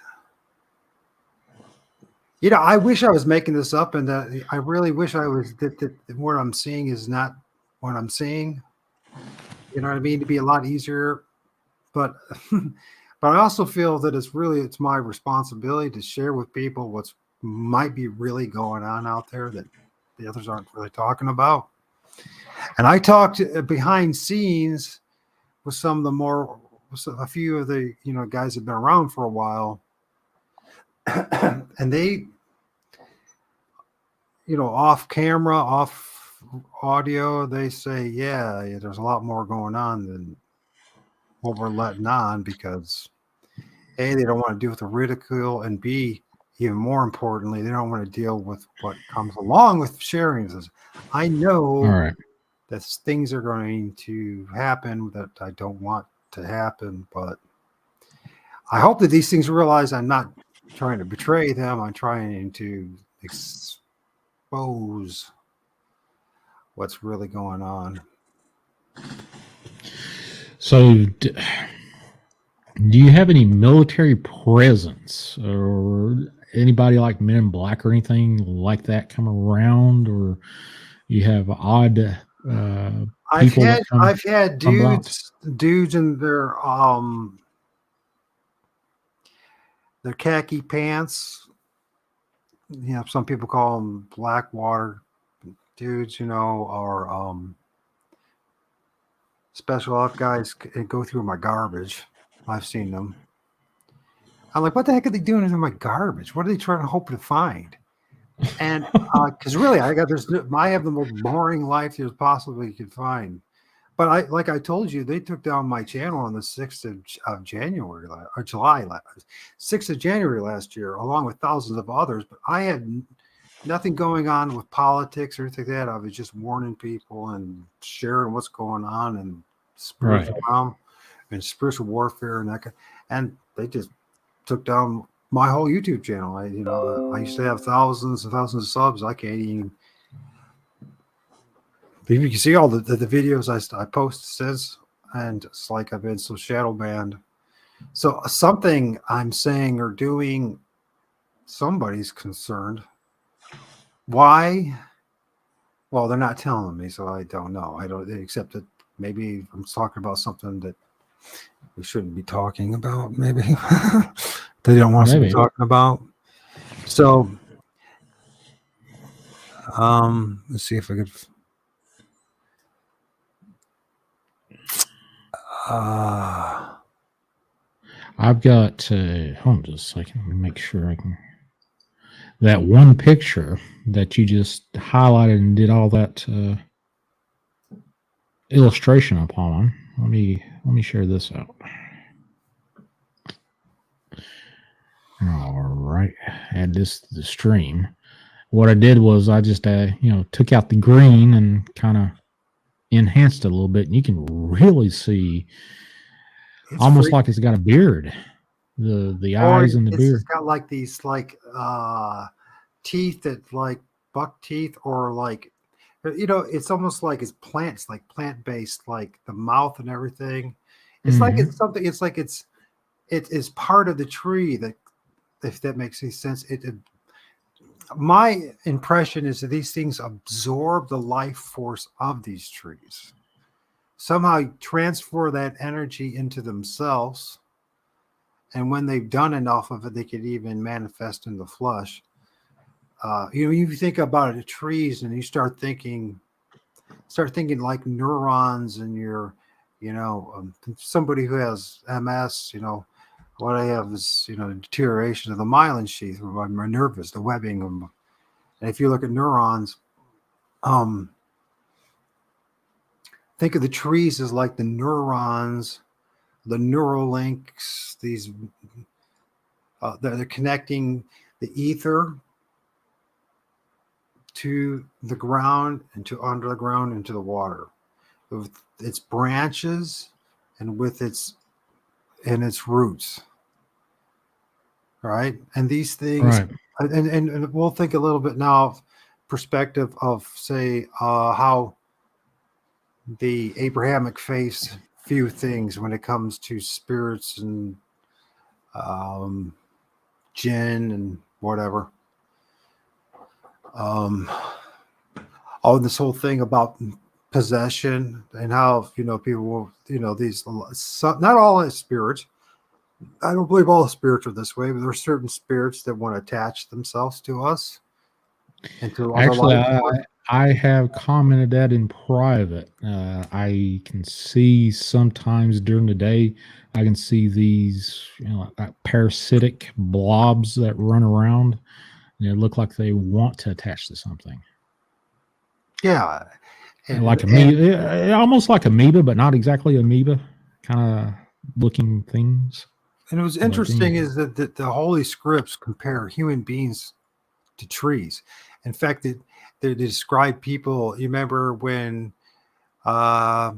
D: I wish I was making this up, and I really wish I was that what I'm seeing is not what I'm seeing. You know what I mean? To be a lot easier, but but I also feel that it's my responsibility to share with people what's might be really going on out there that the others aren't really talking about. And I talked behind scenes with a few of the guys that have been around for a while. And they, off camera, off audio, they say, yeah, there's a lot more going on than what we're letting on, because A, they don't want to deal with the ridicule, and B, even more importantly, they don't want to deal with what comes along with sharing this. I know that things are going to happen that I don't want to happen. But I hope that these things realize I'm not trying to betray them. I'm trying to expose what's really going on.
A: So, do you have any military presence or anybody like Men in Black or anything like that come around, or you have odd people that come?
D: I've had
A: come about?
D: dudes in their khaki pants. You know, some people call them black water dudes, you know, or special op guys go through my garbage. I've seen them. I'm like, what the heck are they doing in my garbage? What are they trying to hope to find? And because really, I have the most boring life you possibly could find. But like I told you, they took down my channel on the 6th of January or July, 6th of January last year, along with thousands of others. But I had nothing going on with politics or anything like that. I was just warning people and sharing what's going on and spiritual realm and spiritual warfare and that. And they just took down my whole YouTube channel. I used to have thousands and thousands of subs. I can't even. You can see all the videos I post since, and it's like I've been so shadow banned. So something I'm saying or doing, somebody's concerned. Why? Well, they're not telling me, so I don't know. I don't, except that maybe I'm talking about something that we shouldn't be talking about. Maybe they don't want us to be talking about. So, let's see if I could.
A: I've got hold on just a second. Let me make sure I can. That one picture that you just highlighted and did all that illustration upon. Let me share this out. All right, add this to the stream. What I did was I just took out the green and kind of enhanced it a little bit, and you can really see almost like it's got a beard. The eyes and the beard.
D: It's got like these teeth that like buck teeth, or like, you know, it's almost like it's plants, like plant based, like the mouth and everything. It's like it's something. It's like it is part of the tree, that, if that makes any sense. My impression is that these things absorb the life force of these trees, somehow transfer that energy into themselves, and when they've done enough of it, they could even manifest in the flesh. You think about it, trees, and you start thinking like neurons in your, somebody who has MS, what I have is, deterioration of the myelin sheath, or my nervous, the webbing. And if you look at neurons, think of the trees as like the neurons, the neural links, these, they're connecting the ether to the ground and to under the ground into the water, with its branches and with its roots. Right. And these things,
A: Right.
D: And we'll think a little bit now of perspective of, say, how the Abrahamic faith view things when it comes to spirits and jinn and whatever. This whole thing about possession, and how, people will, these, not all spirits. I don't believe all spirits are this way, but there are certain spirits that want to attach themselves to us. And to
A: Actually, I have commented that in private. I can see sometimes during the day, I can see these, like parasitic blobs that run around, and they look like they want to attach to something.
D: Yeah.
A: Like amoeba, almost like amoeba, but not exactly amoeba kind of looking things.
D: And it was interesting is that the Holy Scripts compare human beings to trees. In fact, they describe people. You remember when Uh,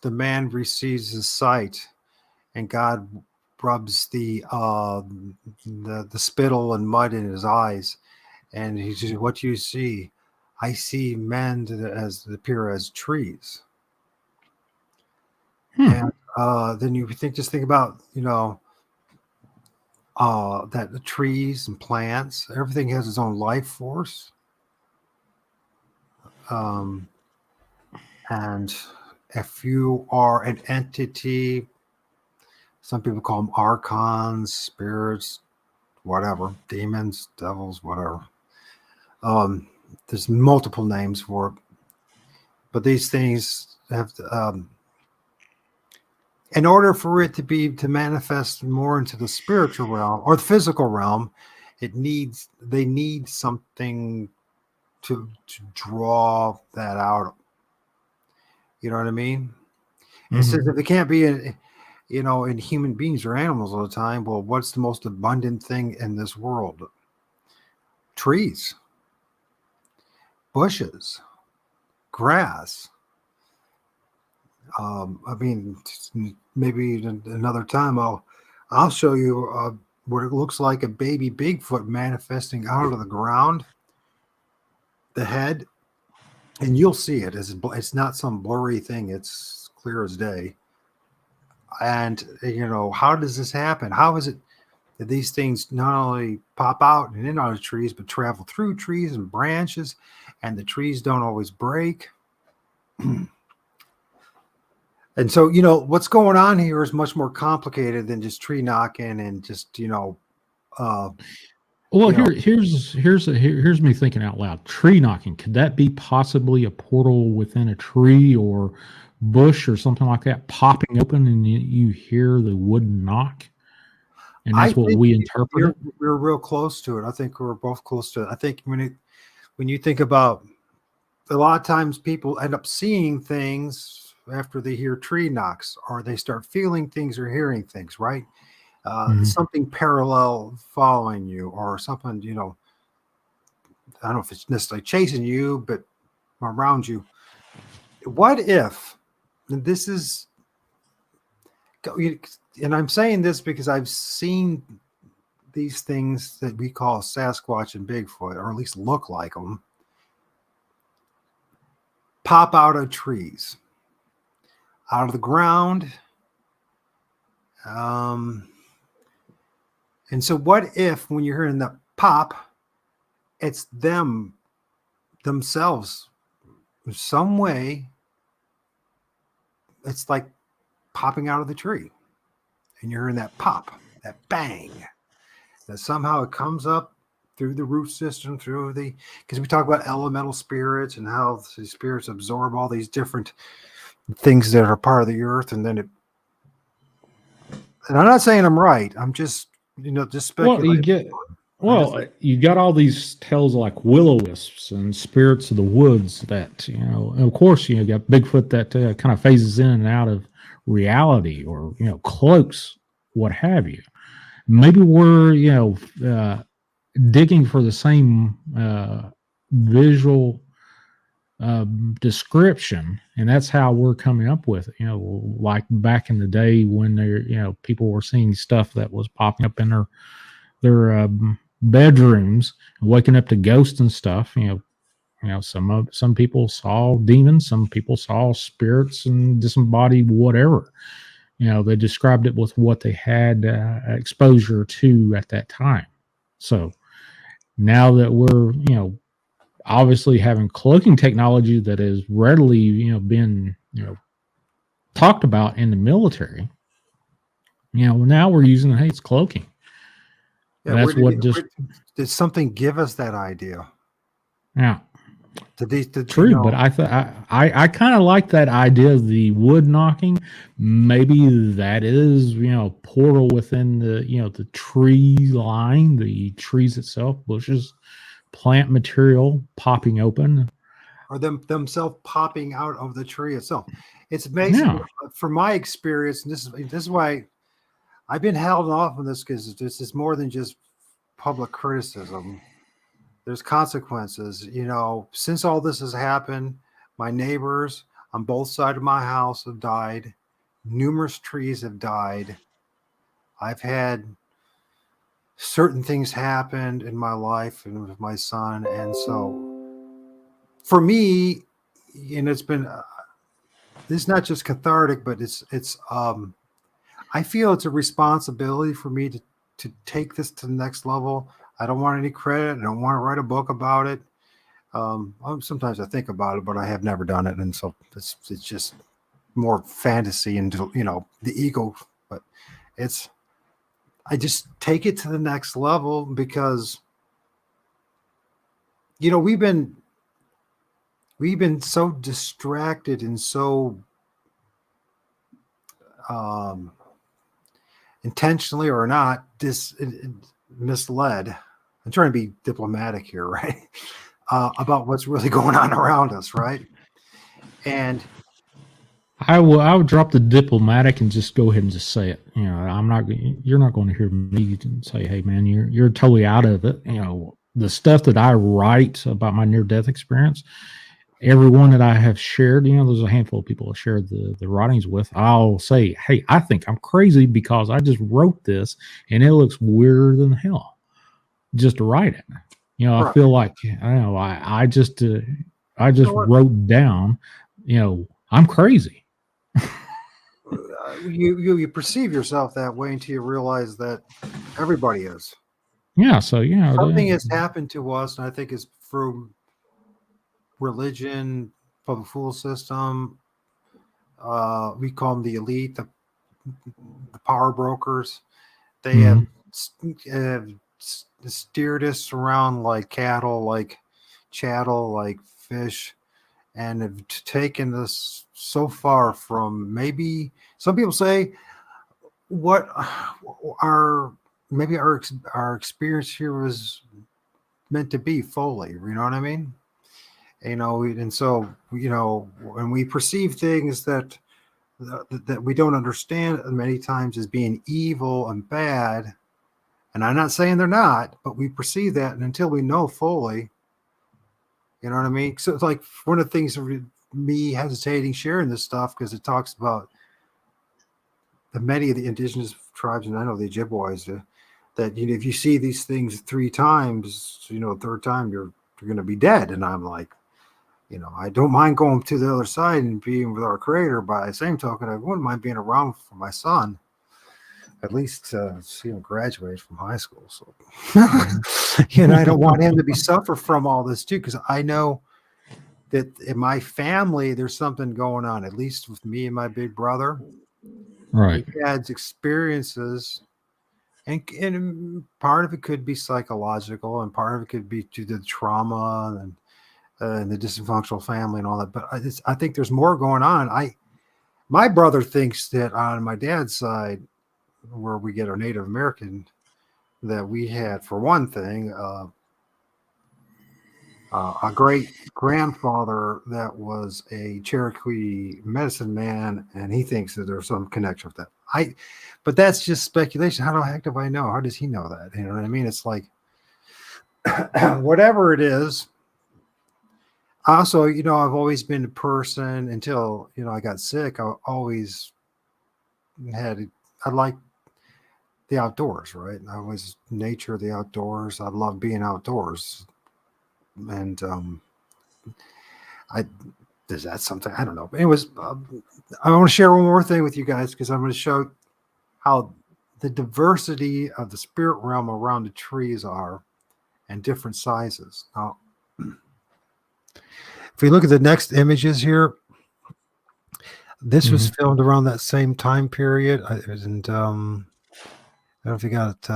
D: the man receives his sight, and God rubs the spittle and mud in his eyes, and he says, "What do you see?" I see men as appear as trees.
A: Hmm.
D: And then you just think about, that the trees and plants, everything has its own life force. Um, and if you are an entity, some people call them archons, spirits, whatever, demons, devils, whatever. There's multiple names for it, but these things have in order for it to manifest more into the spiritual realm or the physical realm, they need something to draw that out. You know what I mean? And since
A: Mhm.
D: if it can't be in human beings or animals all the time, well, what's the most abundant thing in this world? Trees, bushes, grass. I mean, maybe another time I'll show you what it looks like a baby Bigfoot manifesting out of the ground, the head, and you'll see it. It's not some blurry thing. It's clear as day. And how does this happen? How is it that these things not only pop out and in out of trees, but travel through trees and branches, and the trees don't always break? And so, what's going on here is much more complicated than just tree knocking and just, uh,
A: Well,
D: you know,
A: here's me thinking out loud. Tree knocking. Could that be possibly a portal within a tree or bush or something like that popping open and you hear the wood knock? And
D: I
A: that's what
D: think
A: we interpret it?
D: we're real close to it. I think we're both close to it. I think when you think about a lot of times people end up seeing things after they hear tree knocks or they start feeling things or hearing things, right?
A: Mhm.
D: Something parallel following you or something, I don't know if it's necessarily chasing you, but around you. What if, and this is, and I'm saying this because I've seen these things that we call Sasquatch and Bigfoot, or at least look like them, pop out of trees, out of the ground. Um, and so, what if when you're hearing that pop, it's themselves, in some way, it's like popping out of the tree, and you're hearing that pop, that bang, that somehow it comes up through the root system, because we talk about elemental spirits and how the spirits absorb all these different things that are part of the earth, and I'm not saying I'm right. I'm just, just
A: Well,
D: speculating. I just,
A: you got all these tales like will-o-wisps and spirits of the woods that, and of course, you got Bigfoot that kind of phases in and out of reality or, cloaks, what have you. Maybe we're, digging for the same visual description, and that's how we're coming up with it. Like back in the day when people were seeing stuff that was popping up in their bedrooms, waking up to ghosts and stuff. Some people saw demons, some people saw spirits and disembodied whatever. They described it with what they had exposure to at that time. So now that we're obviously having cloaking technology that is readily been talked about in the military, now we're using it's cloaking.
D: yeah.
A: That's what just
D: Did something give us that idea?
A: yeah.
D: Did
A: True, but I thought I kind of like that idea of the wood knocking. Maybe that is portal within the tree line, the trees itself, bushes, plant material popping open.
D: or themselves popping out of the tree itself. It's amazing
A: Yeah,
D: from my experience, and this is why I've been held off on this, because this is more than just public criticism. There's consequences. Since all this has happened, my neighbors, on both sides of my house have died. Numerous trees have died. I've had certain things happened in my life and with my son. And so for me, and it's been, this is not just cathartic, but I feel it's a responsibility for me to take this to the next level. I don't want any credit. I don't want to write a book about it. Sometimes I think about it, but I have never done it. And so it's just more fantasy and, the ego, but I just take it to the next level because, we've been so distracted and so intentionally or not misled. I'm trying to be diplomatic here, right? About what's really going on around us, right? And
A: I would drop the diplomatic and just go ahead and just say it. You're not going to hear me say, "Hey, man, you're totally out of it." The stuff that I write about my near-death experience, everyone that I have shared, there's a handful of people I shared the writings with. I'll say, "Hey, I think I'm crazy because I just wrote this, and it looks weirder than hell just to write it." I
D: right.
A: feel like I just wrote down, I'm crazy.
D: You perceive yourself that way until you realize that everybody is.
A: Yeah, so
D: Something has happened to us, and I think it's through religion, public school system. We call them the elite, the power brokers. They have steered us around like cattle, like chattel, like fish, and have taken us so far from maybe some people say what our experience here was meant to be fully. You know what I mean? And so when we perceive things that we don't understand many times as being evil and bad, and I'm not saying they're not, but we perceive that, and until we know fully, you know what I mean? So it's like one of the things of me hesitating sharing this stuff because it talks about many of the indigenous tribes, and I know the Ojibwas, that if you see these things 3 times, third time you're going to be dead. And I'm like, I don't mind going to the other side and being with our creator. By the same token, I wouldn't mind being around for my son, at least see him graduate from high school. So, I don't want him to suffer from all this too, because I know that in my family, there's something going on, at least with me and my big brother.
A: right.
D: We've had experiences, and part of it could be psychological, and part of it could be due to the trauma and the dysfunctional family and all that. But I think there's more going on. My brother thinks that on my dad's side, where we get our Native American, that we had, for one thing, a great grandfather that was a Cherokee medicine man, and he thinks that there's some connection with that. But that's just speculation. How the heck do I know? How does he know that? You know what I mean? It's like whatever it is. Also, I've always been a person until I got sick. I always I like the outdoors, right? I was nature, the outdoors. I love being outdoors, and is that something? I don't know. But anyways, I want to share one more thing with you guys because I'm going to show how the diversity of the spirit realm around the trees are and different sizes. Now, if we look at the next images here, this was filmed around that same time period. I don't know if you got it.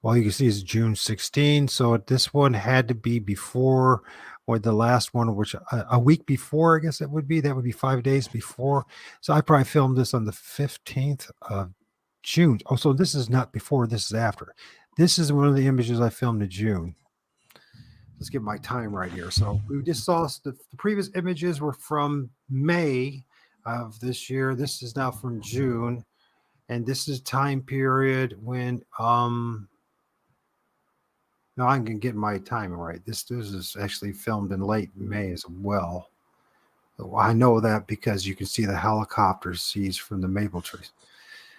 D: Well, you can see it's June 16. So this one had to be before, or the last one, which a week before, I guess it would be. That would be 5 days before. So I probably filmed this on the 15th of June. Oh, so this is not before, this is after. This is one of the images I filmed in June. Let's get my time right here. So we just saw the previous images were from May of this year. This is now from June. And this is time period when no, I can get my time right. This is actually filmed in late May as well. Well, I know that because you can see the helicopter seeds from the maple trees.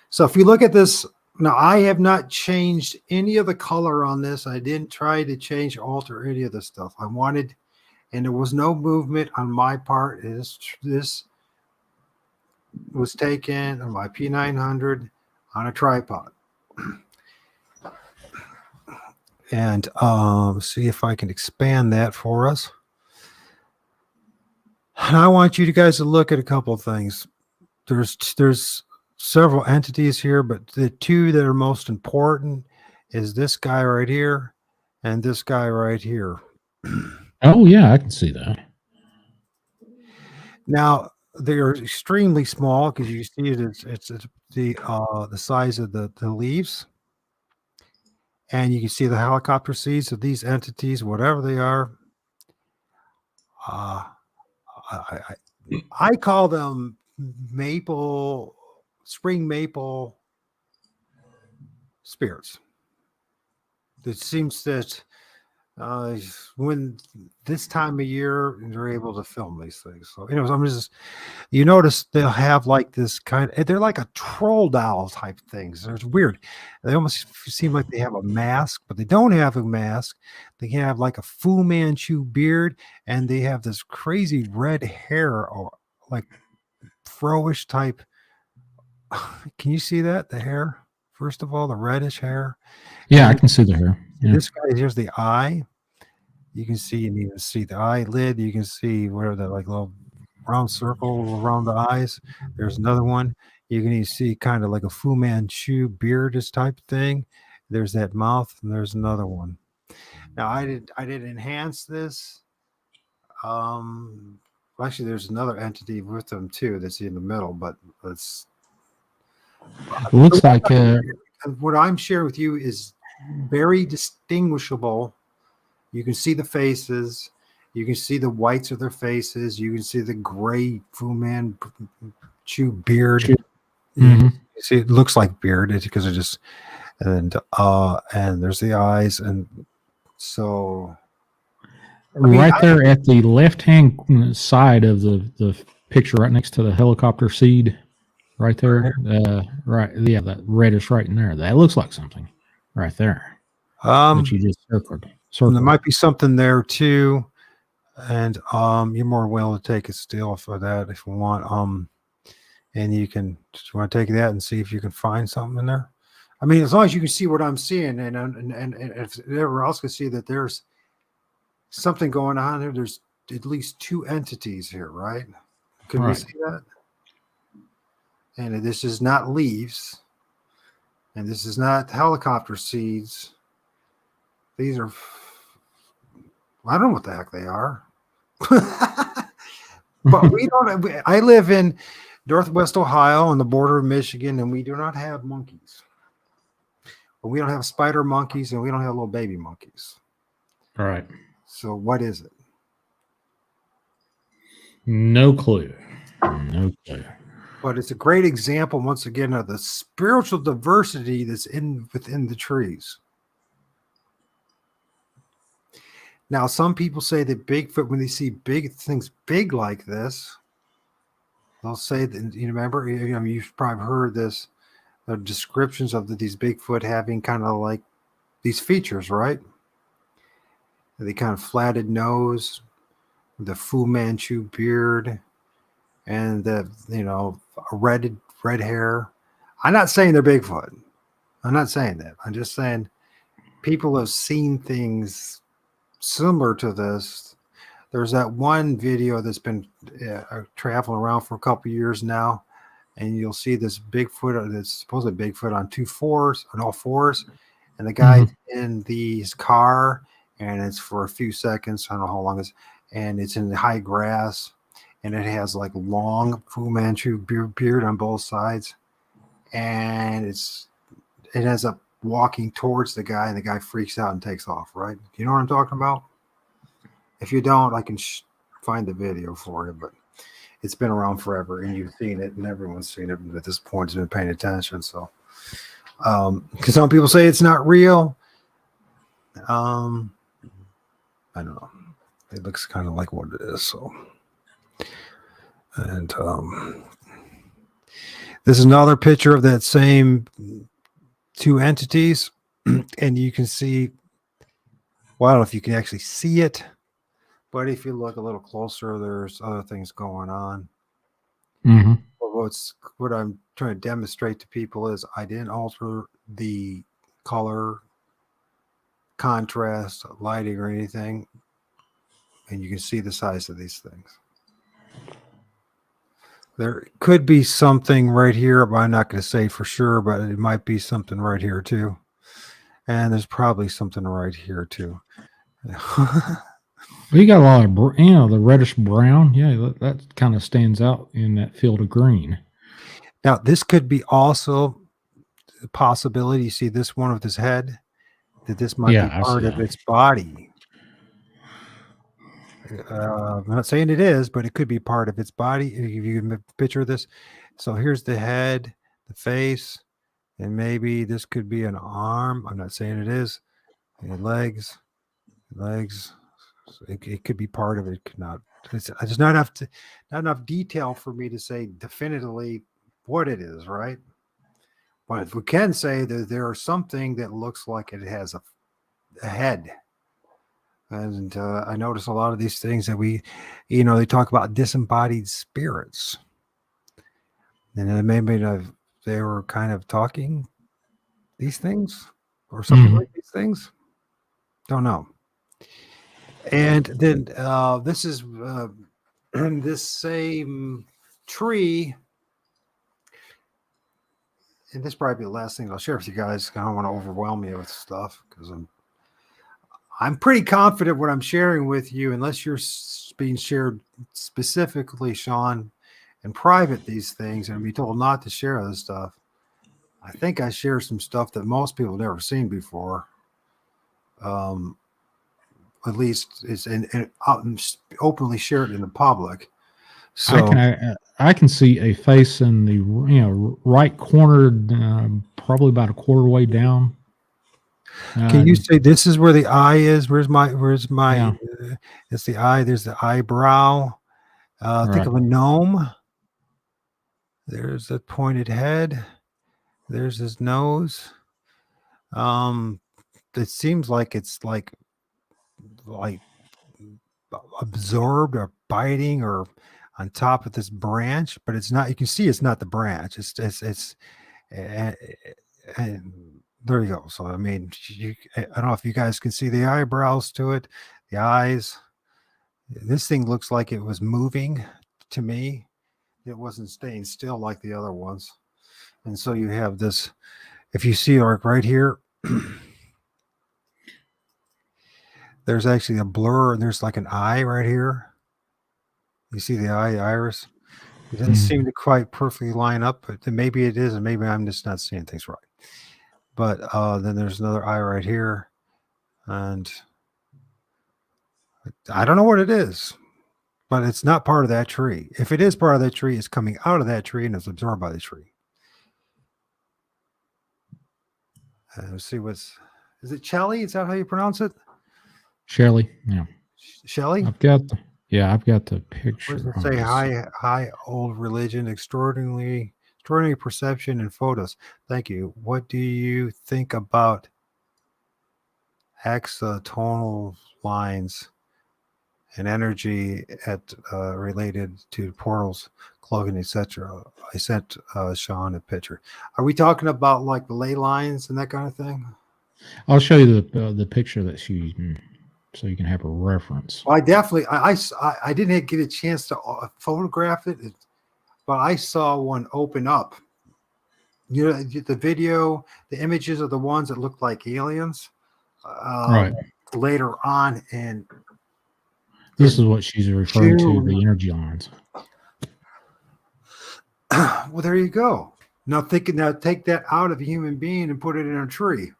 D: So if you look at this, now I have not changed any of the color on this. I didn't try to change, alter any of the stuff. I wanted, and there was no movement on my part. This was taken on my P900 on a tripod. And see if I can expand that for us. And I want you guys to look at a couple of things. There's several entities here, but the two that are most important is this guy right here and this guy right here.
A: Oh yeah, I can see that.
D: Now they are extremely small because you see it's the size of the leaves, and you can see the helicopter seeds of these entities, whatever they are. I call them spring maple spirits. It seems that when this time of year they're able to film these things. So, you notice they'll have like this they're like a troll doll type things. It's weird. They almost seem like they have a mask, but they don't have a mask. They have like a Fu Manchu beard, and they have this crazy red hair, or like froish type. Can you see that? The hair, first of all, the reddish hair.
A: Yeah, I can see the hair. Yeah.
D: This guy, here's the eye. You can see, and you can see the eyelid. You can see where the like little round circle around the eyes. There's another one. You can even see kind of like a Fu Manchu beardish type thing. There's that mouth, and there's another one. Now I did enhance this. Actually, there's another entity with them too that's in the middle, but it's.
A: It looks like
D: What I'm sharing with you is very distinguishable. You can see the faces. You can see the whites of their faces. You can see the gray Fu Manchu beard.
A: Mm-hmm.
D: You see, it looks like beard because it just and there's the eyes, and so
A: right there at the left-hand side of the picture, right next to the helicopter seed. Right there, right, yeah, that reddish right in there. That looks like something right there. That you just circled.
D: There might be something there too, and you're more willing to take a still for that if you want. And you want to take that and see if you can find something in there. I mean, as long as you can see what I'm seeing, and if everyone else can see that there's something going on there. There's at least two entities here, right? Can we see that? And this is not leaves, and this is not helicopter seeds. These are, I don't know what the heck they are. But we don't. I live in Northwest Ohio on the border of Michigan, and we do not have monkeys. But we don't have spider monkeys, and we don't have little baby monkeys.
A: All right.
D: So what is it?
A: No clue. No clue.
D: But it's a great example, once again, of the spiritual diversity that's within the trees. Now, some people say that Bigfoot, when they see big things big like this, they'll say that, you remember, you've probably heard this, the descriptions of these Bigfoot having kind of like these features, right? The kind of flatted nose, the Fu Manchu beard, and the, red hair. I'm not saying they're Bigfoot. I'm not saying that. I'm just saying people have seen things similar to this. There's that one video that's been traveling around for a couple years now, and you'll see this Bigfoot, this supposed Bigfoot on all fours, and the guy's in his car, and it's for a few seconds. I don't know how long it's, and it's in the high grass. And it has like long Fu Manchu beard on both sides, and it ends up walking towards the guy, and the guy freaks out and takes off. Right? You know what I'm talking about? If you don't, I can find the video for you, but it's been around forever, and you've seen it, and everyone's seen it at this point. Has been paying attention. So, because some people say it's not real. I don't know. It looks kind of like what it is. So. And this is another picture of that same two entities. And you can see, well, I don't know if you can actually see it, but if you look a little closer, there's other things going on.
A: Mm-hmm.
D: What I'm trying to demonstrate to people is I didn't alter the color, contrast, lighting, or anything. And you can see the size of these things. There could be something right here, but I'm not going to say for sure, but it might be something right here too. And there's probably something right here too.
A: Well, you got a lot of, the reddish brown. Yeah, that kind of stands out in that field of green.
D: Now, this could be also a possibility. You see this one with his head, that this might be part of its body. I'm not saying it is, but it could be part of its body. If you can picture this. So here's the head, the face, and maybe this could be an arm. I'm not saying it is. And legs. So it could be part of it. It could not. It's not enough detail for me to say definitively what it is, right? But if we can say that there is something that looks like it has a head. And I notice a lot of these things that they talk about disembodied spirits. And then maybe they were kind of talking these things or something like these things. Don't know. And then this is this same tree. And this probably be the last thing I'll share with you guys. I don't want to overwhelm you with stuff because I'm pretty confident what I'm sharing with you, unless you're being shared specifically, Sean, in private, these things, and be told not to share this stuff. I think I share some stuff that most people have never seen before. At least it's and openly shared in the public. So
A: I can see a face in the right corner, probably about a quarter way down.
D: Can you say this is where the eye is? Where's my?
A: Yeah.
D: It's the eye. There's the eyebrow. Think
A: Right.
D: of a gnome. There's the pointed head. There's his nose. It seems like it's like absorbed or biting or on top of this branch, but it's not. You can see it's not the branch. It's and there you go. So I mean, I don't know if you guys can see the eyebrows to it, the eyes. This thing looks like it was moving to me. It wasn't staying still like the other ones. And so you have this, if you see like right here, there's actually a blur and there's like an eye right here. You see the eye, the iris? It doesn't seem to quite perfectly line up, but maybe it is, and maybe I'm just not seeing things right. But then there's another eye right here. And I don't know what it is, but it's not part of that tree. If it is part of that tree, it's coming out of that tree and it's absorbed by the tree. Let's see is it Shelly? Is that how you pronounce it?
A: Shelley. Yeah.
D: Shelly?
A: I've got the picture.
D: What does it say? High old religion, extraordinary perception and photos. Thank you. What do you think about hexatonal lines and energy related to portals, cloaking, etc.? I sent Sean a picture. Are we talking about like the ley lines and that kind of thing?
A: I'll show you the picture that she, so you can have a reference.
D: Well, I definitely, I didn't get a chance to photograph it, but I saw one open up. You know, the video, the images of the ones that looked like aliens.
A: Right.
D: Later on, and
A: this is what she's referring to, the energy lines.
D: Well, there you go. Now take that out of a human being and put it in a tree.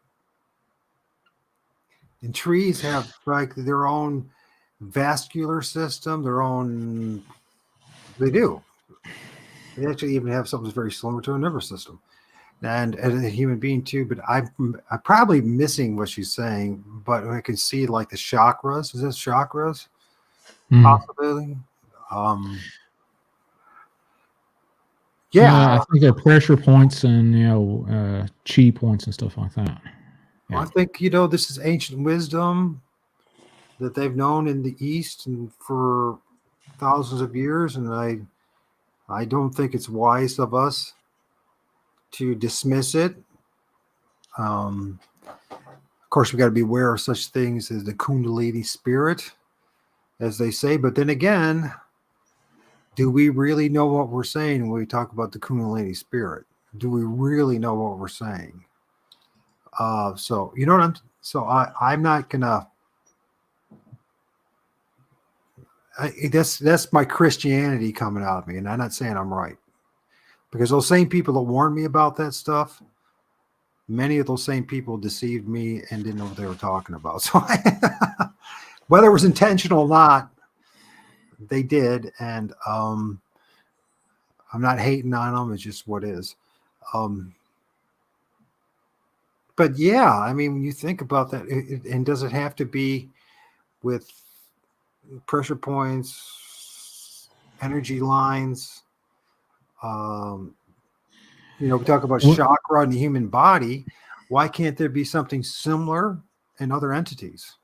D: And trees have like their own vascular system, they do. They actually even have something that's very similar to a nervous system. And as a human being too, but I'm probably missing what she's saying, but I can see like the chakras. Is this chakras? Possibility. Yeah,
A: I think of pressure points and chi points and stuff like that.
D: I
A: Yeah.
D: think this is ancient wisdom that they've known in the East and for thousands of years, and I don't think it's wise of us to dismiss it. Of course, we got to be aware of such things as the Kundalini spirit, as they say. But then again, do we really know what we're saying when we talk about the Kundalini spirit? Do we really know what we're saying? So you know what I'm not gonna. That's my Christianity coming out of me, and I'm not saying I'm right, because those same people that warned me about that stuff, many of those same people deceived me and didn't know what they were talking about. So whether it was intentional or not, they did, and I'm not hating on them. It's just what is. But yeah, I mean, when you think about that, and does it have to be with pressure points, energy lines? We talk about
A: Well,
D: chakra in the human body. Why can't there be something similar in other entities?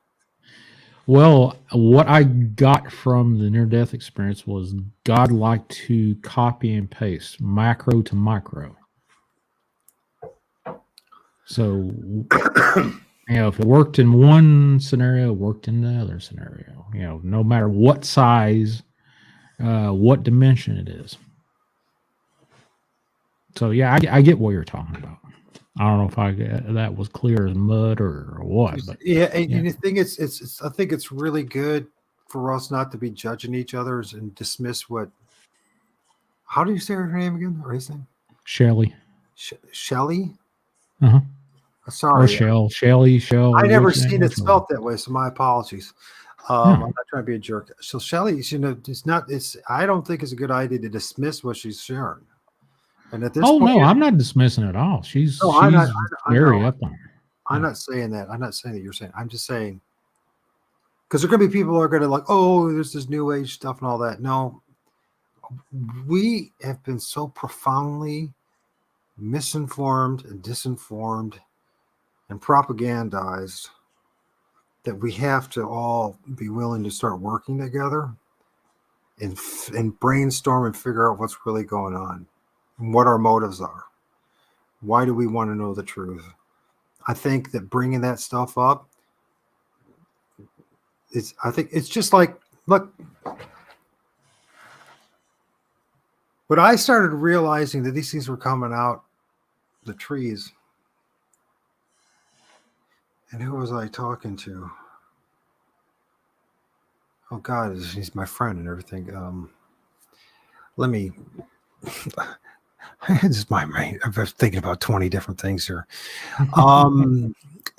A: well, what I got from the near death experience was God liked to copy and paste macro to micro. So, if it worked in one scenario, it worked in the other scenario. No matter what size, what dimension it is. So, yeah, I get what you're talking about. I don't know if that was clear as mud or what, but
D: Yeah, and the thing is, I think it's really good for us not to be judging each other and dismiss what. How do you say her name again, or his name?
A: Shelly.
D: Shelley.
A: Uh-huh. Or
D: Sorry,
A: Shelly,
D: I never
A: which
D: seen it
A: whichever.
D: spelt that way, so my apologies.
A: Yeah.
D: I'm not trying to be a jerk. So Shelley, it's not. It's. I don't think it's a good idea to dismiss what she's sharing. And at this
A: Oh
D: point,
A: no, I'm not dismissing it at all.
D: no, I'm not.
A: She's
D: I know.
A: very up on it.
D: I'm
A: Yeah.
D: not saying that. I'm not saying that you're saying. I'm just saying because there are going to be people who are going to like, oh, there's this new age stuff and all that. No, we have been so profoundly misinformed and disinformed and propagandized that we have to all be willing to start working together and brainstorm and figure out what's really going on and what our motives are. Why do we want to know the truth? I think that bringing that stuff up I think it's just like, look, when I started realizing that these things were coming out the trees, and who was I talking to? Oh God, he's my friend and everything. Let me. This is my brain. I'm thinking about 20 different things here.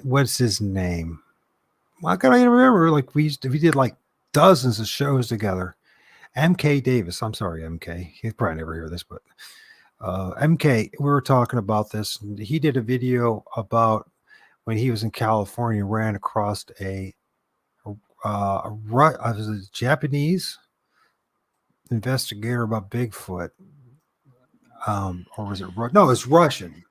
D: What's his name? Why can't I even remember? Like we did like dozens of shows together. MK Davis. I'm sorry, MK. He'll probably never hear this, but MK, we were talking about this. He did a video about when he was in California, ran across a Japanese investigator about Bigfoot. Or was it no? It was Russian,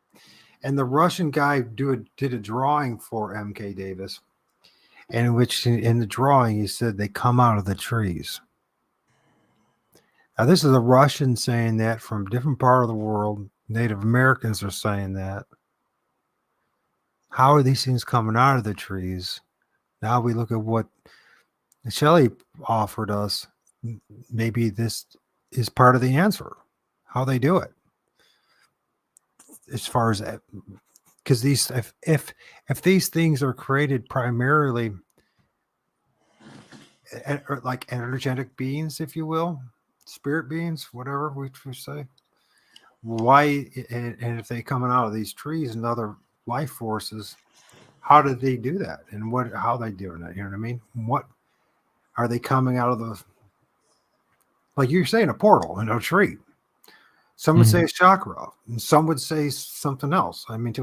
D: and the Russian guy did a drawing for MK Davis, and in the drawing he said they come out of the trees. Now this is a Russian saying that from a different part of the world. Native Americans are saying that. How are these things coming out of the trees? Now we look at what Shelley offered us. Maybe this is part of the answer. How they do it, as far as because these if these things are created primarily like energetic beings, if you will, spirit beings, whatever we say, why and if they coming out of these trees and other life forces, how did they do that, and how they doing it? You know what I mean? What are they coming out of the, like you're saying, a portal in a tree? Some would say it's chakra, and some would say something else. I mean,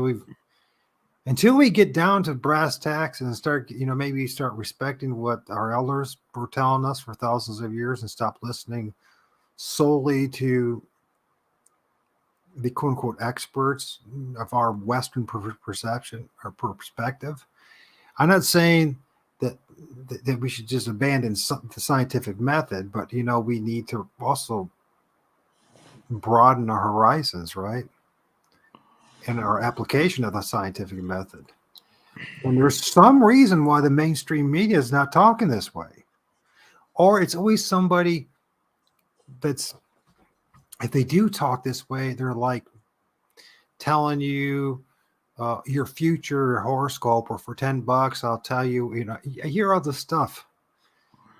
D: until we get down to brass tacks and start, maybe start respecting what our elders were telling us for thousands of years and stop listening solely to the quote unquote experts of our Western perception or perspective. I'm not saying that we should just abandon the scientific method, but we need to also broaden our horizons, right? And our application of the scientific method. And there's some reason why the mainstream media is not talking this way. Or it's always somebody that's, if they do talk this way, they're like telling you your future horoscope, or for $10, I'll tell you, I hear all this stuff.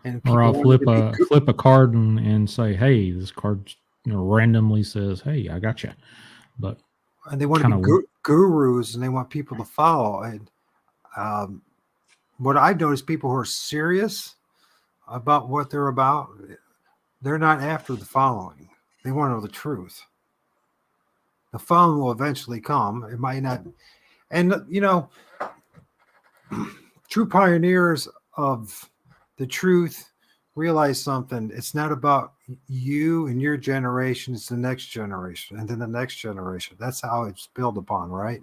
D: And
A: Or I'll
D: want
A: flip a card and say, hey, this card randomly says, hey, I got you. But
D: and they want to be gurus, and they want people to follow. And what I've noticed, people who are serious about what they're about, they're not after the following. They want to know the truth. The following will eventually come. It might not. And, true pioneers of the truth realize something. It's not about you and your generation. It's the next generation, and then the next generation. That's how it's built upon, right?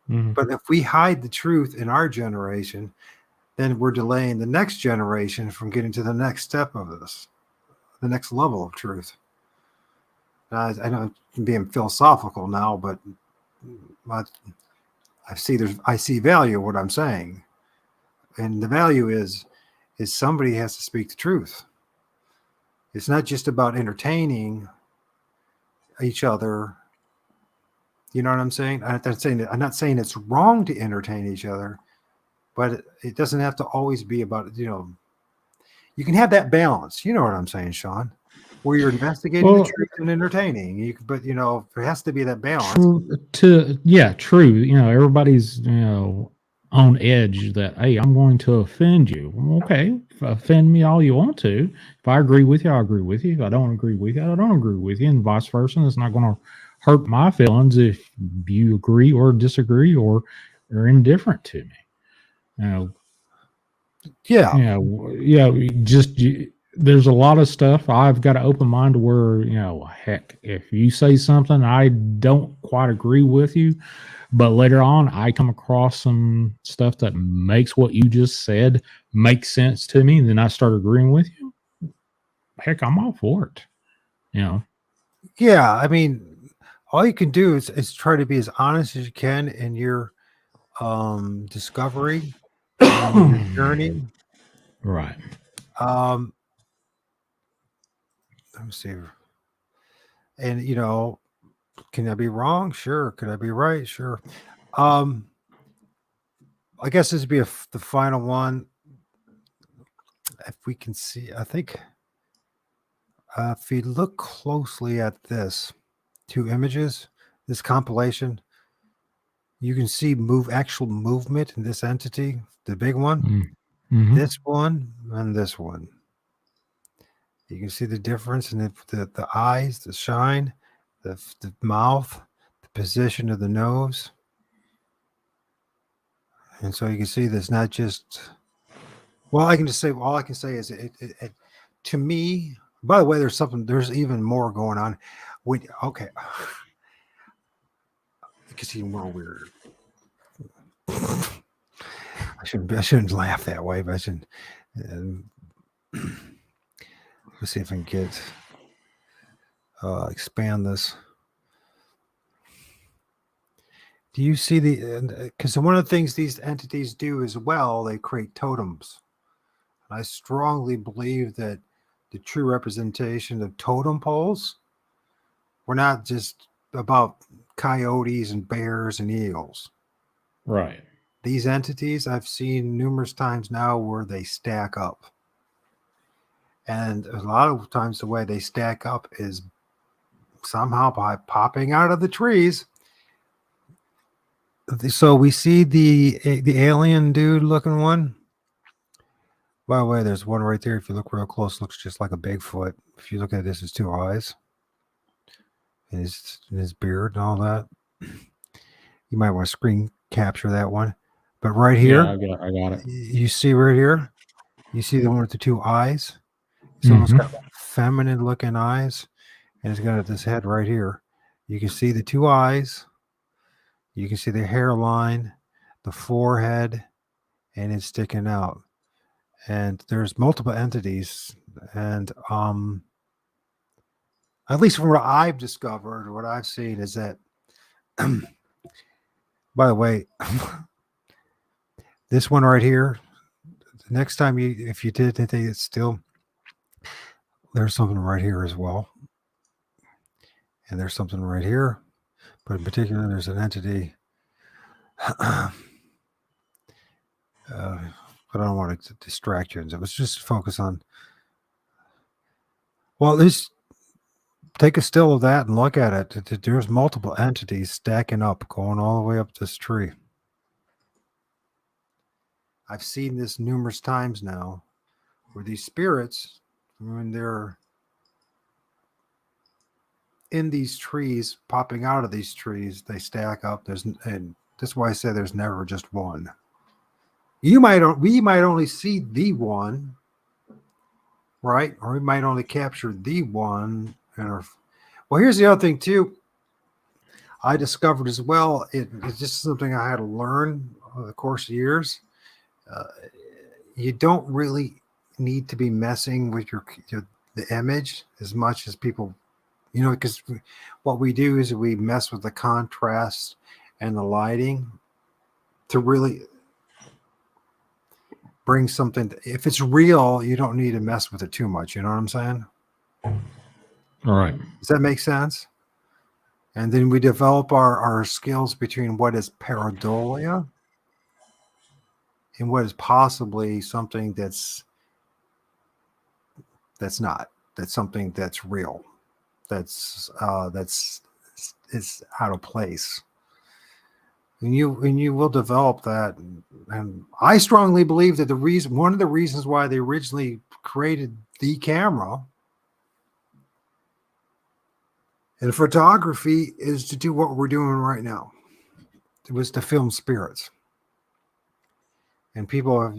A: Mm-hmm.
D: But if we hide the truth in our generation, then we're delaying the next generation from getting to the next step of this, the next level of truth. I know I'm being philosophical now, but I see value in what I'm saying. And the value is somebody has to speak the truth. It's not just about entertaining each other. You know what I'm saying? I'm not saying it's wrong to entertain each other, but it doesn't have to always be about, you can have that balance. You know what I'm saying, Sean? Where you're investigating the truth and entertaining. But there has to be that balance.
A: True. Everybody's on edge that, hey, I'm going to offend you. Okay, offend me all you want to. If I agree with you, I agree with you. If I don't agree with you, I don't agree with you, and vice versa. It's not going to hurt my feelings if you agree or disagree or are indifferent to me. There's a lot of stuff. I've got an open mind to where, heck, if you say something I don't quite agree with you, but later on I come across some stuff that makes what you just said make sense to me, and then I start agreeing with you, heck, I'm all for it.
D: Yeah, I mean, all you can do is try to be as honest as you can in your discovery, your journey.
A: Right.
D: Let me see. And can I be wrong? Sure. Could I be right? Sure. I guess this would be the final one. If we can see, I think if you look closely at this two images, this compilation, you can see actual movement in this entity, the big one, this one, and this one. You can see the difference in the eyes, the shine, the mouth, the position of the nose. And so you can see there's not just, all I can say is it to me, by the way, there's even more going on. Okay. It gets even more weird. I shouldn't laugh that way, but I shouldn't. Let's see if I can get expand this. Do you see because one of the things these entities do as well, they create totems. And I strongly believe that the true representation of totem poles were not just about coyotes and bears and eagles.
A: Right.
D: These entities I've seen numerous times now where they stack up. And a lot of times the way they stack up is somehow by popping out of the trees. So we see the alien dude looking one. By the way, there's one right there. If you look real close, looks just like a Bigfoot. If you look at this, his two eyes and his beard and all that. You might want to screen capture that one. But right here,
A: I got it.
D: You see right here, you see the one with the two eyes. It's almost got feminine looking eyes, and it's got this head right here. You can see the two eyes. You can see the hairline, the forehead, and it's sticking out. And there's multiple entities. And at least from what I've discovered, what I've seen is that, by the way, this one right here, the next time if you did anything, it's still, there's something right here as well. And there's something right here. But in particular, there's an entity. But I don't want to distract you. Let's just focus on. Well, take a still of that and look at it. There's multiple entities stacking up, going all the way up this tree. I've seen this numerous times now, where these spirits, when they're in these trees, popping out of these trees, they stack up. And that's why I say there's never just one. We might only see the one, right? Or we might only capture the one. Well, here's the other thing too. I discovered as well. It's just something I had to learn over the course of years. You don't really need to be messing with the image as much as people, because what we do is we mess with the contrast and the lighting to really bring something. If it's real, you don't need to mess with it too much. You know what I'm saying?
A: All right.
D: Does that make sense? And then we develop our skills between what is pareidolia and what is possibly something that's not. That's something that's real. That's out of place. And you will develop that. And I strongly believe that one of the reasons why they originally created the camera and photography is to do what we're doing right now. It was to film spirits. And people have,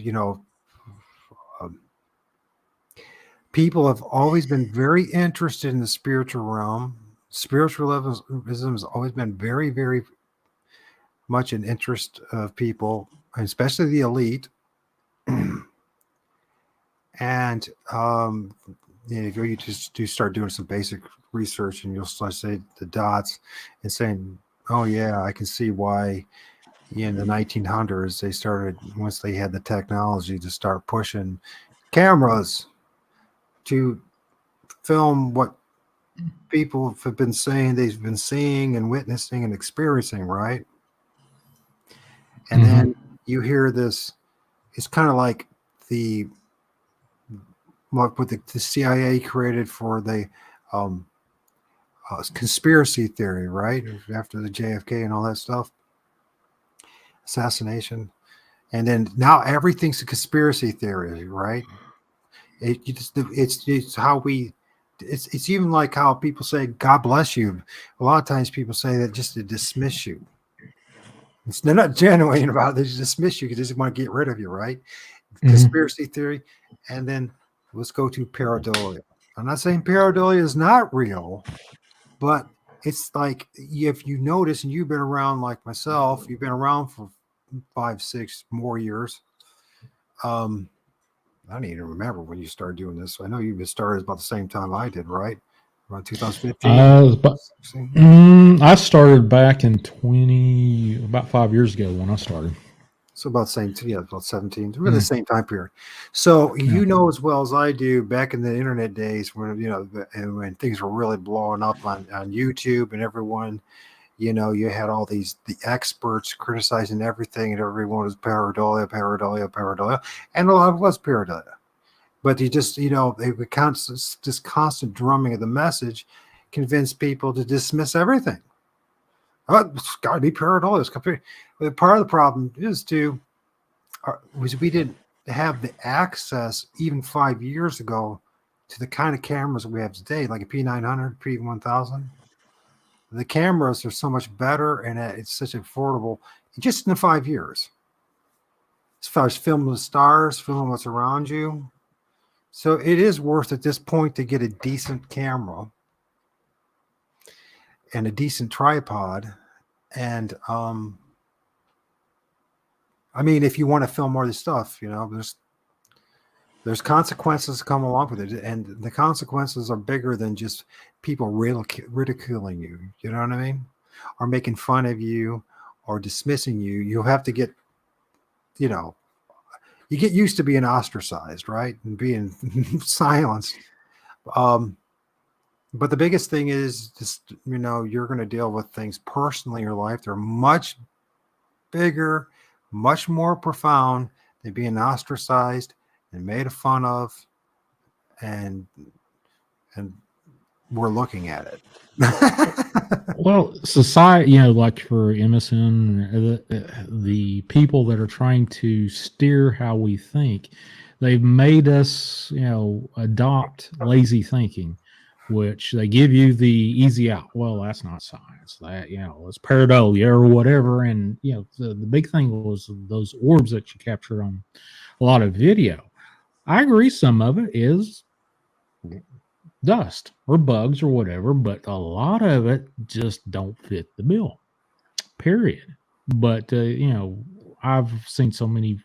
D: people have always been very interested in the spiritual realm. Spiritualism has always been very, very much an interest of people, especially the elite. And if you just do start doing some basic research, and you'll start say the dots and saying, "Oh yeah, I can see why." In the 1900s, they started, once they had the technology, to start pushing cameras to film what people have been saying they've been seeing and witnessing and experiencing, right? And then you hear this. It's kind of like what the CIA created for the conspiracy theory, right? After the JFK and all that stuff, assassination, and then now everything's a conspiracy theory, right? It's how we. It's even like how people say "God bless you." A lot of times people say that just to dismiss you. They're not genuine about it. They just dismiss you because they just want to get rid of you, right? Conspiracy theory. And then let's go to pareidolia. I'm not saying pareidolia is not real, but it's like, if you notice, and you've been around like myself, you've been around for 5-6 more years. I don't even remember when you started doing this. I know you started about the same time I did, right? Around 2015.
A: I started back in about 5 years ago when I started.
D: So about the same, about 17, really the same time period. So you know as well as I do, back in the internet days when when things were really blowing up on YouTube, and everyone, you had all the experts criticizing everything, and everyone was pareidolia, and a lot of it was pareidolia. But you just, they would constant drumming of the message convinced people to dismiss everything. Oh, it's got to be pareidolia. But part of the problem is was we didn't have the access even 5 years ago to the kind of cameras we have today, like a P900, P1000. The cameras are so much better, and it's such affordable. Just in the 5 years, as far as filming the stars, filming what's around you. So it is worth at this point to get a decent camera. and a decent tripod. And I mean, if you want to film more of this stuff, there's consequences that come along with it, and the consequences are bigger than just people ridiculing you. You know what I mean? Or making fun of you, or dismissing you. You have to get, you get used to being ostracized, right, and being silenced. But the biggest thing is just, you're going to deal with things personally in your life. They're much bigger, much more profound than being ostracized and made fun of, and we're looking at it.
A: Well, society, like for MSN, the people that are trying to steer how we think, they've made us, adopt lazy thinking, which they give you the easy out. Well, that's not science. That, it's pareidolia or whatever. And, the big thing was those orbs that you capture on a lot of video. I agree some of it is dust or bugs or whatever, but a lot of it just don't fit the bill, period. But, I've seen so many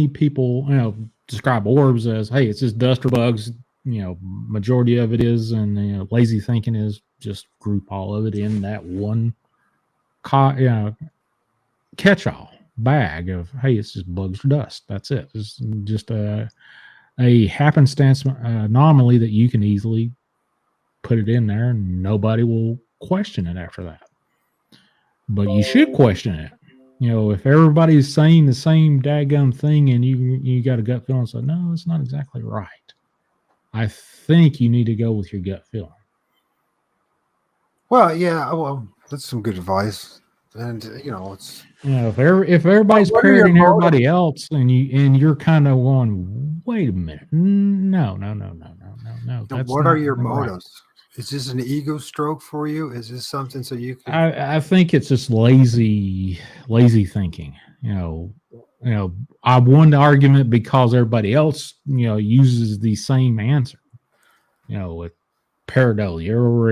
A: people, describe orbs as, hey, it's just dust or bugs. Majority of it is, and lazy thinking is just group all of it in that one catch-all bag of, hey, it's just bugs or dust. That's it. It's just a happenstance anomaly that you can easily put it in there and nobody will question it after that. But you should question it. If everybody's saying the same daggum thing and you got a gut feeling, so no, it's not exactly right. I think you need to go with your gut feeling.
D: Well, yeah, that's some good advice. And it's
A: if everybody's parroting everybody else and you're kind of going, wait a minute, no.
D: What are your motives? Is this an ego stroke for you? Is this something so you can...
A: I think it's just lazy thinking. I won the argument because everybody else, uses the same answer. With pareidolia, or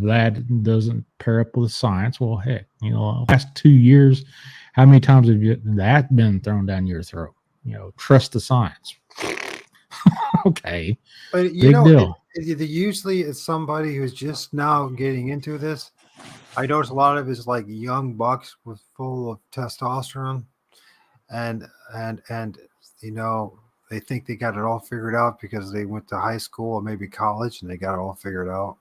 A: that doesn't pair up with science. Well, heck, last 2 years, how many times have that been thrown down your throat? Trust the science. Okay,
D: but
A: big deal.
D: Usually it's somebody who's just now getting into this. I notice a lot of it is like young bucks with full of testosterone, and they think they got it all figured out because they went to high school or maybe college and they got it all figured out.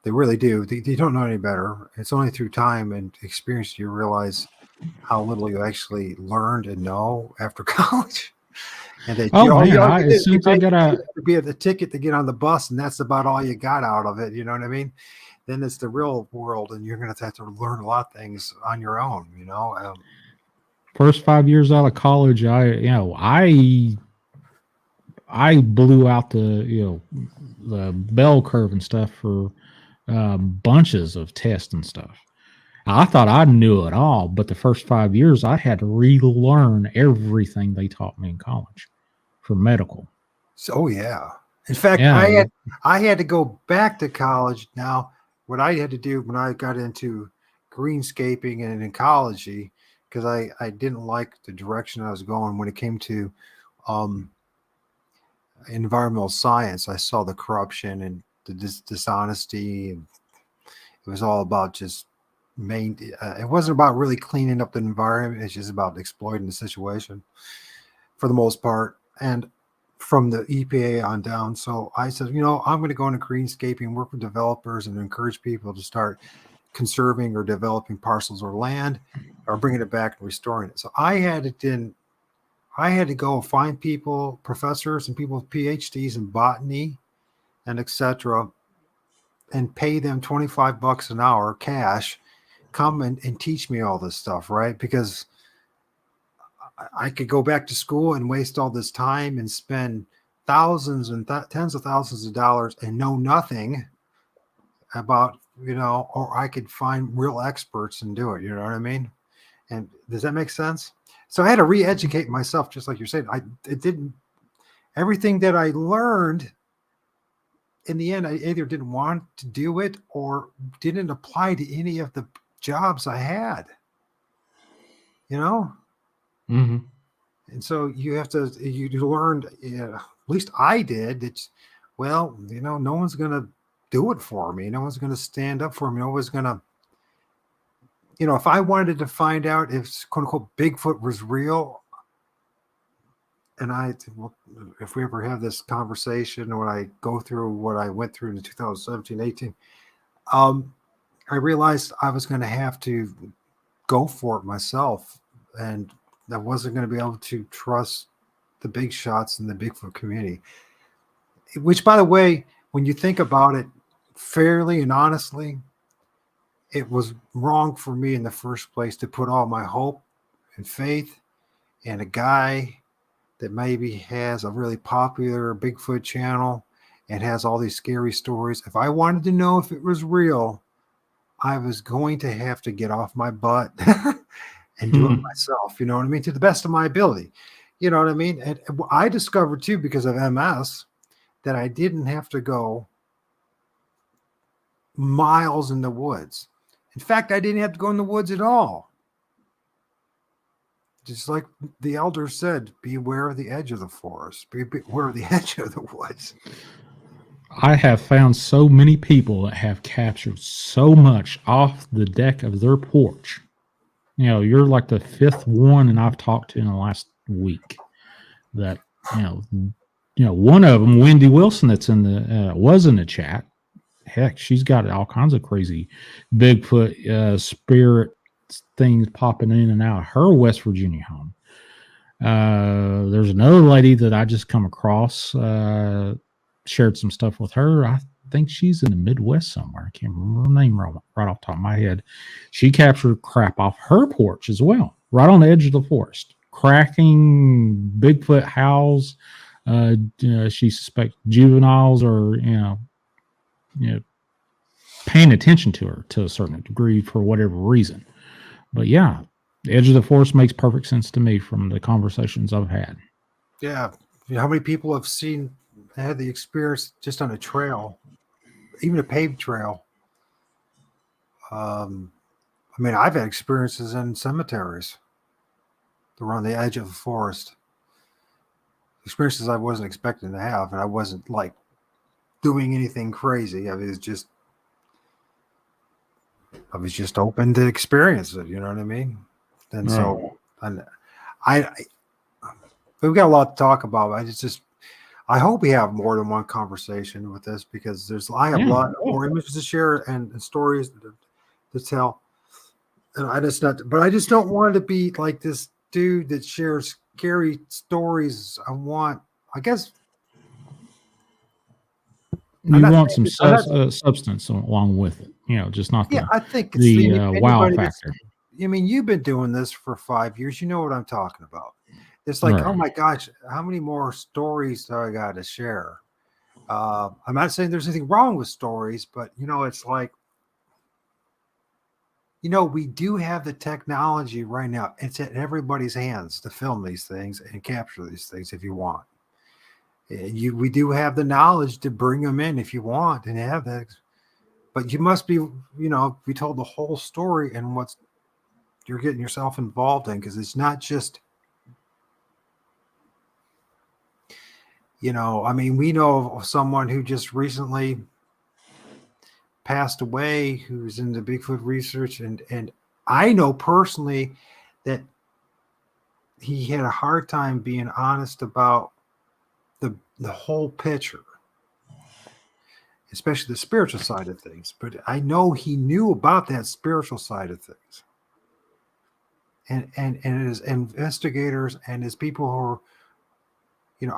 D: They really do. They don't know any better. It's only through time and experience you realize how little you actually learned and know after college. And that
A: as soon as I got
D: be the ticket to get on the bus, and that's about all you got out of it. You know what I mean? Then it's the real world, and you're going to have to learn a lot of things on your own.
A: First 5 years out of college, I blew out the bell curve and stuff for bunches of tests and stuff. I thought I knew it all, but the first 5 years I had to relearn everything they taught me in college for medical.
D: So yeah. In fact, I had to go back to college. Now, what I had to do when I got into greenscaping and ecology, because I didn't like the direction I was going when it came to environmental science. I saw the corruption and the dishonesty, and it was all about just it wasn't about really cleaning up the environment. It's just about exploiting the situation for the most part, and from the EPA on down. So I said, I'm going to go into greenscaping, work with developers, and encourage people to start conserving or developing parcels or land, or bringing it back and restoring it. So I had to go find people, professors and people with PhDs in botany and etc., and pay them $25 an hour cash, come and teach me all this stuff, right? Because I could go back to school and waste all this time and spend thousands and tens of thousands of dollars and know nothing about, or I could find real experts and do it. You know what I mean? And does that make sense? So I had to re-educate myself, just like you're saying. Everything that I learned in the end, I either didn't want to do it or didn't apply to any of the jobs I had. You know,
A: Mm-hmm.
D: and so you learned, at least I did, that, well, no one's going to do it for me. No one's going to stand up for me. No one's going to, if I wanted to find out if quote unquote Bigfoot was real, and if we ever have this conversation, when I go through what I went through in 2017, 18, I realized I was going to have to go for it myself. And I wasn't going to be able to trust the big shots in the Bigfoot community, which, by the way, when you think about it fairly and honestly, it was wrong for me in the first place to put all my hope and faith in a guy that maybe has a really popular Bigfoot channel and has all these scary stories. If I wanted to know if it was real, I was going to have to get off my butt and do it myself. You know what I mean? To the best of my ability. You know what I mean? And I discovered too, because of MS, that I didn't have to go miles in the woods. In fact, I didn't have to go in the woods at all. Just like the elder said, beware of the edge of the forest, beware of the edge of the woods.
A: I have found so many people that have captured so much off the deck of their porch. You're like the fifth one, and I've talked to in the last week. That one of them, Wendy Wilson, that's was in the chat. Heck, she's got all kinds of crazy Bigfoot spirit things popping in and out of her West Virginia home. There's another lady that I just come across, shared some stuff with her. I think she's in the Midwest somewhere. I can't remember her name right off the top of my head. She captured crap off her porch as well, right on the edge of the forest. Cracking Bigfoot howls. She suspects juveniles are, paying attention to her to a certain degree for whatever reason. But yeah, the edge of the forest makes perfect sense to me from the conversations I've had.
D: Yeah. How many people have had the experience just on a trail, even a paved trail? I've had experiences in cemeteries around the edge of the forest. Experiences I wasn't expecting to have, and I wasn't like doing anything crazy. I was just open to experience it. You know what I mean? And
A: Right.
D: So, and we've got a lot to talk about. I hope we have more than one conversation with this, because I have a lot more images to share and stories to tell. And I just don't want to be like this dude that shares scary stories. I guess
A: you want some substance along with it, just not
D: I think it's
A: wow factor.
D: You've been doing this for 5 years. You know what I'm talking about. It's like, Oh my gosh, how many more stories do I got to share? I'm not saying there's anything wrong with stories, but it's like, we do have the technology right now. It's at everybody's hands to film these things and capture these things if you want. We do have the knowledge to bring them in if you want and have that. But you must be, be told the whole story and what you're getting yourself involved in, because it's not just, we know of someone who just recently passed away who's into Bigfoot research, and I know personally that he had a hard time being honest about the whole picture, especially the spiritual side of things. But I know he knew about that spiritual side of things, and as investigators and as people who are,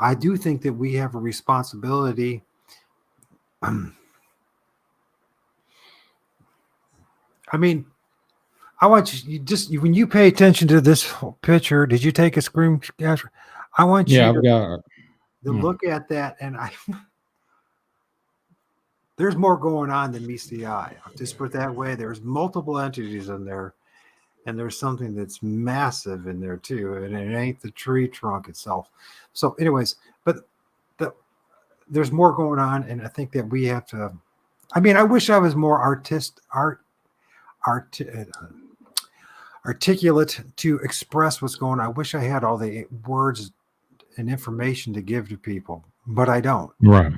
D: I do think that we have a responsibility. I want you just, when you pay attention to this picture, did you take a screen capture? I want you to look at that, and there's more going on than meets the eye. I'll just put it that way. There's multiple entities in there, and there's something that's massive in there too, and it ain't the tree trunk itself. So anyways, but there's more going on, and I think that we have to. I mean, I wish I was more articulate to express what's going on. I wish I had all the words and information to give to people, but I don't.
A: Right.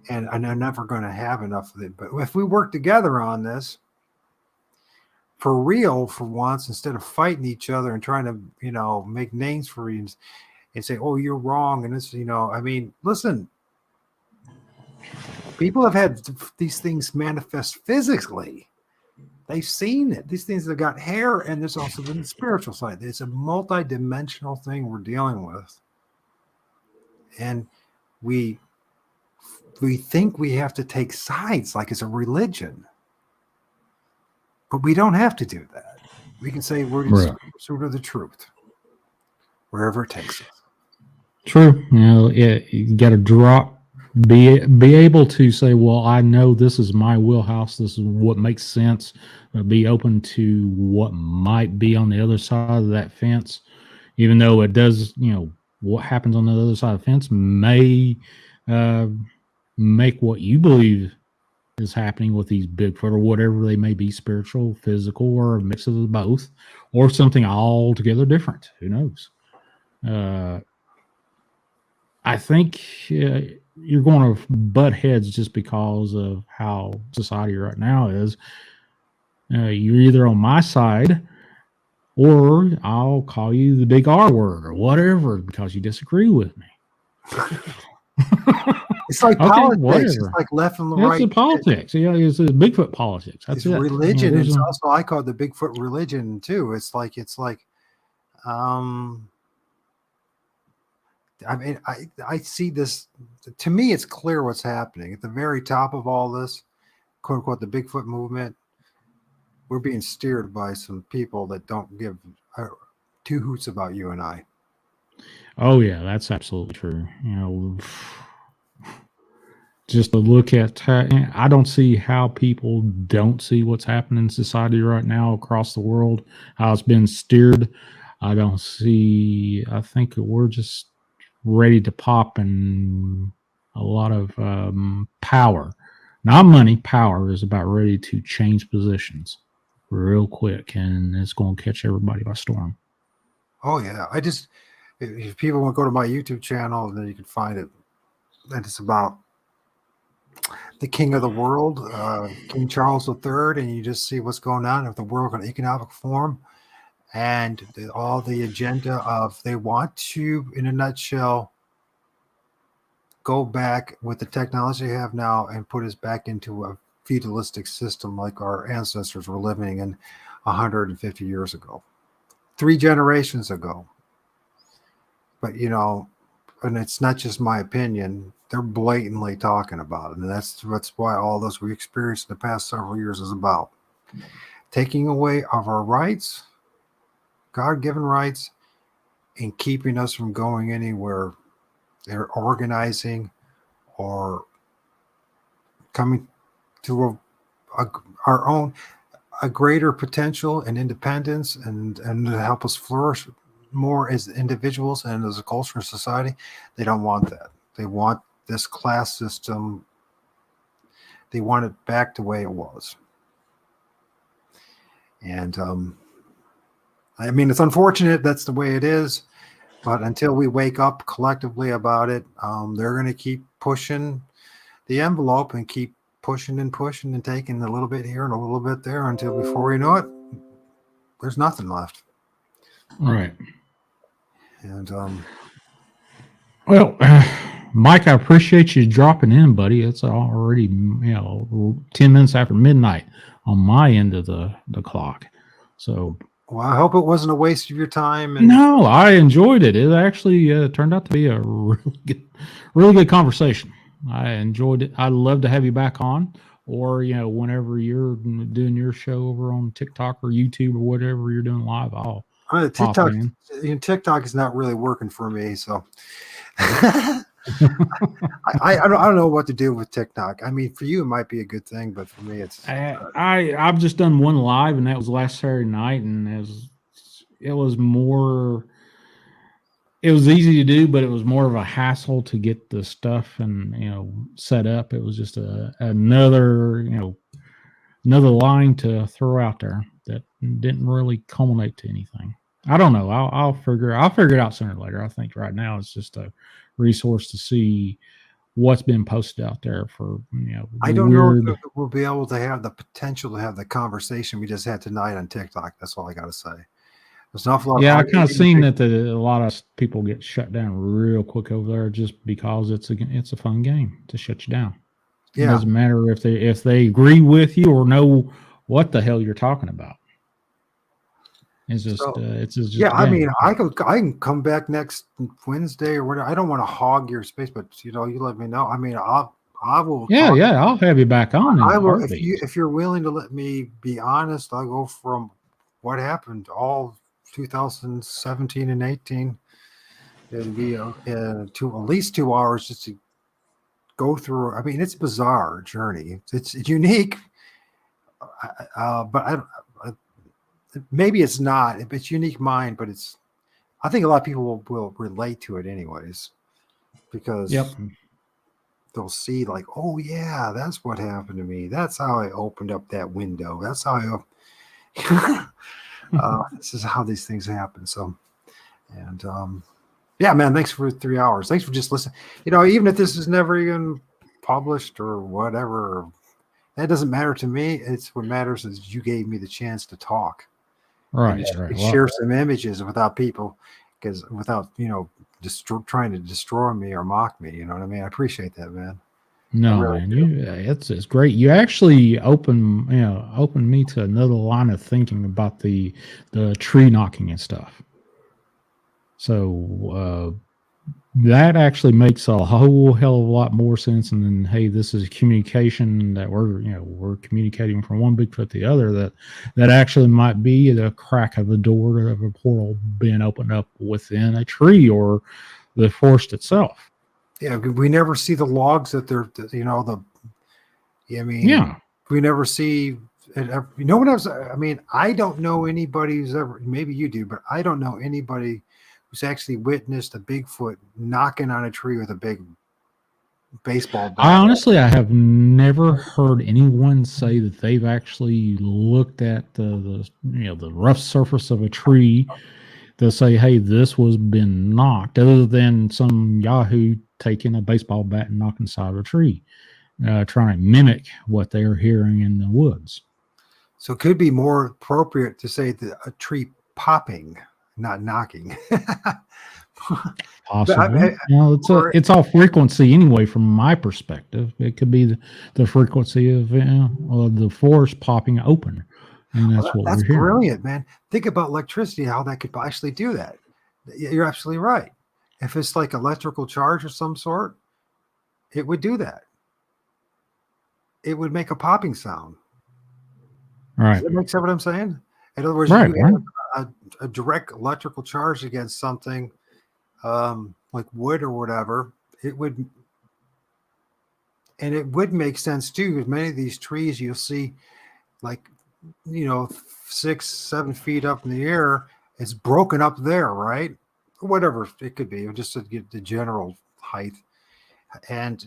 D: And I'm never going to have enough of it. But if we work together on this for real, for once, instead of fighting each other and trying to, make names for you and say, oh, you're wrong. And this, I mean, listen, people have had these things manifest physically. They've seen it. These things have got hair, and there's also the spiritual side. It's a multi-dimensional thing we're dealing with. And we think we have to take sides like it's a religion. But we don't have to do that. We can say we're just sort of the truth, wherever it takes us.
A: True. You got to be able to say, well, I know this is my wheelhouse. This is what makes sense. Be open to what might be on the other side of that fence, even though it does, what happens on the other side of the fence may make what you believe is happening with these Bigfoot or whatever they may be, spiritual, physical, or a mix of both, or something altogether different. Who knows? I think you're going to butt heads just because of how society right now is. You're either on my side, or I'll call you the big R word or whatever because you disagree with me.
D: It's like politics. It's like left and right.
A: It's politics. It's a Bigfoot politics. That's it.
D: Religion. It's also, I call it the Bigfoot religion too. It's like, I mean, I see this. To me, it's clear what's happening at the very top of all this, quote unquote, the Bigfoot movement. We're being steered by some people that don't give two hoots about you and I.
A: Oh yeah, that's absolutely true. Just to look at, I don't see how people don't see what's happening in society right now across the world, how it's been steered. I think we're just ready to pop, and a lot of power, not money, power is about ready to change positions real quick, and it's going to catch everybody by storm.
D: Oh yeah. If people want to go to my YouTube channel, then you can find it. And it's about the king of the world, King Charles III, and you just see what's going on with the world in economic form, and all the agenda of they want to, in a nutshell, go back with the technology they have now and put us back into a feudalistic system like our ancestors were living in 150 years ago, 3 generations ago. But, and it's not just my opinion, they're blatantly talking about it. And that's why all this we experienced in the past several years is about. Taking away of our rights, God-given rights, and keeping us from going anywhere. They're organizing or coming to a greater potential and independence and to help us flourish more as individuals and as a culture and society. They don't want that. They want this class system. They want it back the way it was. And I mean, it's unfortunate that's the way it is, but until we wake up collectively about it, they're going to keep pushing the envelope and keep pushing and taking a little bit here and a little bit there until before you know it, there's nothing left.
A: Right.
D: And
A: well, Mike, I appreciate you dropping in, buddy. It's already 10 minutes after midnight on my end of the clock. So,
D: well, I hope it wasn't a waste of your time.
A: No, I enjoyed it. It actually turned out to be a really good conversation. I enjoyed it. I'd love to have you back on, or whenever you're doing your show over on TikTok or YouTube or whatever you're doing live, I'll
D: TikTok is not really working for me, so I don't know what to do with TikTok. I mean, for you it might be a good thing, but for me it's
A: I've just done one live, and that was last Saturday night, and it was more it was easy to do, but it was more of a hassle to get the stuff and set up. It was just another another line to throw out there that didn't really culminate to anything. I don't know. I'll figure it out sooner or later. I think right now it's just a resource to see what's been posted out there for
D: I don't know if we'll be able to have the potential to have the conversation we just had tonight on TikTok. That's all I got to say. There's an awful lot.
A: Yeah, I kind of seen that a lot of people get shut down real quick over there just because it's a fun game to shut you down. Yeah. It doesn't matter if they agree with you or know what the hell you're talking about. It's just
D: yeah. I mean, I can come back next Wednesday or whatever. I don't want to hog your space, but you let me know. I mean, I will.
A: Yeah, I'll have you back on.
D: I will if you're willing to let me be honest. I'll go from what happened all 2017 and 18. It'd be to at least 2 hours just to go through. I mean, it's a bizarre journey. It's unique, but maybe it's not. It's unique mind, but I think a lot of people will relate to it anyways, because they'll see like, oh yeah, that's what happened to me. That's how I opened up that window. That's how this is how these things happen. So, and yeah, man, thanks for 3 hours. Thanks for just listening. Even if this is never even published or whatever, that doesn't matter to me. It's what matters is you gave me the chance to talk.
A: Right.
D: Share some images without people, without trying to destroy me or mock me. You know what I mean? I appreciate that, man.
A: No, really man, it's great. You actually opened me to another line of thinking about the tree knocking and stuff. So that actually makes a whole hell of a lot more sense. And then, hey, this is communication that we're communicating from one Bigfoot to the other. That actually might be the crack of a door of a portal being opened up within a tree or the forest itself.
D: Yeah, we never see the logs that they're, we never see it. No one else. I mean, I don't know anybody who's ever, maybe you do, but I don't know anybody who's actually witnessed a Bigfoot knocking on a tree with a big baseball bat.
A: I have never heard anyone say that they've actually looked at the rough surface of a tree to say, hey, this was been knocked, other than some Yahoo taking a baseball bat and knocking inside a tree, trying to mimic what they're hearing in the woods.
D: So it could be more appropriate to say that a tree popping, not knocking.
A: Possibly. It's all frequency anyway, from my perspective. It could be the frequency of the forest popping open. And that's what we're hearing.
D: Brilliant, man. Think about electricity, how that could actually do that. You're absolutely right. If it's like electrical charge of some sort, it would do that. It would make a popping sound.
A: Right.
D: Does that make sense what I'm saying? In other words, you have a direct electrical charge against something like wood or whatever, it would make sense too, because many of these trees you'll see like 6-7 feet up in the air, it's broken up there, right? Whatever it could be, just to get the general height. And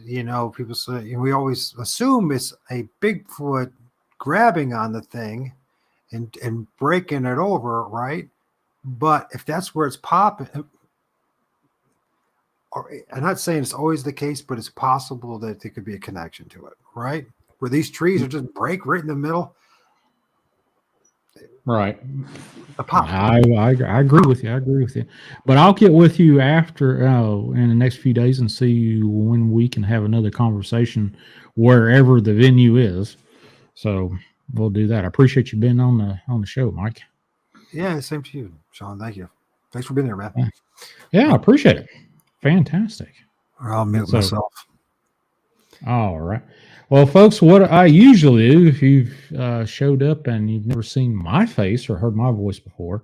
D: people say, we always assume it's a Bigfoot grabbing on the thing and breaking it over, right? But if that's where it's popping, I'm not saying it's always the case, but it's possible that there could be a connection to it, right? Where these trees are just break right in the middle.
A: Right. I agree with you. But I'll get with you after in the next few days and see when we can have another conversation wherever the venue is. So we'll do that. I appreciate you being on the show, Mike.
D: Yeah, same to you, Sean. Thank you. Thanks for being there, man.
A: Yeah, I appreciate it. Fantastic.
D: I'll mute myself.
A: All right. Well, folks, what I usually do, if you've showed up and you've never seen my face or heard my voice before,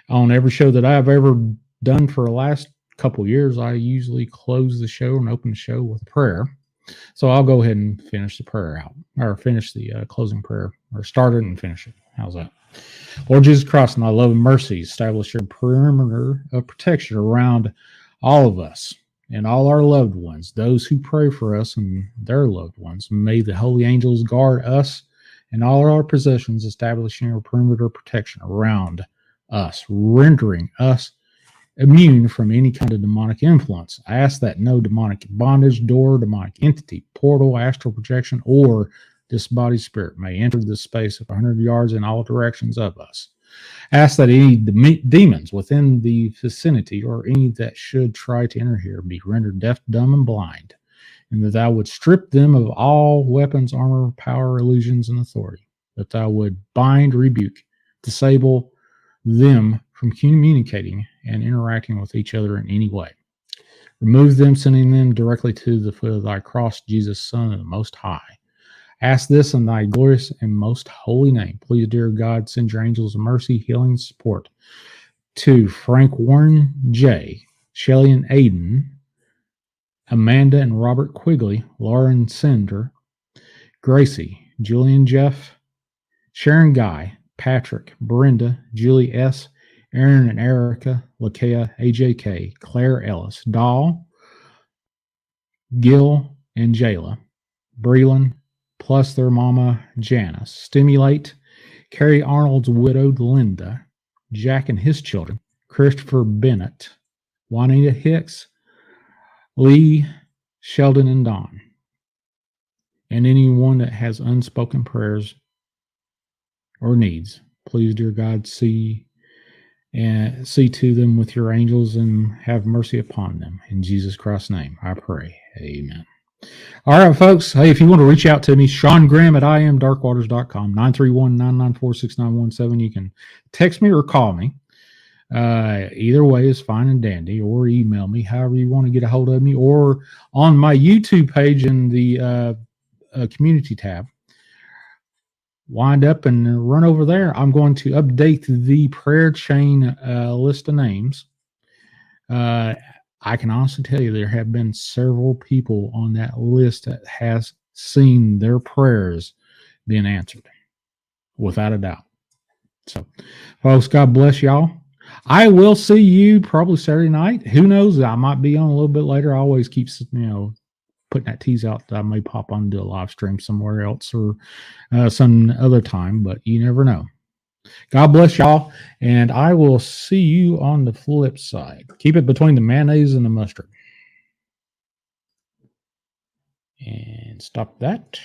A: on every show that I've ever done for the last couple of years, I usually close the show and open the show with a prayer. So I'll go ahead and finish the prayer out, or finish the closing prayer, or start it and finish it. How's that? Lord Jesus Christ, in thy love and mercy, establish your perimeter of protection around all of us and all our loved ones, those who pray for us and their loved ones. May the holy angels guard us and all our possessions, establishing a perimeter of protection around us, rendering us immune from any kind of demonic influence. I ask that no demonic bondage, door, demonic entity, portal, astral projection, or disembodied spirit may enter the space of 100 yards in all directions of us. Ask that any demons within the vicinity or any that should try to enter here be rendered deaf, dumb, and blind, and that thou would strip them of all weapons, armor, power, illusions, and authority, that thou would bind, rebuke, disable them from communicating and interacting with each other in any way. Remove them, sending them directly to the foot of thy cross, Jesus, Son of the Most High. Ask this in thy glorious and most holy name. Please, dear God, send your angels of mercy, healing, support to Frank Warren J., Shelley and Aiden, Amanda and Robert Quigley, Lauren Cinder, Gracie, Julian Jeff, Sharon Guy, Patrick, Brenda, Julie S., Aaron and Erica, Lakea, AJK, Claire Ellis, Dahl, Gil and Jayla, Breland, plus their mama Janice, Stimulate, Carrie Arnold's widowed Linda, Jack and his children, Christopher Bennett, Juanita Hicks, Lee, Sheldon, and Don, and anyone that has unspoken prayers or needs. Please, dear God, see to them with your angels and have mercy upon them. In Jesus Christ's name, I pray. Amen. All right, folks. Hey, if you want to reach out to me, Sean Graham at imdarkwaters.com, 931-994-6917. You can text me or call me. Either way is fine and dandy, or email me, however you want to get a hold of me, or on my YouTube page in the community tab. Wind up and run over there. I'm going to update the prayer chain list of names. I can honestly tell you there have been several people on that list that has seen their prayers being answered, without a doubt. So, folks, God bless y'all. I will see you probably Saturday night. Who knows? I might be on a little bit later. I always keep, putting that tease out that I may pop on and do a live stream somewhere else or some other time, but you never know. God bless y'all, and I will see you on the flip side. Keep it between the mayonnaise and the mustard. And stop that.